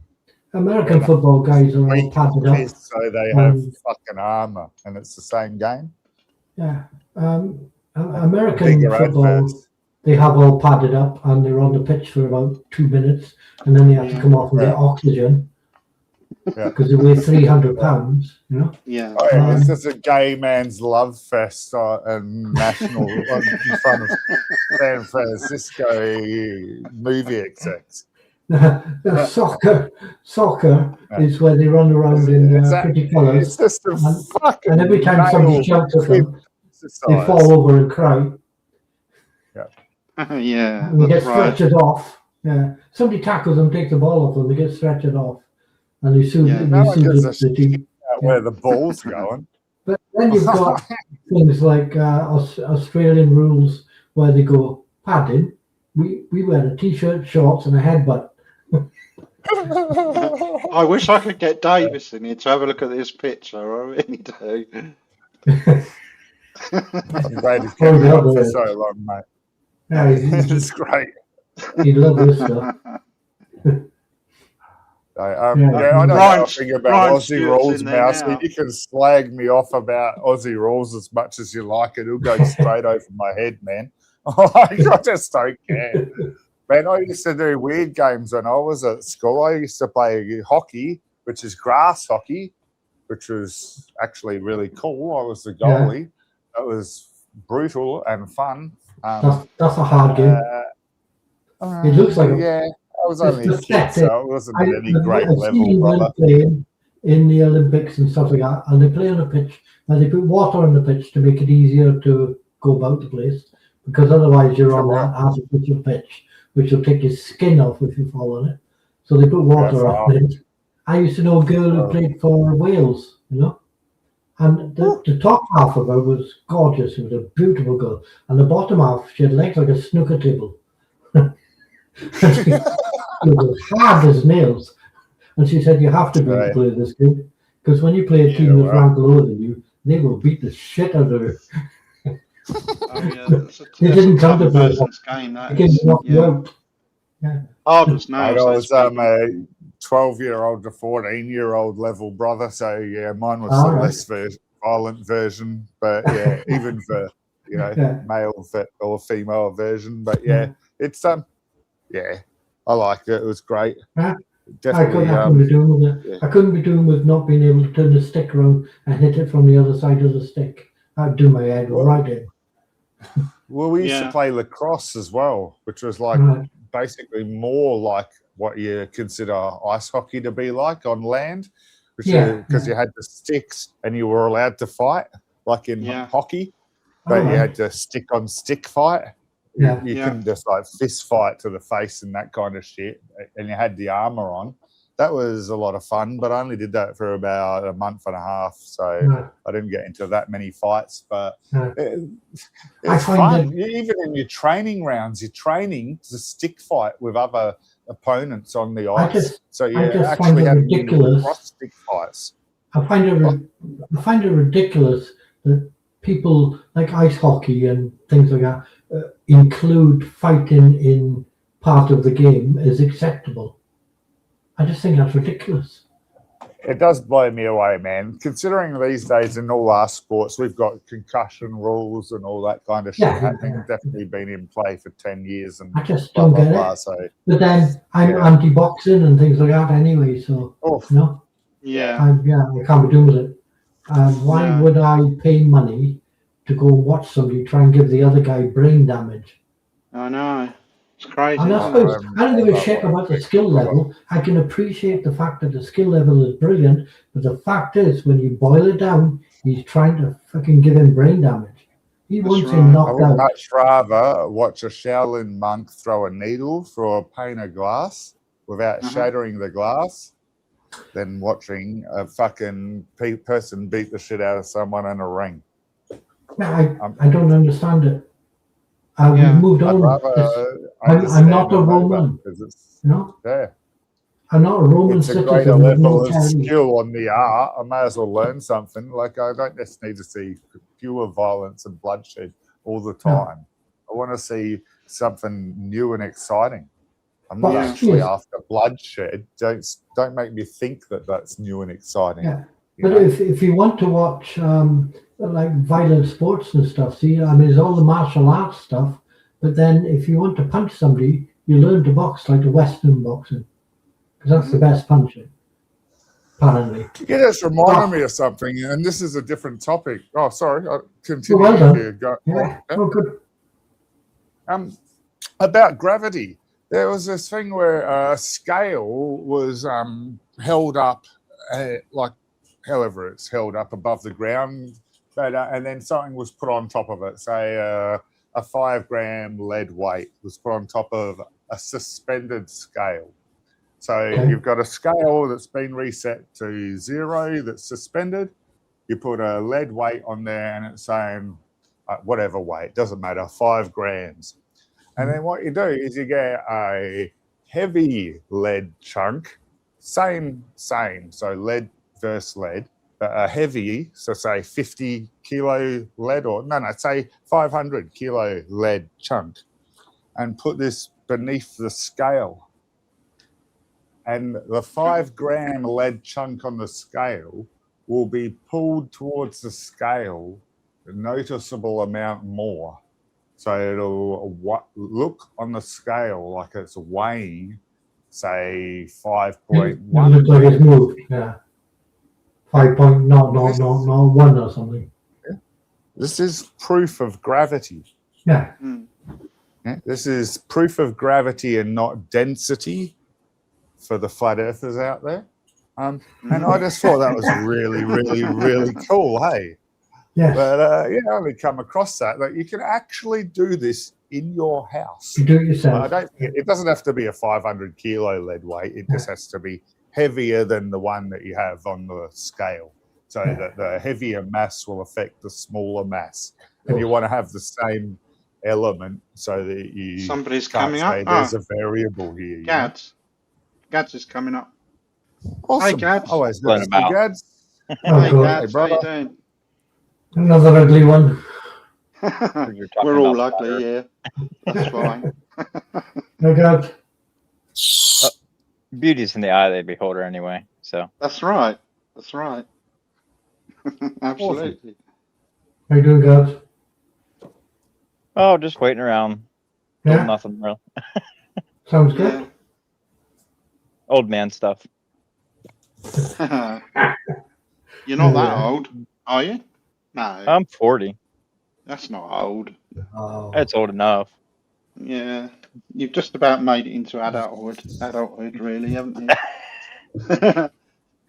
American football guys are all padded up. So they have fucking armour, and it's the same game. Yeah, American Bigger football, adverts. they have all padded up and they're on the pitch for about 2 minutes, and then they have to come off and get oxygen because they weigh 300 pounds. You know. Yeah. Oh, yeah, this is a gay man's love fest and national in front of San Francisco movie execs. Soccer is where they run around in pretty colours, It's just a fucking and every time somebody shouts at them, they fall over and cry. Yeah. And they get stretchered off. Yeah, somebody tackles them, takes the ball off them, they get stretchered off, and they soon no one gives a the team. where the ball's going. But then you've got things like Australian rules where they go padding. We wear a t-shirt, shorts, and a headbutt. I wish I could get Davis in here to have a look at this picture. I really do. I'm glad he's kept me on for so long, mate. Yeah, It's great. He'd love this stuff. I know nothing about Ryan Aussie Stewart's rules, in there Mousy. now. You can slag me off about Aussie rules as much as you like. It'll go straight over my head, man. I just don't care. Man, I used to do weird games when I was at school. I used to play hockey, which is grass hockey, which was actually really cool. I was the goalie. That was brutal and fun. That's a hard game. It looks like I was only a kid, so it wasn't at any great level, brother. Playing in the Olympics and stuff like that, and they play on a pitch, and they put water on the pitch to make it easier to go about the place, because otherwise you're on that artificial pitch, which will take your skin off if you fall on it. So they put water on it. I used to know a girl who played for Wales, you know, and the top half of her was gorgeous. It was a beautiful girl, and the bottom half, she had legs like a snooker table. It was hard as nails, and she said you have to be able to play this game, because when you play a team that's ranked lower than you, they will beat the shit out of you. They didn't come to play game. They came to knock you out. Hard as nails. I was a 12-year-old to 14-year-old level, brother. So yeah, mine was the less violent version, but yeah, even for male or female version. But yeah, it's I liked it. It was great. I couldn't be doing with it. I couldn't be doing with not being able to turn the stick around and hit it from the other side of the stick. I'd do my head right in. Well, we used to play lacrosse as well, which was like basically more like what you consider ice hockey to be like on land, because you had the sticks and you were allowed to fight like in hockey, but you had to stick on stick fight. You couldn't just like fist fight to the face and that kind of shit, and you had the armor on. That was a lot of fun, but I only did that for about a month and a half, so I didn't get into that many fights. But it's fun. Even in your training rounds, you're training to stick fight with other opponents on the ice. So you actually had cross stick fights. I find it ridiculous that people like ice hockey and things like that include fighting in part of the game as acceptable. I just think that's ridiculous. It does blow me away, man. Considering these days in all our sports, we've got concussion rules and all that kind of shit happening. Definitely been in play for 10 years and I just blah, don't blah, get blah. it. So, But then I'm Yeah. anti-boxing and things like that anyway, so oof. no, Yeah. I can't be doing with it. Why No. would I pay money to go watch somebody try and give the other guy brain damage? I know. It's crazy. And I Isn't it? suppose I don't give a shit about the skill level. I can appreciate the fact that the skill level is brilliant, but the fact is, when you boil it down, he's trying to fucking give him brain damage. He That's wants right. him I knocked would out. much rather watch a Shaolin monk throw a needle through a pane of glass without shattering the glass than watching a fucking person beat the shit out of someone in a ring. I don't understand it. Yeah. We've moved I'd on. rather I'm not a understand Roman. it's, No, yeah, I'm not a Roman it's a citizen greater with no level of charity. skill on the art. I may as well learn something. Like, I don't just need to see pure violence and bloodshed all the time. I want to see something new and exciting. I'm not Well, actually yes. after bloodshed. Don't make me think that that's new and exciting. Yeah. you But know? if you want to watch like violent sports and stuff, see, I mean, there's all the martial arts stuff. But then if you want to punch somebody, you learn to box like the Western boxing, because that's the best punching, apparently. You just reminded me of something, and this is a different topic. Oh, sorry. I'll continue. Well done. Here, go. Yeah. Oh, good. About gravity. There was this thing where a scale was held up, like however it's held up above the ground, but and then something was put on top of it. Say a 5 gram lead weight was put on top of a suspended scale. So you've got a scale that's been reset to 0 that's suspended. You put a lead weight on there and it's saying whatever weight, doesn't matter, 5 grams. And then what you do is you get a heavy lead chunk, same, so lead versus lead, but a heavy, so say 50 kilo lead, or say 500 kilo lead chunk, and put this beneath the scale. And the 5 gram lead chunk on the scale will be pulled towards the scale a noticeable amount more. So it'll look on the scale like it's weighing, say, 5.1. It looks like it's moved, yeah. 5.0001 or something. This is proof of gravity. Yeah. This is proof of gravity and not density for the flat earthers out there. And I just thought that was really, really, really cool, hey? Yes. But I only come across that you can actually do this in your house. You do it yourself. I don't think it doesn't have to be a 500 kilo lead weight. It just has to be heavier than the one that you have on the scale, so that the heavier mass will affect the smaller mass. And you want to have the same element so that you Somebody's can't coming say up. there's a variable here. Gads. Gads is coming up. Awesome. Hey, Gads. Always good to see Gads. Hey, God. Gads, how you doing? Another ugly one. We're all ugly, yeah. That's fine. No God. Beauty's in the eye of the beholder anyway, so. That's right. That's right. Absolutely. How you doing, God? Oh, just waiting around. Yeah. Nothing real. Sounds good. Old man stuff. You're not that old, are you? No. I'm 40. That's not old. Oh. That's old enough. Yeah. You've just about made it into adulthood really, haven't you?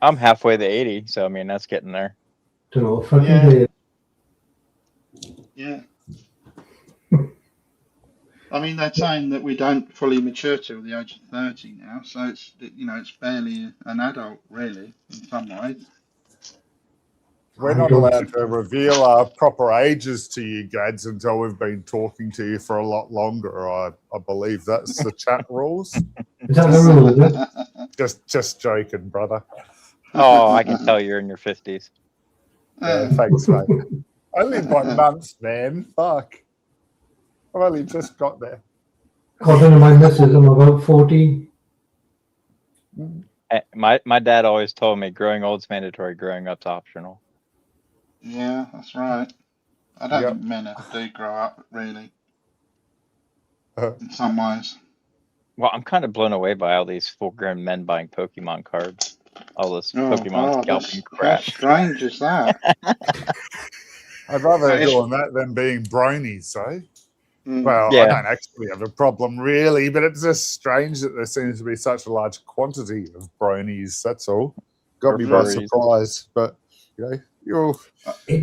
I'm halfway to 80, so I mean that's getting there. Don't know, fucking day. Yeah. I mean, they're saying that we don't fully mature till the age of 30 now, so it's barely an adult, really, in some ways. We're not allowed to reveal our proper ages to you, Gads, until we've been talking to you for a lot longer. I believe that's the chat rules. Is that the rule, is it? Just joking, brother. Oh, I can tell you're in your 50s. Yeah, thanks, mate. Only by months, man. Fuck. I've only just got there. According to my missus, I'm about 14. My dad always told me growing old's mandatory, growing up's optional. Yeah, that's right. I don't Yep. think men ever do grow up, really, Uh, in some ways. Well, I'm kind of blown away by all these full-grown men buying Pokemon cards. All this Oh Pokemon God, scalping how crap. strange is that? I'd rather That is, doing that than being bronies, eh? mm, Well, I Yeah. don't actually have a problem really, but it's just strange that there seems to be such a large quantity of bronies. That's all. Got Or me by furries. surprise. But you're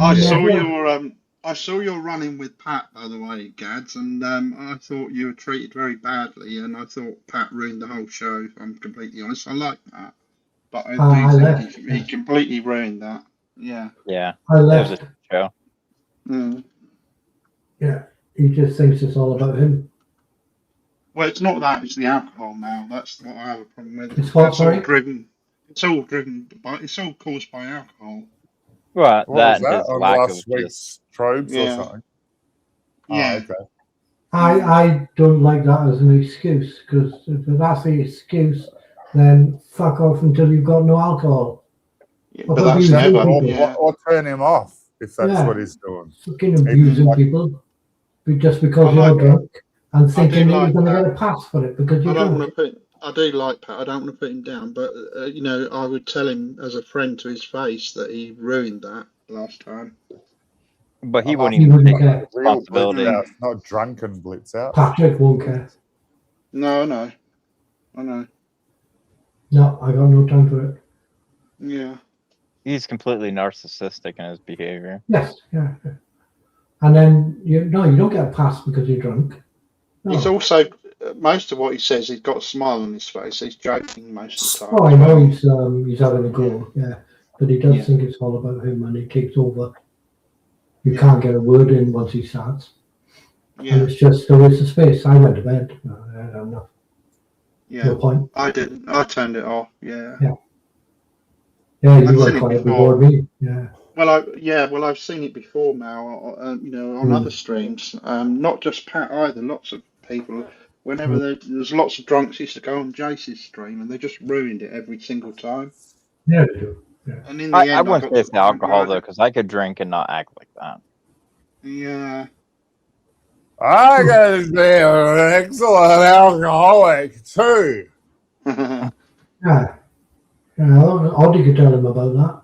I Yeah. saw never- your running with Pat, by the way, Gads, and I thought you were treated very badly, and I thought Pat ruined the whole show. If I'm completely honest. I like Pat, but I I do think left. he completely ruined that. Yeah. Yeah. I It was left. a show. Mm. Yeah, he just thinks it's all about him. Well, it's not that; it's the alcohol now. That's what I have a problem with. It's what, That's all sorry? driven. It's all driven by. It's all caused by alcohol. Well, what was that and that his on lack of last just. week's Trobes or Yeah. something? Yeah. Oh, okay. I don't like that as an excuse, because if that's the excuse, then fuck off until you've got no alcohol. Yeah, Well, but but that's he was never. thinking Or, Yeah. or turn him off if that's Yeah. what he's doing. Fucking abusing like- people just because I you're like- drunk and I do thinking that like you're going to that. get a pass for it because I you're don't drunk. want to put. I do like Pat. I don't want to put him down, but I would tell him as a friend to his face that he ruined that last time. But he I'm wouldn't He even wouldn't take care. Real blitz responsibility. out, not drunken blitz out. Patrick won't care. No, I know. No, I got no time for it. Yeah. He's completely narcissistic in his behavior. Yes, yeah. And then you don't get a pass because you're drunk. No. He's also most of what he says. He's got a smile on his face. He's joking most of the time. Oh, I as know well. he's having a go, yeah. But he does Yeah. think it's all about him and he takes over. You Yeah. can't get a word in once he starts. And Yeah. it's just a waste of space. I went to bed. I don't know. Yeah. No point. I didn't. I turned it off. Yeah. Yeah, I've you seen were it quiet before. before me. Yeah. Well, I've seen it before now. On other streams. Not just Pat either. Lots of people. Whenever there's lots of drunks used to go on Jace's stream, and they just ruined it every single time. Yeah, they do. Yeah. And in the I end, I wouldn't got say to it's the point alcohol where though, because I could drink and not act like that. yeah. I gotta be an excellent alcoholic too. Yeah. Oddie could tell him about that.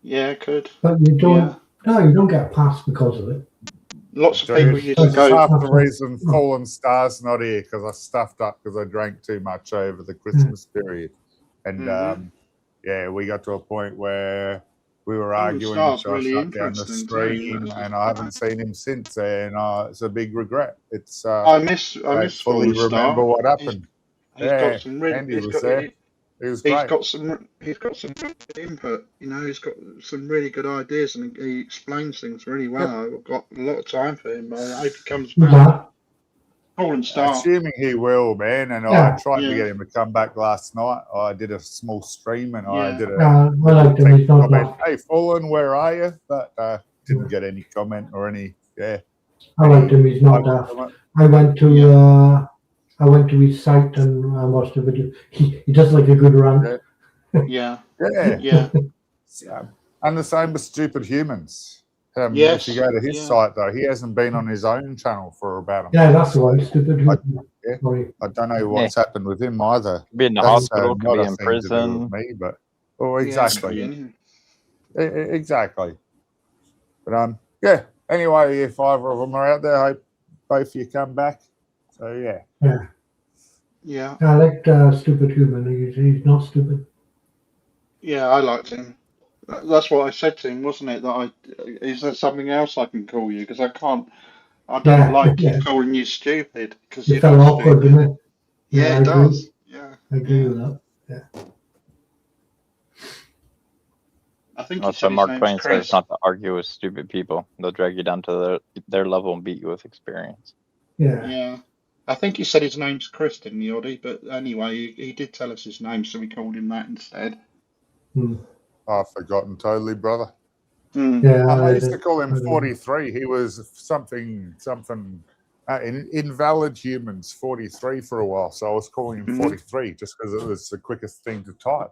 Yeah, could. But you don't. Yeah. No, you don't get passed because of it. Lots of Dude, people used to this is go. half the reason Fallen Star's not here, because I stuffed up because I drank too much over the Christmas period. And Mhm. yeah, we got to a point where we were Fallen arguing, Star's so I really shut down the interesting too. stream, and I haven't seen him since. And it's a big regret. It's I miss I fully Fallen remember Star. what happened. He's Yeah, got some really. Andy was there. It was He's great. got some. He's got some good input. He's got some really good ideas, and he explains things really well. I've got a lot of time for him. I hope he comes back. Yeah. Fallen Star. Assuming he will, man. And Yeah. I tried to Yeah. get him to come back last night. I did a small stream and I Yeah. did a I liked him. He's not comment. daft. Hey, Fallen, where are you? But didn't get any comment or any. Yeah. I liked him. He's not daft. I went to his site and I watched a video. He does like a good rant. Yeah. Yeah. Yeah. And the same with Stupid Humans. Yes, If you go to his yeah. site, though, he hasn't been on his own channel for about a Yeah, month. that's the one. Stupid. Yeah. Sorry. I don't know what's happened with him either. Could be in the That's hospital, could not be a in thing to do prison. with me, but oh, Yeah, exactly. yeah. Exactly. But yeah. Anyway, if either of them are out there, I hope both of you come back. So yeah. Yeah. I liked Stupid Human. He's not stupid. Yeah, I liked him. That's what I said to him, wasn't it? Is there something else I can call you? Because I can't. I don't Yeah, like yeah. calling you stupid because It you're felt not awkward, stupid. didn't it? Yeah, I it agree. does. Yeah. I agree Yeah. with that. I think he Also, said his Mark name's Twain says Chris. not to argue with stupid people. They'll drag you down to their level and beat you with experience. Yeah. Yeah. I think he said his name's Chris, didn't he, Oddie? But anyway, he did tell us his name, so we called him that instead. Hmm. I've forgotten totally, brother. Yeah. I I used to did. call him I did. 43. He was something, invalid humans 43 for a while. So I was calling him Mhm. 43 just because it was the quickest thing to type.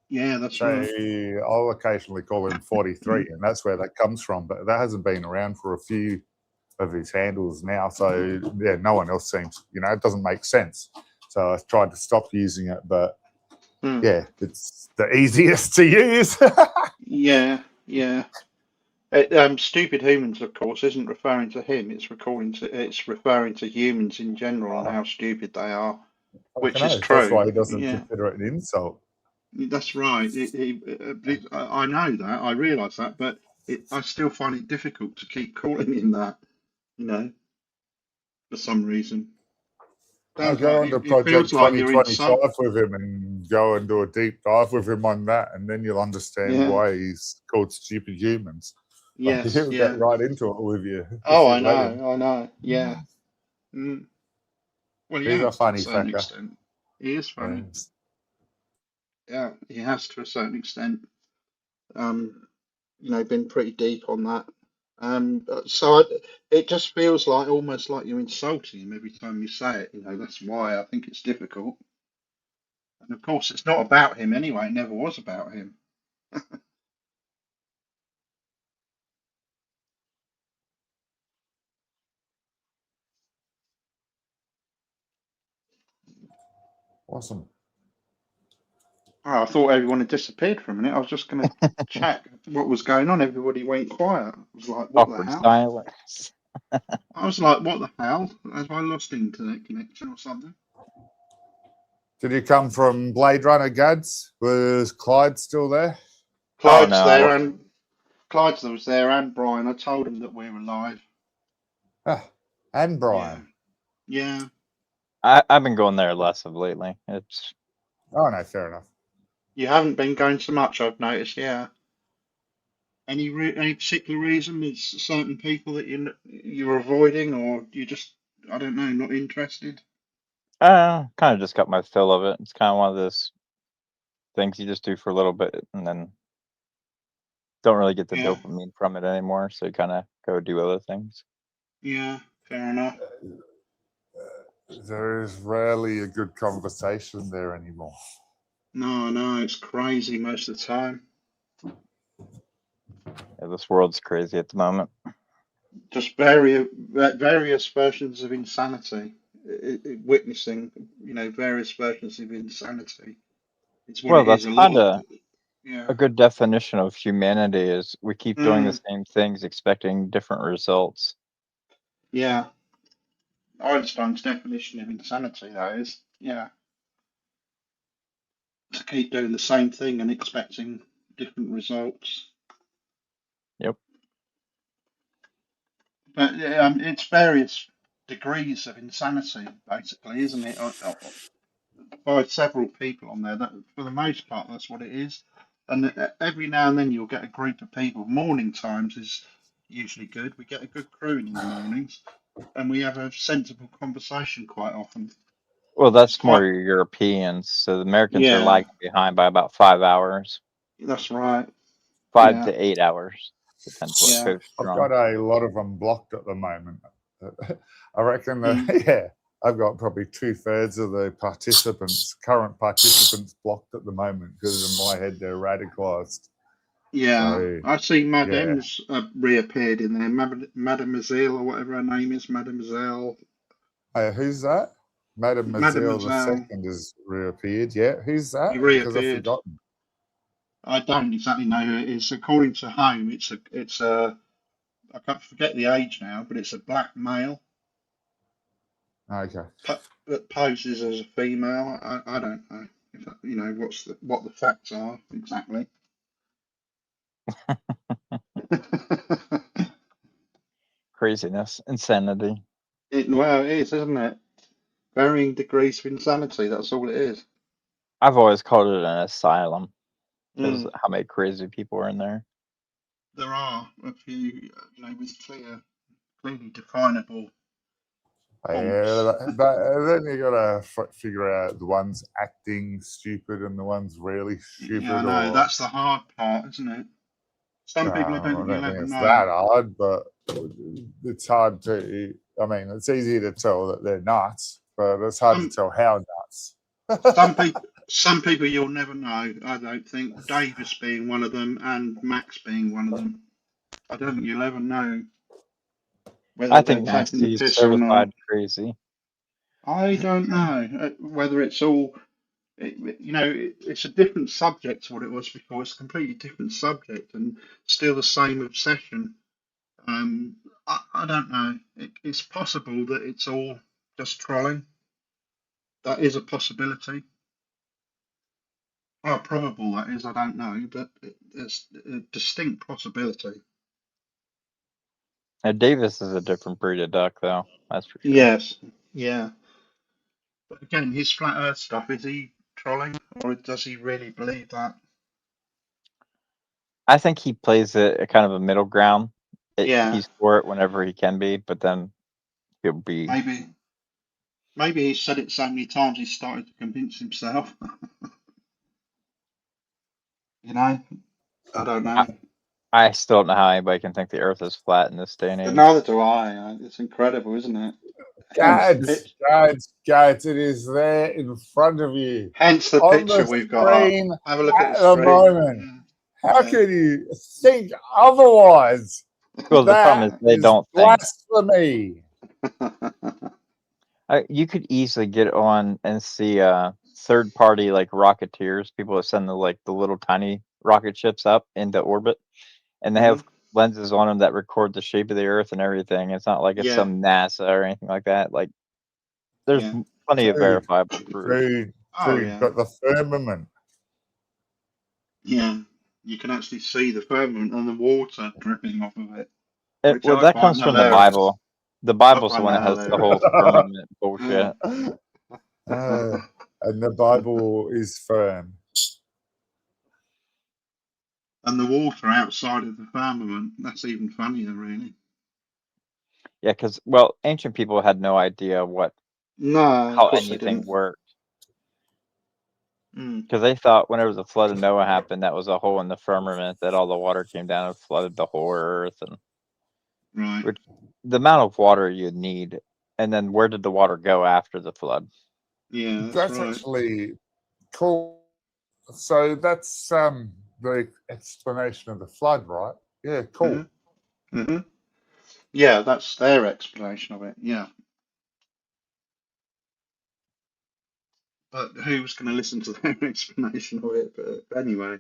Yeah, that's So right. I'll occasionally call him 43, and that's where that comes from. But that hasn't been around for a few of his handles now. So yeah, no one else seems, it doesn't make sense. So I tried to stop using it, but yeah, it's the easiest to use. Yeah, yeah. Stupid humans, of course, isn't referring to him. It's referring to humans in general and how stupid they are, I which is know. That's true. why he doesn't Yeah, consider it an insult. that's right. I know that. I realise that, but I still find it difficult to keep calling him that. You know, for some reason. I'll Sounds go like on to it feels Project like you're 2025 with him and go and do a deep dive with him on that, and then you'll understand Yeah. why he's called Stupid Humans. Yes. He'll get Yeah. right into it with you if Oh, you I let him. know. I know. Yeah. Mm. Well, he He's a has to a funny certain fucker. extent. He is funny. Yes. Yeah, he has to a certain extent. Been pretty deep on that. It just feels like almost like you're insulting him every time you say it. That's why I think it's difficult. And of course, it's not about him anyway. It never was about him. Awesome. Oh, I thought everyone had disappeared for a minute. I was just going to check what was going on. Everybody went quiet. I was like, what the Awkward hell? silence. I was like, what the hell? Have I lost internet connection or something? Did you come from Blade Runner, Gads? Was Clyde still there? Oh Clyde's no, there and Clyde's was there and Brian. I told him that we were live. Ah, and Yeah. Brian. Yeah. I've been going there less of lately. It's Oh, no, fair enough. You haven't been going so much, I've noticed. Yeah. Any particular reason? It's certain people that you're avoiding, or you just, I don't know, not interested. kind of just got my fill of it. It's kind of one of those things you just do for a little bit and then don't really get the Yeah. dopamine from it anymore. So you kind of go do other things. Yeah. Fair enough. There is rarely a good conversation there anymore. No, no, it's crazy most of the time. Yeah, this world's crazy at the moment. Just various versions of insanity. Witnessing, various versions of insanity. It's what Well, it is. that's A kind lot of, of yeah. a good definition of humanity is we keep doing the Mm, same things expecting different results. yeah. Einstein's definition of insanity, that is. Yeah. To keep doing the same thing and expecting different results. Yep. But it's various degrees of insanity, basically, isn't it? By several people on there. That, for the most part, that's what it is. And every now and then you'll get a group of people. Morning times is usually good. We get a good crewing in the mornings, and we have a sensible conversation quite often. Well, It's that's quite, more Europeans. So the Americans are yeah, lagging behind by about 5 hours, that's right. 5 to 8 hours. Depends what Yeah. coast I've you're got on. a lot of them blocked at the moment. I reckon that, Mm, yeah, I've got probably 2/3 of the current participants blocked at the moment because in my head they're radicalized. yeah. So, I see yeah. Madame's reappeared in there. Mademoiselle or whatever her name is. Mademoiselle. Hey, who's that? Mademoiselle the Mademoiselle. Second has reappeared. Yeah, who's that? He Because I've reappeared. forgotten. I don't exactly know who it is. According to Home, it's a I can't forget the age now, but it's a black male Okay. that poses as a female. I don't know if what the facts are exactly. Craziness, insanity. Well, it is, isn't it? Varying degrees of insanity. That's all it is. I've always called it an asylum because Mm. how many crazy people are in there. There are a few, with clearly definable faults. Then you gotta figure out the ones acting stupid and the ones really Yeah, I stupid, know. or That's the hard part, isn't it? Some people, I don't I think you'll don't think ever it's know. that hard, but it's hard to. I mean, it's easy to tell that they're nuts, but it's hard to Some tell how nuts. some people Some people you'll never know. I don't think Davis being one of them and Max being one of them. I don't think you'll ever know whether I they're think taking the Maxie's piss or not. certified crazy. I don't know whether it's all. It's a different subject to what it was before. It's a completely different subject and still the same obsession. I don't know. It's possible that it's all just trolling. That is a possibility. How probable that is, I don't know, but it's a distinct possibility. Now, Davis is a different breed of duck, though. That's for sure. Yes, yeah. But again, his flat Earth stuff, is he trolling or does he really believe that? I think he plays it a kind of a middle ground. Yeah, He's for it whenever he can be, but then he'll be. maybe he's said it so many times he's started to convince himself. I don't know. I still don't know how anybody can think the Earth is flat in this day and age. Neither do I. It's incredible, isn't it? Guys, it is there in front of you Hence the on picture the we've got up. screen Have a look at at the the screen. moment. How can you think otherwise? Well, the problem That is they is don't think. blasphemy. You could easily get on and see third-party like rocketeers, people that send the little tiny rocket ships up into orbit, and they have lenses on them that record the shape of the Earth and everything. It's not like it's Yeah. some NASA or anything like that. Like, there's Yeah. plenty of Dude, verifiable proof. Dude, Oh, yeah. got the firmament. Yeah. You can actually see the firmament and the water dripping off of it. Well, I that find comes from the hilarious. Bible. The Bible's the find one that that has the hilarious. whole firmament bullshit. And the Bible is firm. And the water outside of the firmament, that's even funnier, really. Yeah, because ancient people had no idea of how course they anything didn't. worked. Because they thought whenever the flood of Noah happened, that was a hole in the firmament, that all the water came down and flooded the whole earth, and Right. which the amount of water you'd need, and then where did the water go after the flood? Yeah, That's right. actually cool. So that's the explanation of the flood, right? Yeah, cool. Mm-hmm. Yeah, that's their explanation of it. Yeah. But who's going to listen to their explanation of it? But anyway.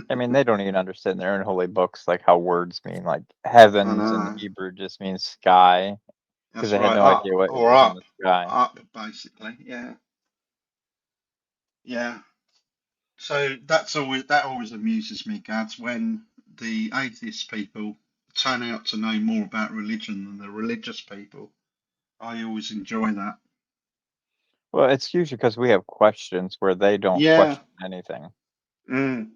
I mean, they don't even understand their own holy books, like how words mean. Like heavens in know. Hebrew just means sky, because That's they had right. no Up idea what or was in up. the sky. Up, basically. Yeah. Yeah. So that always amuses me, Gads, when the atheist people turn out to know more about religion than the religious people. I always enjoy that. Well, it's usually because we have questions where they don't Yeah. question anything. Mm.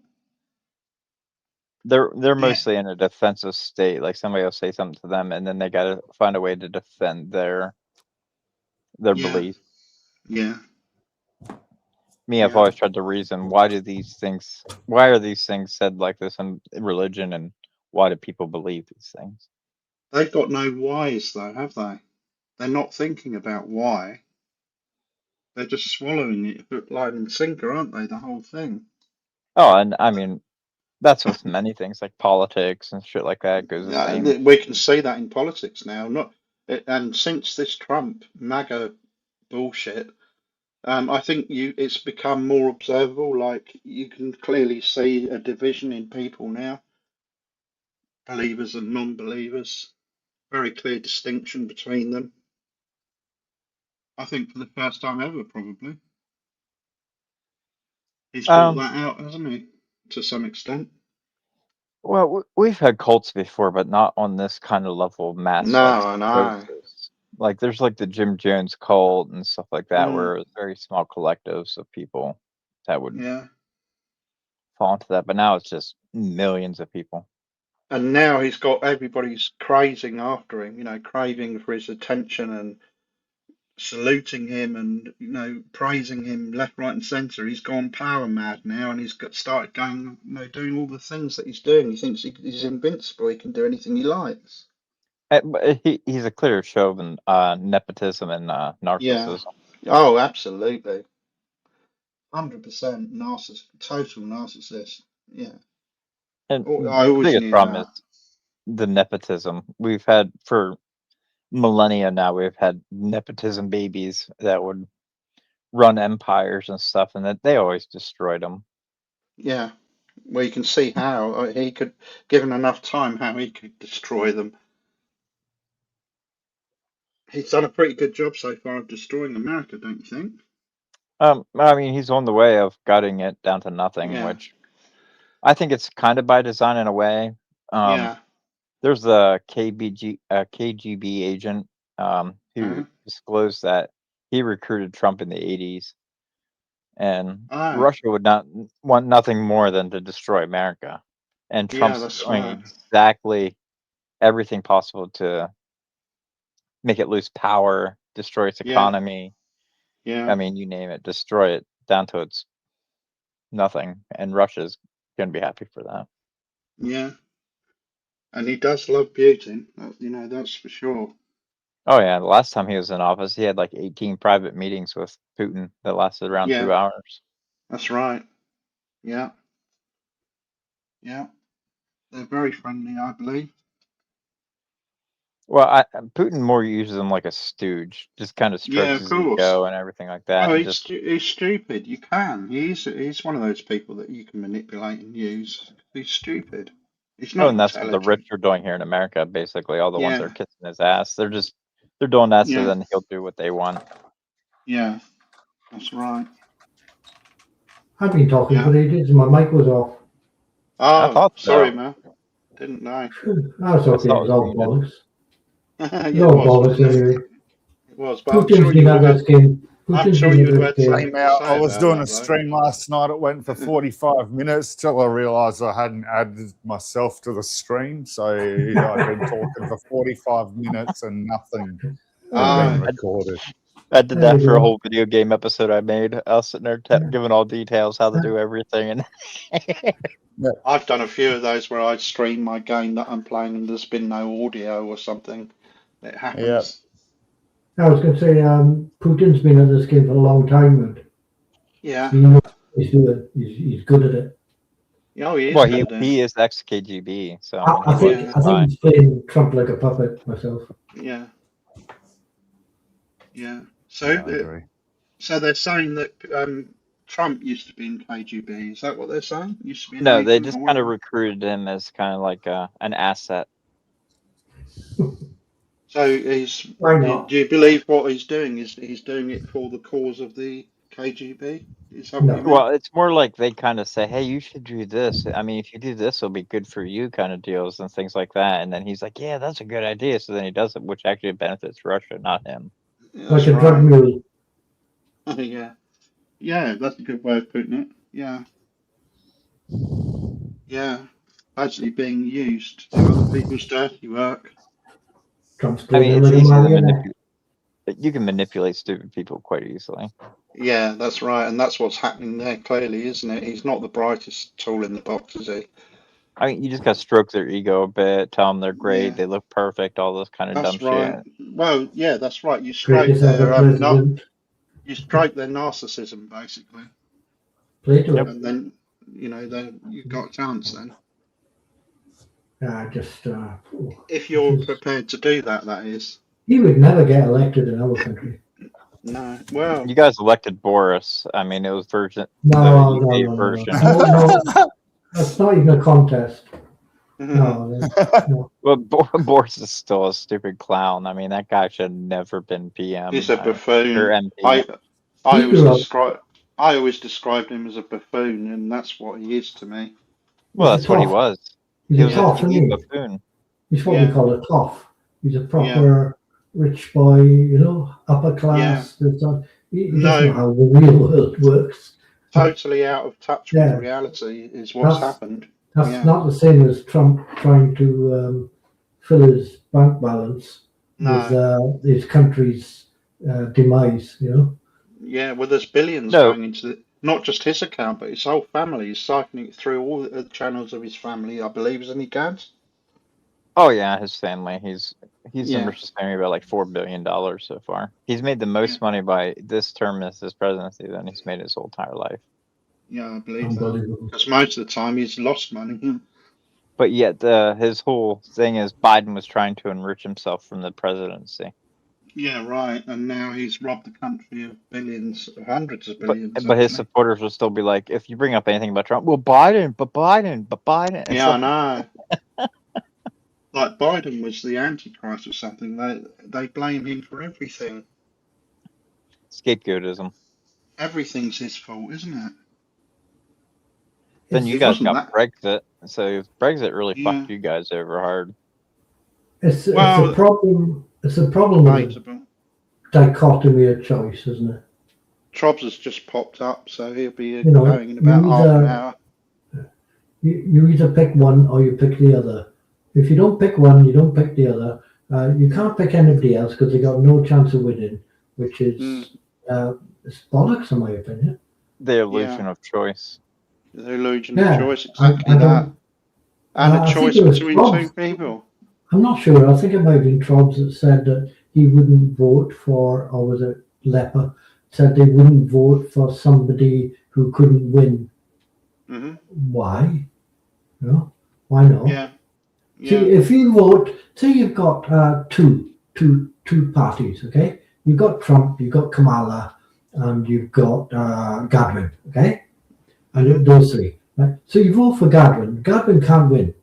They're Yeah. mostly in a defensive state. Like somebody will say something to them, and then they got to find a way to defend their Yeah. belief. Yeah. I've Yeah. always tried to reason why are these things said like this in religion, and why do people believe these things? They've got no whys, though, have they? They're not thinking about why. They're just swallowing it hook, line, and sinker, aren't they? The whole thing. Oh, and I mean that's with many things like politics and shit like that goes the same. We can see that in politics now. And since this Trump MAGA bullshit, I think it's become more observable. Like you can clearly see a division in people now, believers and non-believers. Very clear distinction between them. I think for the first time ever, probably. He's brought that out, hasn't he? To some extent. Well, we've had cults before, but not on this kind of level of mass No, I know. psychosis. Like there's like the Jim Jones cult and stuff like that, where it's very small collectives of people that would fall into that. But now it's just millions of people. And now he's got everybody's crazing after him, craving for his attention and saluting him and praising him left, right, and centre. He's gone power mad now, and started going, doing all the things that he's doing. He thinks he's invincible. He can do anything he likes. But he's a clear show of nepotism and Yeah, narcissism. Oh, absolutely. 100% total narcissist. Yeah. And Oh, I the always biggest knew problem that. is the nepotism. We've had for millennia now. We've had nepotism babies that would run empires and stuff, and that they always destroyed them. Yeah. Well, you can see how he could, given enough time, how he could destroy them. He's done a pretty good job so far of destroying America, don't you think? I mean, he's on the way of gutting it down to nothing, Yeah. which I think it's kind of by design in a way. Yeah. There's a KGB agent Uh-huh. who disclosed that he recruited Trump in the 80s, and Oh, Russia would not want nothing more than to destroy America. And yeah, Trump's that's doing right. exactly everything possible to make it lose power, destroy its Yeah. economy. Yeah. I mean, you name it, destroy it down to its nothing. And Russia's going to be happy for that. Yeah. And he does love Putin. That's for sure. Oh, yeah. The last time he was in office, he had like 18 private meetings with Putin that lasted around Yeah, 2 hours. that's right. Yeah. Yeah. They're very friendly, I believe. Well, Putin more uses him like a stooge, just kind of Yeah, strokes of his course. ego and everything like that, Oh, and just he's stupid. You can. He's one of those people that you can manipulate and use. He's stupid. He's oh, not and that's what the rich intelligent. are doing here in America. Basically, all the ones that are Yeah. kissing his ass, they're doing that so Yeah. then he'll do what they want. Yeah. That's right. I've been talking Yeah. for ages and my mic was off. I Oh, thought sorry, so. man. Didn't know. That's I okay, thought it it was was all muted. bollocks. Yeah, It was it all was, bollocks wasn't it? anyway. It was. But Putin's been at this game. I'm Putin's sure been you at would have this had game. something Came to out. I say was about doing a that, stream last night. It went for though. 45 minutes till I realised I hadn't added myself to the stream. So I'd been talking for 45 minutes and nothing had been Ah, recorded. I did There that we for a go. whole video game episode I made. I was sitting there giving all details how to do everything, and I've done a few of those where I stream my game that I'm playing and there's been no audio or something. It Yeah. happens. I was going to say, Putin's been at this game for a long time and Yeah. he knows what he's doing. He's good at it. Oh, he is well, good at it. he is ex KGB, so I mean, I he was think a I think spy. he's playing Trump like a puppet myself. Yeah. Yeah. Yeah, I agree. So they're saying that Trump used to be in KGB. Is that what they're saying? Used to be an No, they agent just or kind of whatever? recruited him as kind of like an asset. So Why do not? you believe what he's doing is he's doing it for the cause of the KGB? Is that what you No. mean? Well, it's more like they kind of say, "Hey, you should do this. I mean, if you do this, it'll be good for you," kind of deals and things like that. And then he's like, "Yeah, that's a good idea." So then he does it, which actually benefits Russia, not him. Yeah, Like that's a drug right. mule. Yeah. Yeah, that's a good way of putting it. Yeah. Yeah. Basically being used to do other people's dirty work. Trump's I playing mean, him it's like a easy to marionette. manipulate. You can manipulate stupid people quite easily. Yeah, that's right. And that's what's happening there, clearly, isn't it? He's not the brightest tool in the box, is he? I mean, you just got to stroke their ego a bit, tell them they're great, Yeah, they look perfect, all this kind of dumb that's right. shit. Well, yeah, that's right. Greatest ever president. You stroke their narcissism, basically. Play to Yep. it. And then, then you've got a chance then. If you're prepared to do that, that is. He would never get elected in our country. No. Well, You guys elected Boris. I mean, it was the No, UK version. no. That's not even a contest. No. Well, Boris is still a stupid clown. I mean, that guy should have never been PM he's a or buffoon. MP. I He grew up. I always described him as a buffoon, and that's what he is to me. Well, He's a that's what he toff. was. He's He a was a toff, isn't TV he? buffoon. He's what Yeah. we call a toff. He's a Yeah. proper rich boy, upper class. He doesn't know how the real world works. Totally out of touch Yeah. with reality is what's happened. That's not the same as Trump trying to fill his bank balance with his country's demise, Yeah, well, there's billions going into not just his account, but his whole family. He's siphoning it through all the channels of his family, I believe, isn't he, Gads? Oh yeah, his family. He's Yeah. been spending about like $4 billion so far. He's made the most money by this term as his presidency than he's made his whole entire life. Yeah, I believe that. Unbelievable. Because most of the time he's lost money. But yet, his whole thing is Biden was trying to enrich himself from the presidency. Yeah, right. And now he's robbed the country of billions, hundreds of But billions. but his Actually. supporters will still be like, if you bring up anything about Trump, well, Biden. It's Yeah, I like, know. Like Biden was the Antichrist or something. They blame him for everything. scapegoatism. Everything's his fault, isn't it? Then It's, you It guys wasn't got that. Brexit, so Brexit really Yeah. fucked you guys over hard. it's a Well, problem. It's a problem with the debatable. dichotomy of choice, isn't it? Trobs has just popped up, so he'll be You know, going in about you half an either hour. you either pick one or you pick the other. If you don't pick one, you don't pick the other. You can't pick anybody else because they got no chance of winning, which is it's bollocks in my opinion. The illusion of choice. The illusion Yeah, of choice, exactly I that. don't. And a I think choice it was between two Trobs. people. I'm not sure. I think it might have been Trobs that said that he wouldn't vote for, or was it Leper? Said they wouldn't vote for somebody who couldn't win. Hmm. Why? No, why not? Yeah. See, Yeah. if you vote, say you've got two parties, okay? You've got Trump, you've got Kamala, and you've got Godwin, okay? And those three, right? So you vote for Godwin. Godwin can't win.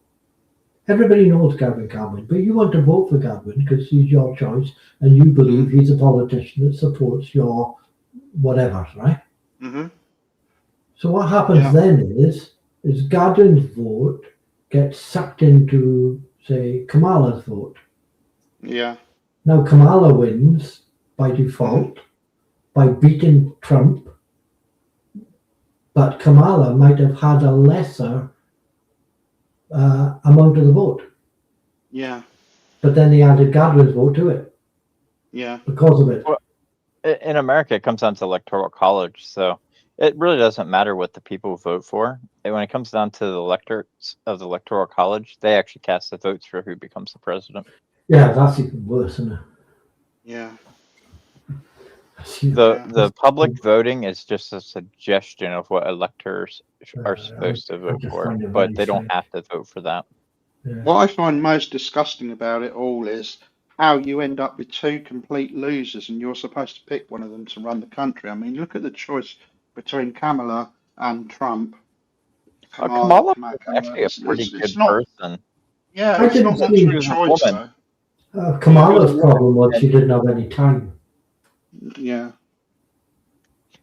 Everybody knows Godwin can't win, but you want to vote for Godwin because he's your choice, and you believe he's a politician that supports your whatever, right? Hmm. So what happens then is Godwin's vote gets sucked into, say, Kamala's vote. Yeah. Now Kamala wins by default by beating Trump, but Kamala might have had a lesser amount of the vote. Yeah. But then they added Godwin's vote to it. Yeah. Because of it. Well, in America, it comes down to electoral college, so it really doesn't matter what the people vote for. And when it comes down to the electors of the electoral college, they actually cast the votes for who becomes the president. Yeah, that's even worse, isn't it? Yeah. The public voting is just a suggestion of what electors are supposed to vote for, but they don't have to vote for that. Yeah. What I find most disgusting about it all is how you end up with two complete losers and you're supposed to pick one of them to run the country. I mean, look at the choice between Kamala and Trump. Kamala is Kamala. actually a pretty It's good not. person. Yeah, I it's didn't not much see- of a choice woman. though. Kamala's problem was she didn't have any time. Yeah.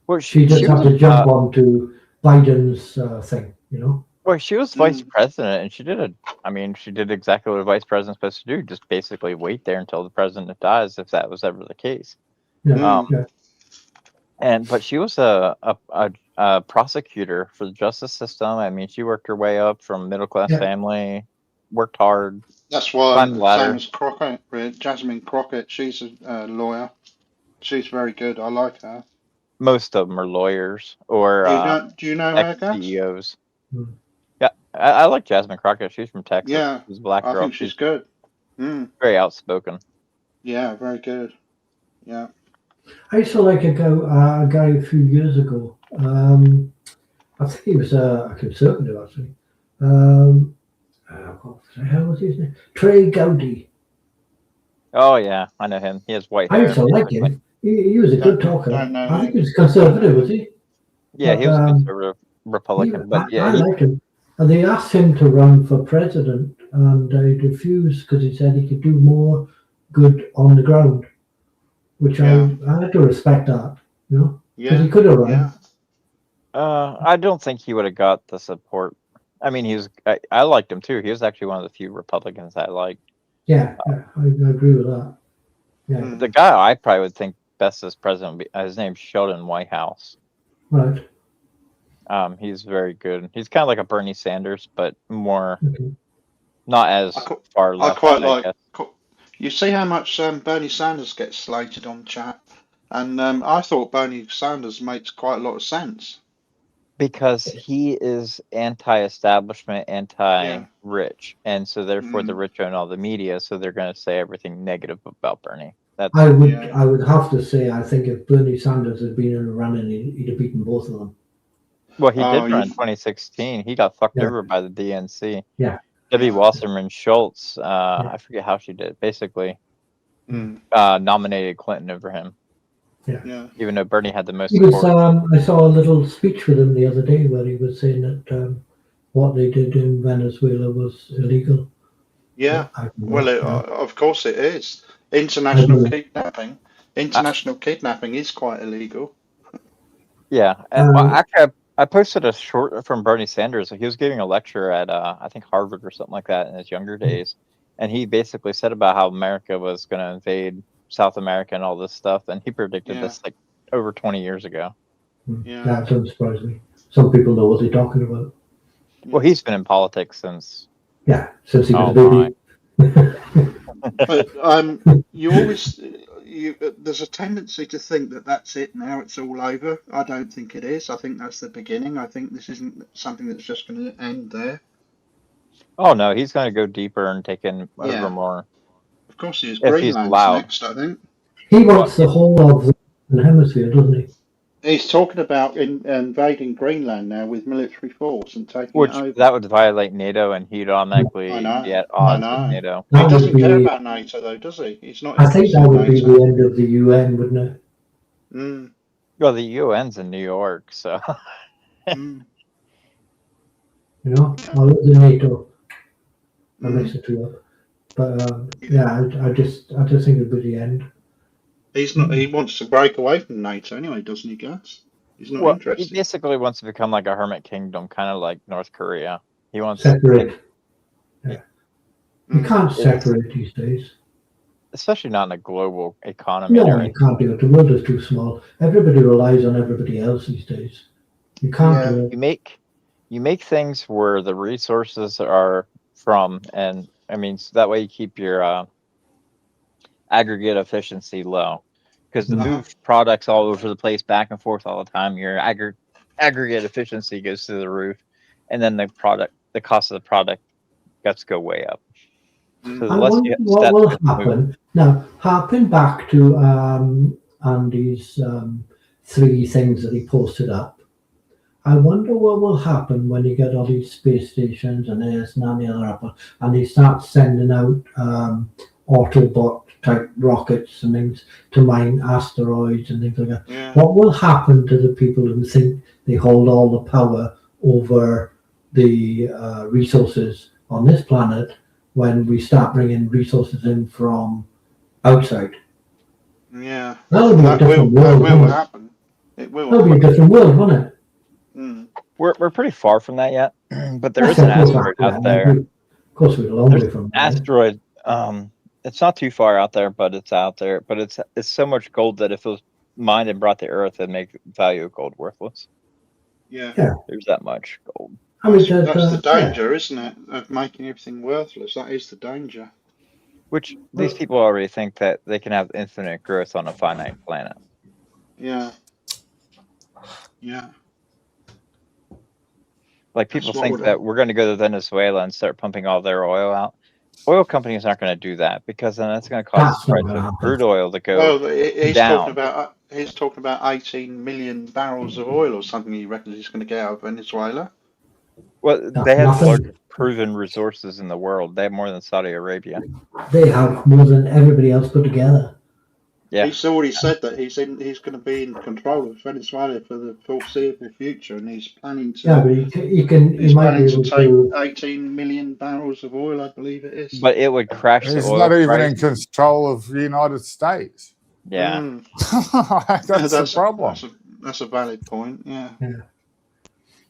Well, She just had to jump onto Biden's thing, you know? Well, she was vice president, and she did exactly what a vice president's supposed to do, just basically wait there until the president dies, if that was ever the case. Yeah. But she was a prosecutor for the justice system. I mean, she worked her way up from middle class family, worked hard. That's why, climbed the ladder. same as Crockett, Jasmine Crockett, she's a lawyer. She's very good. I like her. Most of them are lawyers or Do you know her, Gas? CEOs. Yeah, I like Jasmine Crockett. She's from Texas. Yeah, She's a black I girl. think she's good. Very outspoken. Yeah, very good. Yeah. I used to like a guy a few years ago. I think he was a conservative, actually. What the hell was his name? Trey Gowdy. Oh, yeah, I know him. He has white I hair. used to like him. He was a good talker. Don't know I think him. he was conservative, was he? Yeah, he was a conservative Republican. But yeah, I like him. And they asked him to run for president, and he refused because he said he could do more good on the ground, which I had to respect that, you know, because he could have run. Yeah. I don't think he would have got the support. I mean, I liked him too. He was actually one of the few Republicans I liked. Yeah, I agree with that. Yeah. The guy I probably would think best as president, his name's Sheldon Whitehouse. Right. He's very good. He's kind of like a Bernie Sanders, but more, not as far left. I quite like. You see how much Bernie Sanders gets slated on chat, and I thought Bernie Sanders makes quite a lot of sense. Because he is anti-establishment, anti-rich, and so therefore the rich own all the media, so they're going to say everything negative about Bernie. That's I would have to say, I think if Bernie Sanders had been in the running, he'd have beaten both of them. well, he did run in 2016. He got fucked over by the DNC. Yeah. Debbie Wasserman Schultz, I forget how she did. Basically, nominated Clinton over him. Yeah. Even though Bernie had the most He was, support. I saw a little speech with him the other day where he was saying that what they did in Venezuela was illegal. Yeah. Well, of course it is. International kidnapping. International kidnapping is quite illegal. Yeah. And actually, I posted a short from Bernie Sanders. He was giving a lecture at, I think, Harvard or something like that in his younger days. And he basically said about how America was going to invade South America and all this stuff. And he predicted this like over 20 years ago. Yeah. That doesn't surprise me. Some people know what they're talking about. Well, he's been in politics since. Yeah, since he was a baby. But you always, there's a tendency to think that that's it now, it's all over. I don't think it is. I think that's the beginning. I think this isn't something that's just going to end there. Oh no, he's going to go deeper and take in over more. Of course, he is. Greenland's next, I think. He wants the whole of the hemisphere, doesn't he? He's talking about invading Greenland now with military force and taking it over. That would violate NATO, and he'd automatically be at odds with NATO. He doesn't care about NATO, though, does he? He's not. I think that would be the end of the UN, wouldn't it? Well, the UN's in New York, so. You know, I was in NATO. I mixed the two up, but yeah, I just think it'd be the end. He's not. He wants to break away from NATO anyway, doesn't he, Gus? He's not interested. He basically wants to become like a hermit kingdom, kind of like North Korea. He wants separate. Yeah. You can't separate these days. Especially not in a global economy. No, you can't do it. The world is too small. Everybody relies on everybody else these days. You can't do it. You make things where the resources are from, and I mean so that way you keep your aggregate efficiency low, because to move products all over the place back and forth all the time, your aggregate efficiency goes through the roof, and then the cost of the product gets to go way up. So I wonder what will happen now. Harping back to Andy's 3 things that he posted up, I wonder what will happen when you get all these space stations and this and the other up, and they start sending out Autobot type rockets and things to mine asteroids and things like that. Yeah. What will happen to the people who think they hold all the power over the resources on this planet when we start bringing resources in from outside? Yeah. That'll be a different world. That will happen. It will. That'll be a different world, won't it? We're pretty far from that yet, but there is an asteroid out there. Of course, we're a long way from that. Asteroid. It's not too far out there, but it's out there. But it's so much gold that if it was mined and brought to Earth, it'd make the value of gold worthless. Yeah. There's that much gold. I mean, that's the danger, isn't it? Of making everything worthless. That is the danger. Which these people already think that they can have infinite growth on a finite planet. Yeah. Yeah. Like people think that we're going to go to Venezuela and start pumping all their oil out. Oil companies aren't going to do that because then that's going to cause the price of crude oil to go down. He's talking about 18 million barrels of oil or something he reckons he's going to get out of Venezuela. Well, they have the largest proven resources in the world. They have more than Saudi Arabia. They have more than everybody else put together. Yeah. He's already said that he's going to be in control of Venezuela for the foreseeable future, and he's planning to. Yeah, but he might be able to take 18 million barrels of oil, I believe it is. But it would crash the oil. He's not even in control of the United States. Yeah, that's the problem. That's a valid point. Yeah.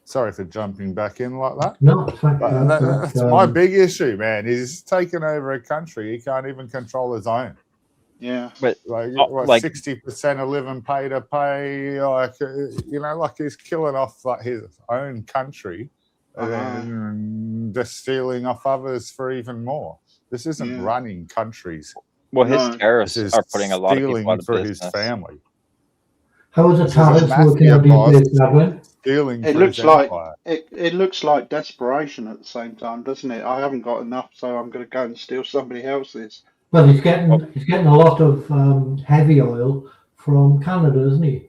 Sorry for jumping back in like that. No, that's my big issue, man. He's taken over a country he can't even control his own. Yeah, but like 60% of living pay to pay, like he's killing off like his own country and just stealing off others for even more. This isn't running countries. Well, his terrorists are putting a lot of people out of for business. His family. How is the tariffs working out these days, Edwin? stealing It for looks his like empire. it looks like desperation at the same time, doesn't it? I haven't got enough, so I'm going to go and steal somebody else's. But he's getting a lot of heavy oil from Canada, isn't he?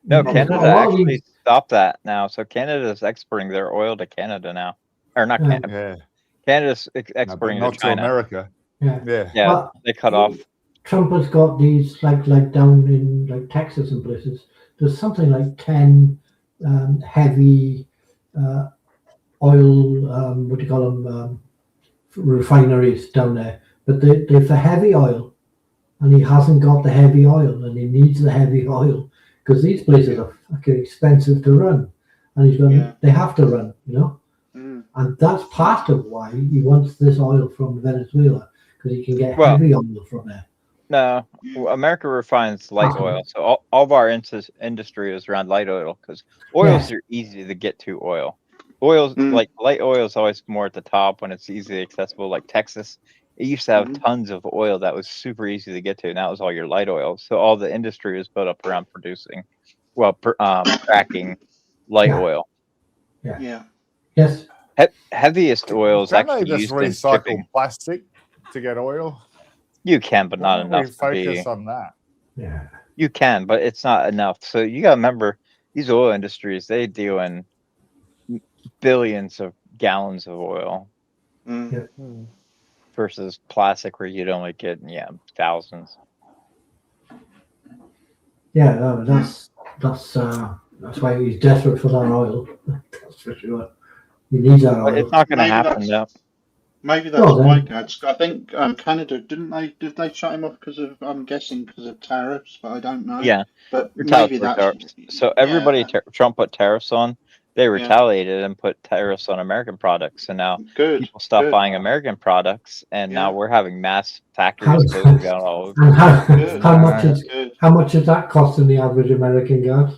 No, Probably. He's got Canada a lot of actually these. stopped that now. So Canada is exporting their oil to Canada now, or not Yeah. Canada. Yeah, Canada's no, but exporting to not to China. America. Yeah. Yeah. Yeah, Well, they cut off. Trump has got these like down in like Texas and places. There's something like 10 heavy oil. What do you call them? Refineries down there, but they're for heavy oil, and he hasn't got the heavy oil, and he needs the heavy oil because these places are fucking expensive to run, and he's going. Yeah. They have to run, you know. Mm. And that's part of why he wants this oil from Venezuela, because he can get Well, heavy oil from there. No, Yeah. America refines light oil, so all of our industry is around light oil because oils are easy to get to. Oils Mm. like light oil is always more at the top when it's easily accessible. Like Texas, it used to have Mhm. tons of oil that was super easy to get to. Now it's all your light oil. So all the industry is built up around producing, cracking light Yeah. oil. Yeah. Yes. Heaviest oil is Can't they actually just used in recycle shipping. plastic to get oil? You can, but Why not don't we enough to focus be. on that? Yeah. You can, but it's not enough. So you gotta remember, these oil industries, they deal in billions of gallons of oil Mm. Yeah. versus plastic where you'd only get thousands. Yeah. No, that's why he's desperate for that oil. That's for sure. He needs that But oil. it's not gonna Maybe happen that's though. maybe that's Well, why, then, Gads. I think Canada did they shut him off because of, I'm guessing, because of tariffs, but I don't know. Yeah, But maybe retaliatory that's tariffs. So yeah, everybody Trump put tariffs on, they yeah. retaliated and put tariffs on American products. And now Good, people stop good. buying American products, and now Yeah, we're having mass how, factories closing down all over. and good, No, how much is that costing the average American guy?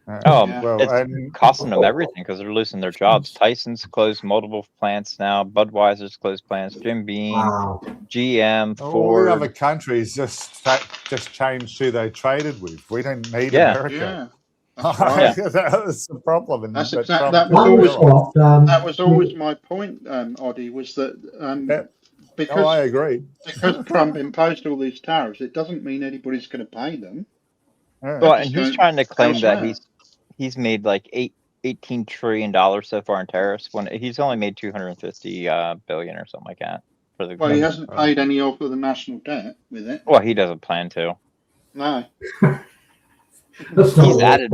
Yeah. well, It's and costing them everything because they're losing their jobs. Tyson's closed multiple plants now. Budweiser's closed plants. Jim Beam, Wow. GM, all the other Ford. countries just changed who they traded with. We don't need Yeah. America. Yeah, that's right. Yeah. That was the problem, and That's that exact. Trump That didn't was That was always realise. what that was always my point, Oddie, was that Yeah, no, because I agree. Trump imposed all these tariffs, it doesn't mean anybody's going to pay them. Yeah. Well, Just and he's going trying to claim that elsewhere. he's made like $18 trillion so far in tariffs when he's only made 250 billion or something like that for the Well, he government. hasn't paid any of the national debt with it. Well, he doesn't plan to. No. That's not He's what added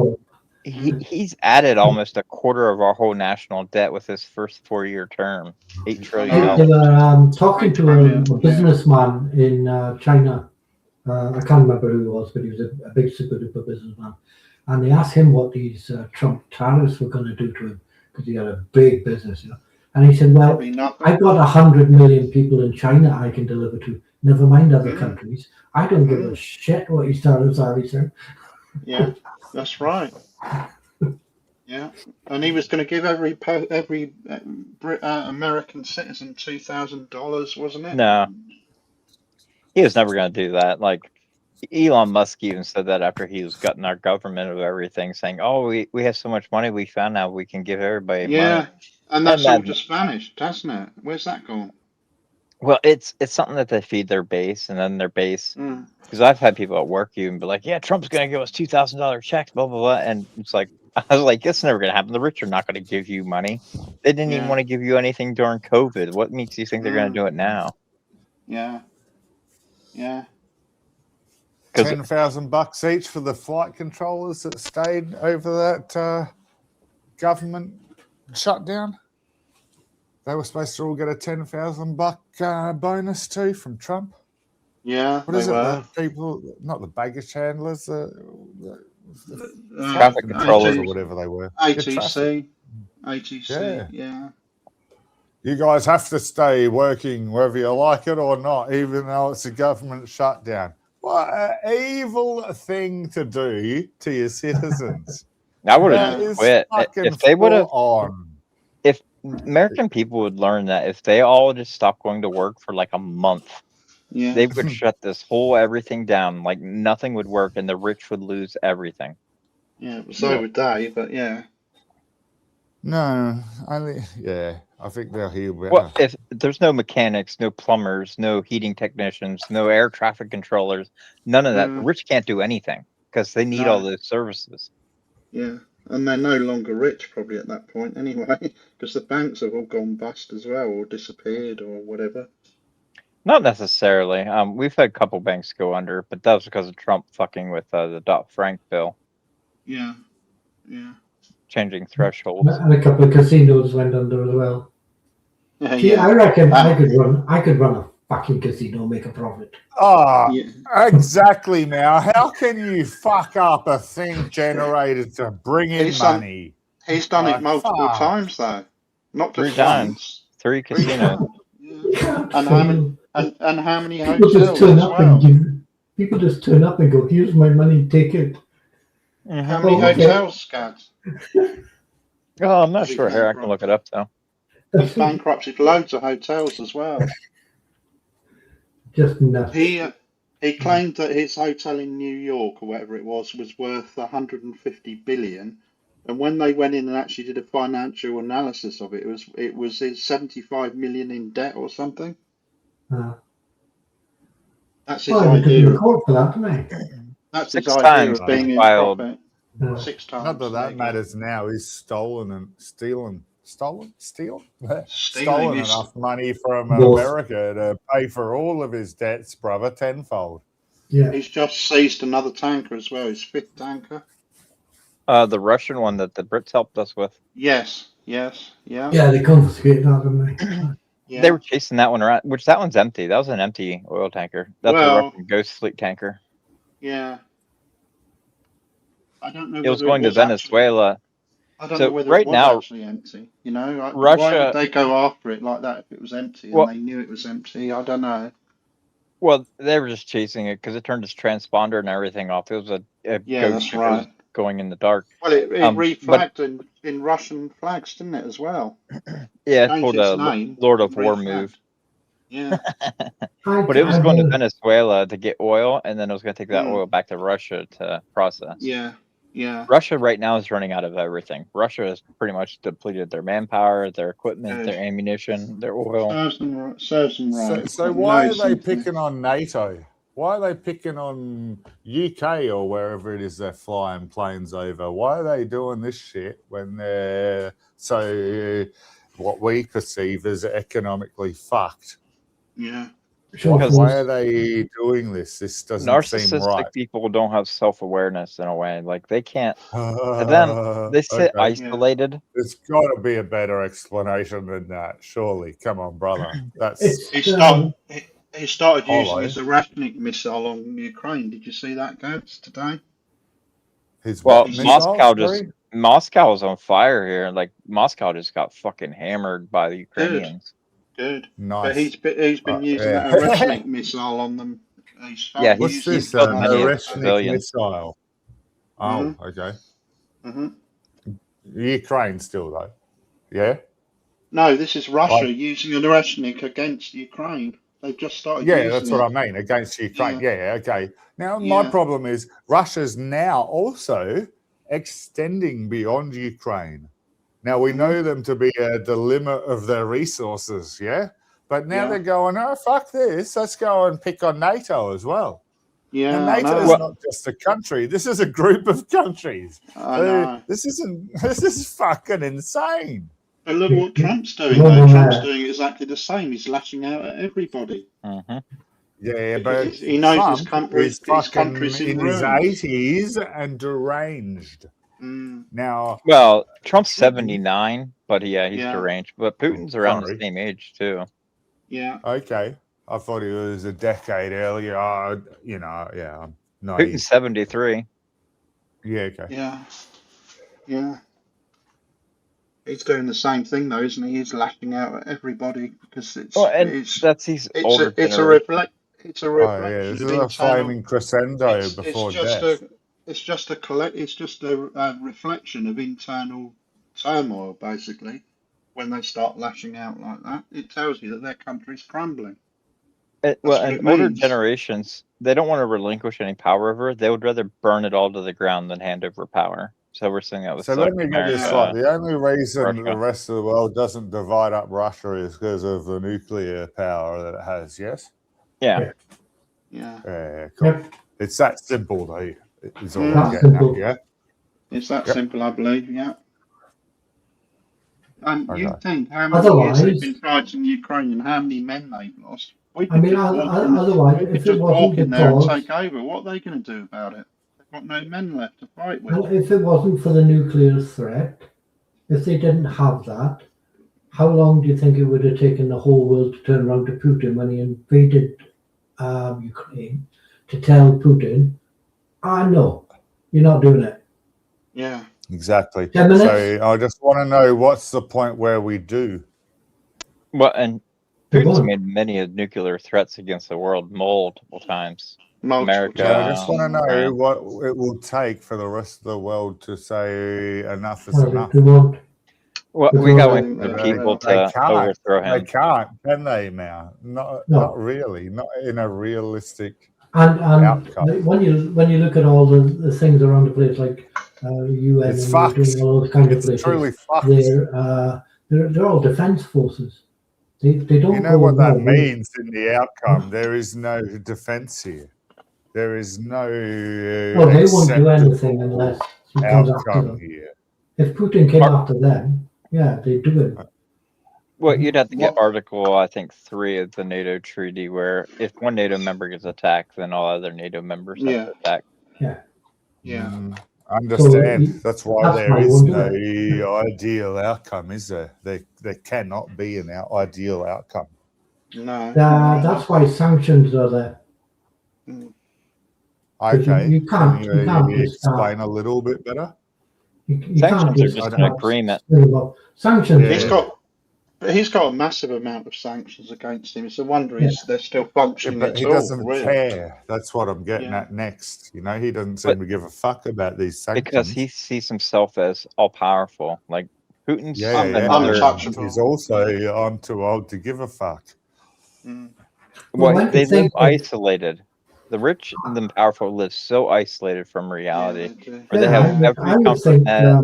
it's he's added almost a quarter of our whole national debt with his first 4-year term. $8 trillion. They were talking to Brilliant, a businessman in China. I can't remember who he was, but he was a big super duper businessman. And they asked him what these Trump tariffs were going to do to him because he had a big business, you know. And he said, "Well, Probably nothing. I've got 100 million people in China I can deliver to. Never mind other countries. I don't give a shit what his tariffs are," he said. Yeah, that's right. Yeah, and he was going to give every American citizen $2,000, wasn't it? No, he was never going to do that. Like Elon Musk even said that after he was gutting our government of everything, saying, "Oh, we have so much money we found out we can give everybody Yeah, money." and that's And all then, just vanished, hasn't it? Where's that gone? well, it's something that they feed their base, and then their base. Mm. Because I've had people at work even be like, "Yeah, Trump's going to give us $2,000 checks, blah blah blah," and it's like, I was like, "It's never going to happen. The rich are not going to give you money. They didn't even Yeah. want to give you anything during COVID. What makes you think they're going to do it now?" Yeah. Yeah. Because $10,000 each for the flight controllers that stayed over that government shutdown. They were supposed to all get a $10,000 bonus too from Trump. Yeah, What they is it? were. The people, not the baggage handlers, the traffic flight controllers or whatever they were. Yeah, traffic. ATC, yeah. You guys have to stay working whether you like it or not, even though it's a government shutdown. What an evil thing to do to your citizens. I would That have is quit fucking if they would have. full on. If American people would learn that if they all just stopped going to work for like a month, Yeah. they would shut this whole everything down. Like nothing would work, and the rich would lose everything. Yeah, so Yeah. would they, but yeah. No, I think they'll heal better. Well, if there's no mechanics, no plumbers, no heating technicians, no air traffic controllers, none of that, the rich can't do anything because they need all No. those services. Yeah, and they're no longer rich probably at that point anyway, because the banks have all gone bust as well, or disappeared, or whatever. Not necessarily. We've had a couple banks go under, but that was because of Trump fucking with the Dodd-Frank bill, Yeah, yeah. changing thresholds. And a couple of casinos went under as well. See, Yeah. I reckon I could run a fucking casino, make a profit. Oh, Yeah. exactly, Now. How can you fuck up a thing generated to bring in money? He's done it Like, multiple fuck. times though, not just 3 times. once. 3 casinos. Yeah. And how many? And how many People hotels just turn as up well? and give. People just turn up and go, "Here's my money, take it." How many Oh, okay. hotels, Scads? Oh, I'm not He's sure here. I can look it up though. He's bankrupted loads of hotels as well. Just nuts. He claimed that his hotel in New York or whatever it was worth 150 billion, and when they went in and actually did a financial analysis of it, it was 75 million in debt or something. That's his Well, they took him idea. to court for that, didn't they? That's 6 his idea times of being in filed. profit. Yeah. 6 times. Not that there that you go. matters now. He's stolen Stealing is enough money from Both. America to pay for all of his debts, brother, tenfold. Yeah. he's just seized another tanker as well, his 5th tanker. The Russian one that the Brits helped us with. Yes, yeah. Yeah, they confiscated that, didn't they? Yeah. They were chasing that one around, which that one's empty. That was an empty oil tanker. That's a Well, Russian Ghost Fleet tanker. Yeah. I don't know It was whether going to Venezuela. I don't So know whether right it was now, actually empty. You know, why Russia. would they go after it like that if it was empty and Well, they knew it was empty? I don't know. Well, they were just chasing it because it turned its transponder and everything off. It was a Yeah, ghost that's ship. It was right. going in the dark. Well, it But reflagged in Russian flags, didn't it, as well? yeah, it Changed pulled its a name. Lord of and War reflagged. move. Yeah. But it was going to Venezuela to get oil, and then it was going to take that oil back to Russia to process. Yeah. Yeah. Russia right now is running out of everything. Russia has pretty much depleted their manpower, their equipment, Good. their ammunition, their oil. Serves them right. So why are they picking on NATO? Why are they picking on UK or wherever it is they're flying planes over? Why are they doing this shit when they're so what we perceive as economically fucked? Yeah. Why are they doing this? This doesn't seem right. Narcissistic people don't have self-awareness in a way. Like they can't. To them, they sit isolated. Yeah. There's got to be a better explanation than that. Surely, come on, brother. That's he started using his Arachnic missile on Ukraine. Did you see that, Gads, today? Moscow is on fire here. Like Moscow just got fucking hammered by the Ukrainians. Good. Nice. But he's been using that Arachnic missile on them. What's this? An Arachnic missile. Oh, okay. Ukraine still though. Yeah. No, this is Russia using an Arachnic against Ukraine. They've just started. Yeah, that's what I mean. Against Ukraine. Yeah, okay. Now my problem is Russia's now also extending beyond Ukraine. Now we know them to be at the limit of their resources, yeah? But now they're going, oh, fuck this. Let's go and pick on NATO as well. Yeah. And NATO is not just a country. This is a group of countries. This is fucking insane. But look what Trump's doing. Trump's doing exactly the same. He's lashing out at everybody. Yeah, but he knows Trump his country's in his 80s and deranged. Now, well, Trump's 79, but he's deranged. But Putin's around the same age too. Yeah. Okay. I thought he was a decade earlier. I'm Putin's 73. Yeah. Okay. Yeah. Yeah. He's doing the same thing though, isn't he? He's lashing out at everybody because it's a reflection. This is a flaming crescendo before death. It's just a reflection of internal turmoil, basically. When they start lashing out like that, it tells you that their country's crumbling. Well, what and it older means. generations, they don't want to relinquish any power over. They would rather burn it all to the ground than hand over power. So we're seeing that with So South let me get this America, right. The only reason the Russia. rest of the world doesn't divide up Russia is because of the nuclear power that it has, yes? Yeah. Yeah. Yeah, cool. Yep. It's that simple, though, is all I'm That's getting at, simple. yeah? It's that Yep. simple, I believe. Yeah. And Okay. you think how many years they've Otherwise, been fighting Ukraine and how many men they've lost? We I could mean, just walk in. otherwise, We could if it just wasn't walk in there and because, take over. What are they going to do about it? They've got no men left to fight with. and if it wasn't for the nuclear threat, if they didn't have that, how long do you think it would have taken the whole world to turn around to Putin when he invaded Ukraine to tell Putin, no, you're not doing it? Yeah. Exactly. 10 minutes? So I just want to know what's the point where we do? Well, and They Putin's won't. made many nuclear threats against the world multiple times. Multiple America. Yeah, I just want to know France. what it will take for the rest of the world to say enough is Well, enough. they won't. Well, Because we got to I wait think for the they people will. They to can't. overthrow They him. can't, can they now? No. Not really. Not in a realistic And outcome. when you look at all the things around the place, like UN It's and fucked. doing all those kind of It's places, truly fucked. they're all defense forces. They don't You know go what that no, means in the outcome? There is no defense here. There is no Well, they won't do anything acceptable unless he comes after outcome them. here. If Putin came after them, yeah, they do it. Well, you'd have to get What? Article, I think, 3 of the NATO treaty, where if one NATO member gets attacked, then all other NATO members have Yeah. to attack. Yeah. Understand. That's why that's there why he is won't do no ideal outcome, is there? There cannot be an ideal outcome. No. That's why sanctions are there. Mm. 'Cause Okay. you can't just explain a little bit better? You can't Sanctions are just just an start agreement. spinning about- Sanctions. Yeah. He's got a massive amount of sanctions against him. It's a wonder they're still functioning but at he all. doesn't Really. care. That's what I'm getting Yeah. at next. You know, he doesn't seem But- to give a fuck about these sanctions. Because he sees himself as all powerful. Like Putin's Yeah. another. Untouchable. He's also, I'm too old to give a fuck. Mm. Well, Well, when they you think live of- isolated. The rich and the powerful live so isolated from reality, Yeah, they do. where they have I every would comfort think net.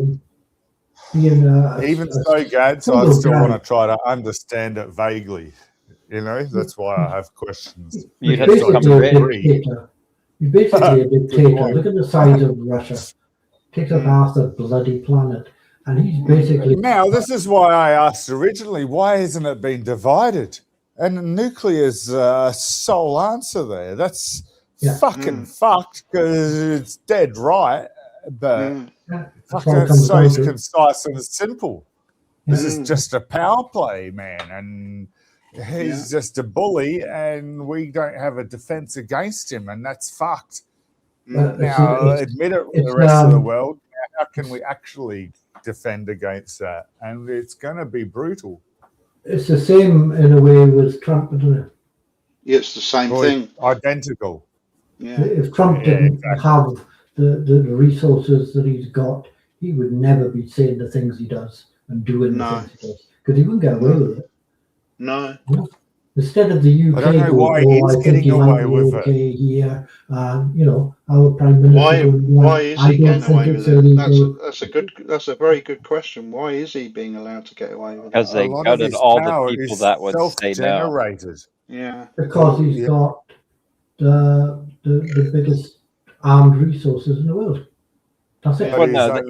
Even so, Gads, I single still guy- want to try to understand it vaguely. You know, that's why I have questions. You'd You're have to basically become a rich. dictator. You're basically a dictator. Look at the size of Russia. Takes up half the bloody planet, and he's basically. Now, this is why I asked originally, why hasn't it been divided? And nuclear's sole answer there. That's fucking fucked because it's dead right, but fucking it's so concise and simple. This is just a power play, man, and he's just a bully, and we don't have a defense against him, and that's fucked. Now, admit it for the rest of the world. How can we actually defend against that? And it's going to be brutal. It's the same in a way with Trump, isn't it? It's the same thing. Identical. Yeah. If Trump didn't have the resources that he's got, he would never be saying the things he does and doing the things he does, because he wouldn't get away with it. No. Instead of the UK, I don't know why he's getting away with it. Here, our Prime Minister. Why is he getting away with it? That's a very good question. Why is he being allowed to get away with it? Because they gutted all the people that would say no. Yeah. Because he's got the biggest armed resources in the world. That's it. Well, no,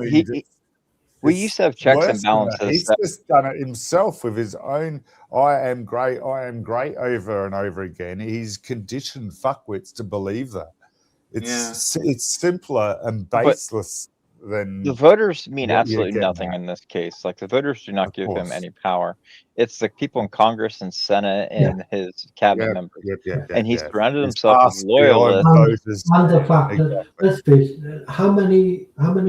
we used to have checks and balances. He's just done it himself with his own I am great over and over again. He's conditioned fuckwits to believe that. It's simpler and baseless than... The voters mean absolutely nothing in this case. Like, the voters do not give him any power. It's the people in Congress and Senate and his cabinet members. And he surrounded himself with loyalists. And the fact that, let's face it, how many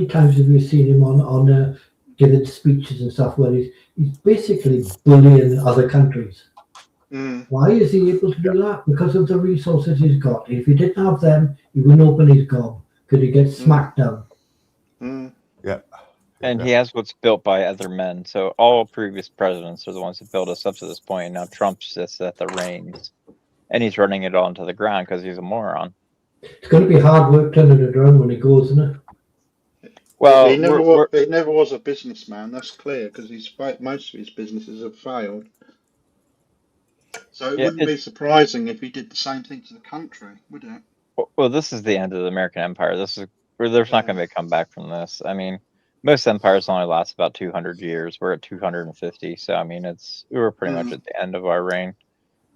times have you seen him on giving speeches and stuff where he's basically bullying other countries? Why is he able to do that? Because of the resources he's got. If he didn't have them, he wouldn't open his gob. Could he get smacked down? And he has what's built by other men. So all previous presidents are the ones that built us up to this point. And now Trump's just at the reins. and he's running it all into the ground because he's a moron. It's going to be hard work turning it around when he goes, isn't it? Well, He never was a businessman. That's clear because most of his businesses have failed. So it wouldn't be surprising if he did the same thing to the country, would it? Well, this is the end of the American Empire. There's not going to be a comeback from this. I mean, most empires only last about 200 years. We're at 250, so I mean, we're pretty much at the end of our reign.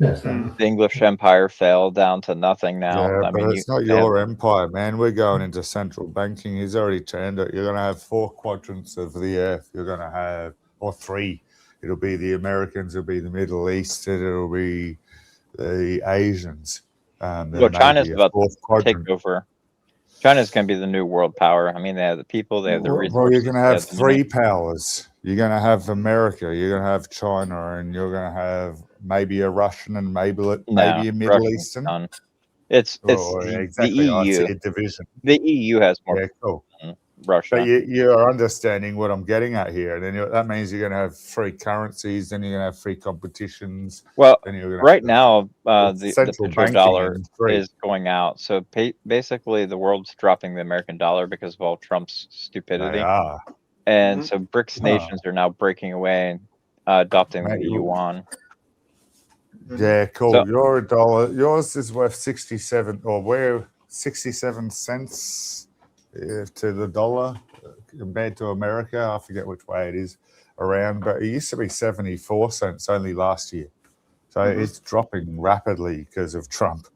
Yes. The English Empire fell down to nothing now. Yeah, I but mean, it's not your empire, man. We're going into central banking. He's already turned it. You're going to have 4 quadrants of the earth. You're going to have, or 3. It'll be the Americans. It'll be the Middle East. It'll be the Asians. Well, China's about to take over. China's going to be the new world power. I mean, they have the people, they have the resources. Well, you're going to have 3 powers. You're going to have America, you're going to have China, and you're going to have maybe a Russian and maybe a Middle Eastern. None. It's exactly. The EU. I see a division. The EU has more. Yeah, cool. Than Russia. But you're understanding what I'm getting at here. And then that means you're going to have 3 currencies, then you're going to have 3 competitions. Well, then you're right now, the central petrodollar is going out. So basically, the world's dropping the American dollar because of all Trump's stupidity. They are. And so BRICS nations are now breaking away and adopting the yuan. Yeah, cool. So, your dollar, yours is worth 67, or we're 67 cents to the dollar compared to America. I forget which way it is around, but it used to be 74 cents only last year. So it's dropping rapidly because of Trump.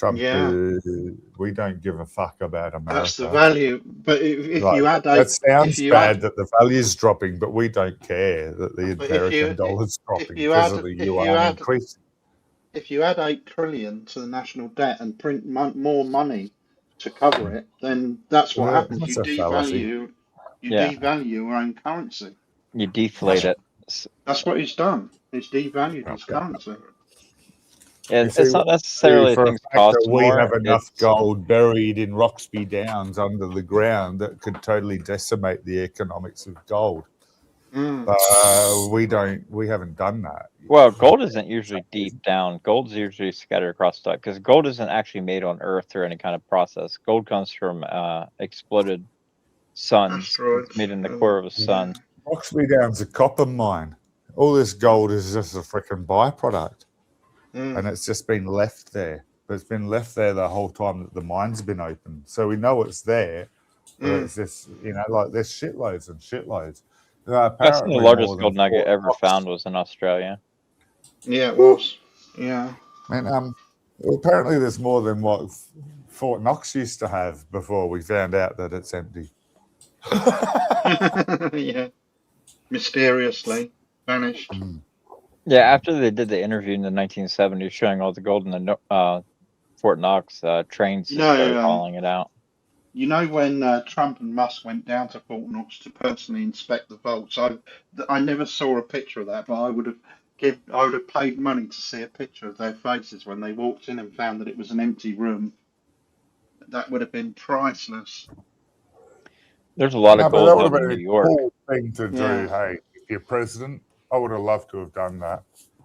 We don't give a fuck about America. That's the value. But if you add that sounds bad that the value's dropping, but we don't care that the American dollar's dropping because of the yuan increasing. If you add 8 trillion to the national debt and print more money to cover it, then that's what happens. You devalue your own currency. You deflate it. That's what he's done. He's devalued his currency. Yeah, it's not necessarily things cost more. We have enough gold buried in Roxby Downs under the ground that could totally decimate the economics of gold. But we haven't done that. Well, gold isn't usually deep down. Gold's usually scattered across the because gold isn't actually made on Earth through any kind of process. Gold comes from exploded suns, made in the core of a sun. Roxby Downs a copper mine. All this gold is just a freaking byproduct. And it's just been left there. But it's been left there the whole time that the mine's been open. So we know it's there. But it's just, like there's shitloads and shitloads. That's the largest gold nugget ever found was in Australia. Yeah, it was. Yeah. And apparently there's more than what Fort Knox used to have before we found out that it's empty. Yeah. Mysteriously vanished. Yeah, after they did the interview in the 1970s showing all the gold in the Fort Knox, trains started hauling it out. You know when Trump and Musk went down to Fort Knox to personally inspect the vaults? I never saw a picture of that, but I would have paid money to see a picture of their faces when they walked in and found that it was an empty room. That would have been priceless. There's a lot of gold in New York. Cool thing to do. Hey, if you're president, I would have loved to have done that.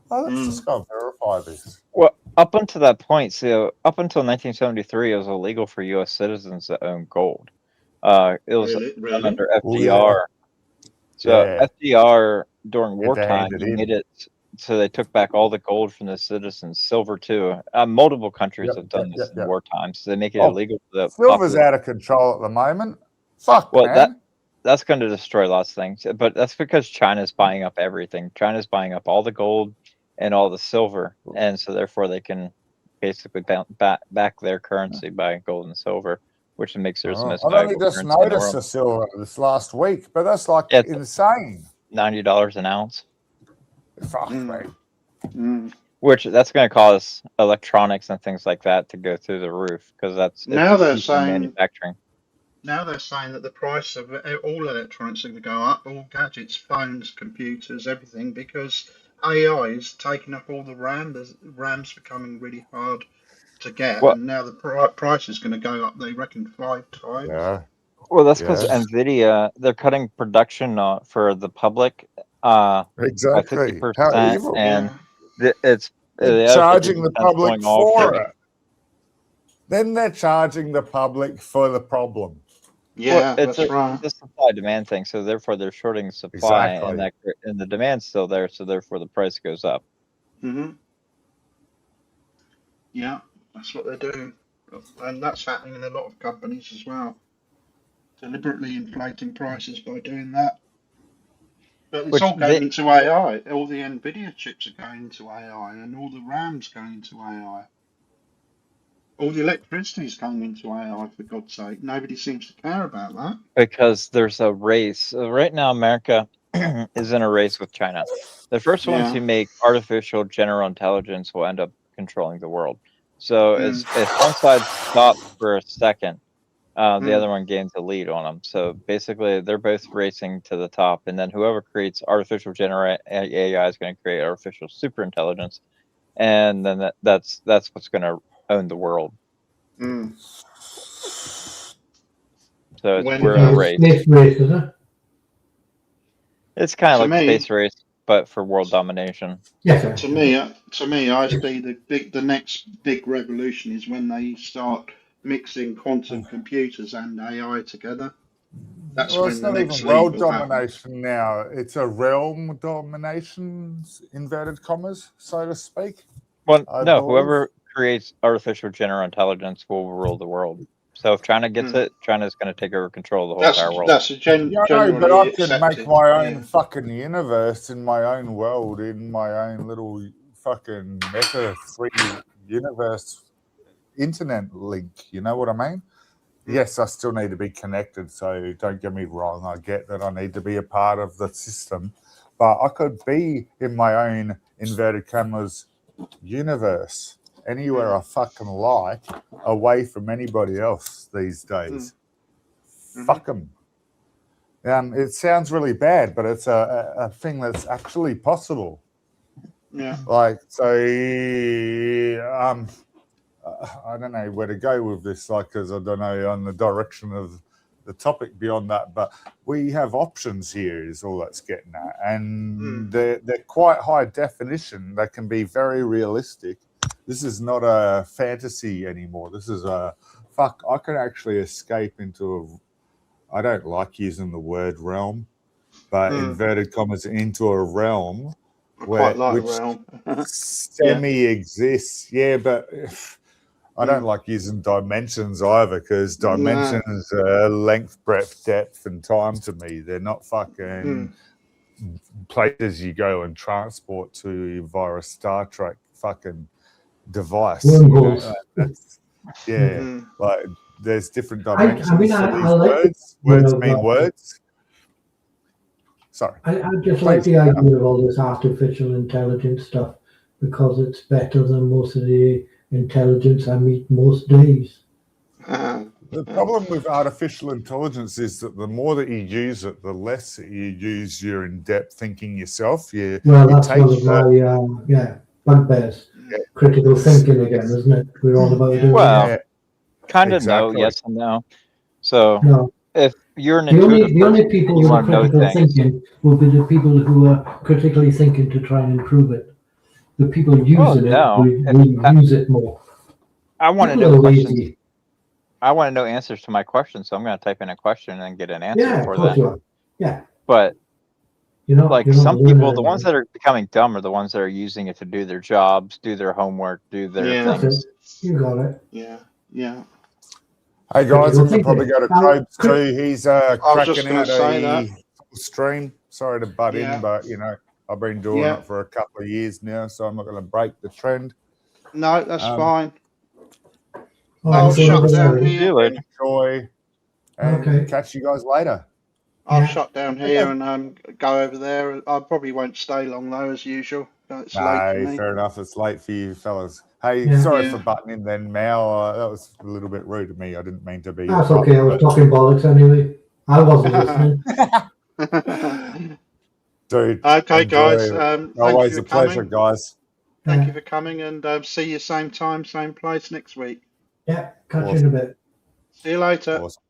Let's just go and verify this. Well, up until that point, so up until 1973, it was illegal for U.S. citizens to own gold. It was done under FDR. So FDR during wartime made it so they took back all the gold from the citizens, silver too. Multiple countries have done this in wartime, so they make it illegal for the silver's out of control at the moment. Fuck, man. That's going to destroy lots of things, but that's because China's buying up everything. China's buying up all the gold and all the silver, and so therefore they can basically back their currency by gold and silver, which makes theirs the most valuable. I've only just noticed the silver this last week, but that's like insane. $90 an ounce. Fuck me. Which that's going to cause electronics and things like that to go through the roof because that's now they're saying manufacturing. Now they're saying that the price of all electronics are going to go up, all gadgets, phones, computers, everything, because AI is taking up all the RAM. The RAM's becoming really hard to get, and now the price is going to go up, they reckon, 5 times. Yeah. Well, that's because NVIDIA, they're cutting production for the public exactly. by 50%, and it's They're the other charging the 50% public going all for free. it. Then they're charging the public for the problem. Yeah, It's that's right. a supply demand thing, so therefore they're shorting supply, and and the demand's still there, so therefore the price goes up. Hmm. Yeah, that's what they're doing, and that's happening in a lot of companies as well. Deliberately inflating prices by doing that. But it's Which all going into AI. All the NVIDIA chips are going into AI, and all the RAM's going into AI. All the electricity is going into AI, for God's sake. Nobody seems to care about that. because there's a race right now. America is in a race with China. The first ones who Yeah. make artificial general intelligence will end up controlling the world. So Mm. if one side stops for a second, the Mm. other one gains a lead on them. So basically, they're both racing to the top, and then whoever creates artificial general AI is going to create artificial super intelligence, and then that's what's going to own the world. Mm. So When we're in a race. Space race, is it? It's kind of To like me- space race, but for world domination. Yes, sir. to me, I see the next big revolution is when they start mixing quantum computers and AI together. That's Well, when it's the not next even leap world will happen. domination now. It's a realm domination, inverted commas, so to speak. Well, I no, believe. whoever creates artificial general intelligence will rule the world. So if China gets Mm. it, China's going to take over control of the whole entire world. That's Yeah, I know, but generally I can make accepted. my own Yeah. fucking universe in my own world, in my own little fucking meta 3 universe internet link. You know what I mean? Yes, I still need to be connected, so don't get me wrong. I get that I need to be a part of the system, but I could be in my own inverted commas universe anywhere I fucking like, away from anybody else these days. Fuck them. It sounds really bad, but it's a thing that's actually possible. Yeah. Like, so, I don't know where to go with this, like, because I don't know on the direction of the topic beyond that, but we have options here is all that's getting at, and they're quite high definition. They can be very realistic. This is not a fantasy anymore. This is I can actually escape into I don't like using the word realm, but inverted commas, into a realm I quite like which realm. semi-exists. Yeah, but I don't like using dimensions either, because dimensions are length, breadth, depth, and time to me. They're not fucking places you go and transport to via a Star Trek fucking device. Like there's different dimensions I mean, for I these like words. Words mean words. Sorry. I just like the idea of all this artificial intelligence stuff, because it's better than most of the intelligence I meet most days. The problem with artificial intelligence is that the more that you use it, the less that you use your in-depth thinking yourself. That's one of my bugbears. Critical thinking again, isn't it? We're all about doing well, kind of no, yes and no. So if you're an intuitive the only people you with want to know critical things, thinking will be the people who are critically thinking to try and improve it. The people using it will use it more. I want to know questions. I want to know answers to my questions, so I'm going to type in a question and get an answer for that. Yeah. But like some people, the ones that are becoming dumb are the ones that are using it to do their jobs, do their homework, do their things. You got it. Yeah. Hey guys, I'm probably go to Cobes too. He's cracking out a stream. Sorry to butt in, but I've been doing it for a couple of years now, so I'm not going to break the trend. No, that's fine. I'll shut down here. Enjoy, and catch you guys later. I'll shut down here and go over there. I probably won't stay long though, as usual. It's late for me. Fair enough. It's late for you fellas. Hey, sorry for butting in then, Mal. That was a little bit rude of me. I didn't mean to be. That's okay. I was talking bollocks anyway. I wasn't listening. Dude. Okay, guys. Always a pleasure, guys. Thank you for coming, and see you same time, same place next week. Yeah, catch you in a bit. See you later. Awesome.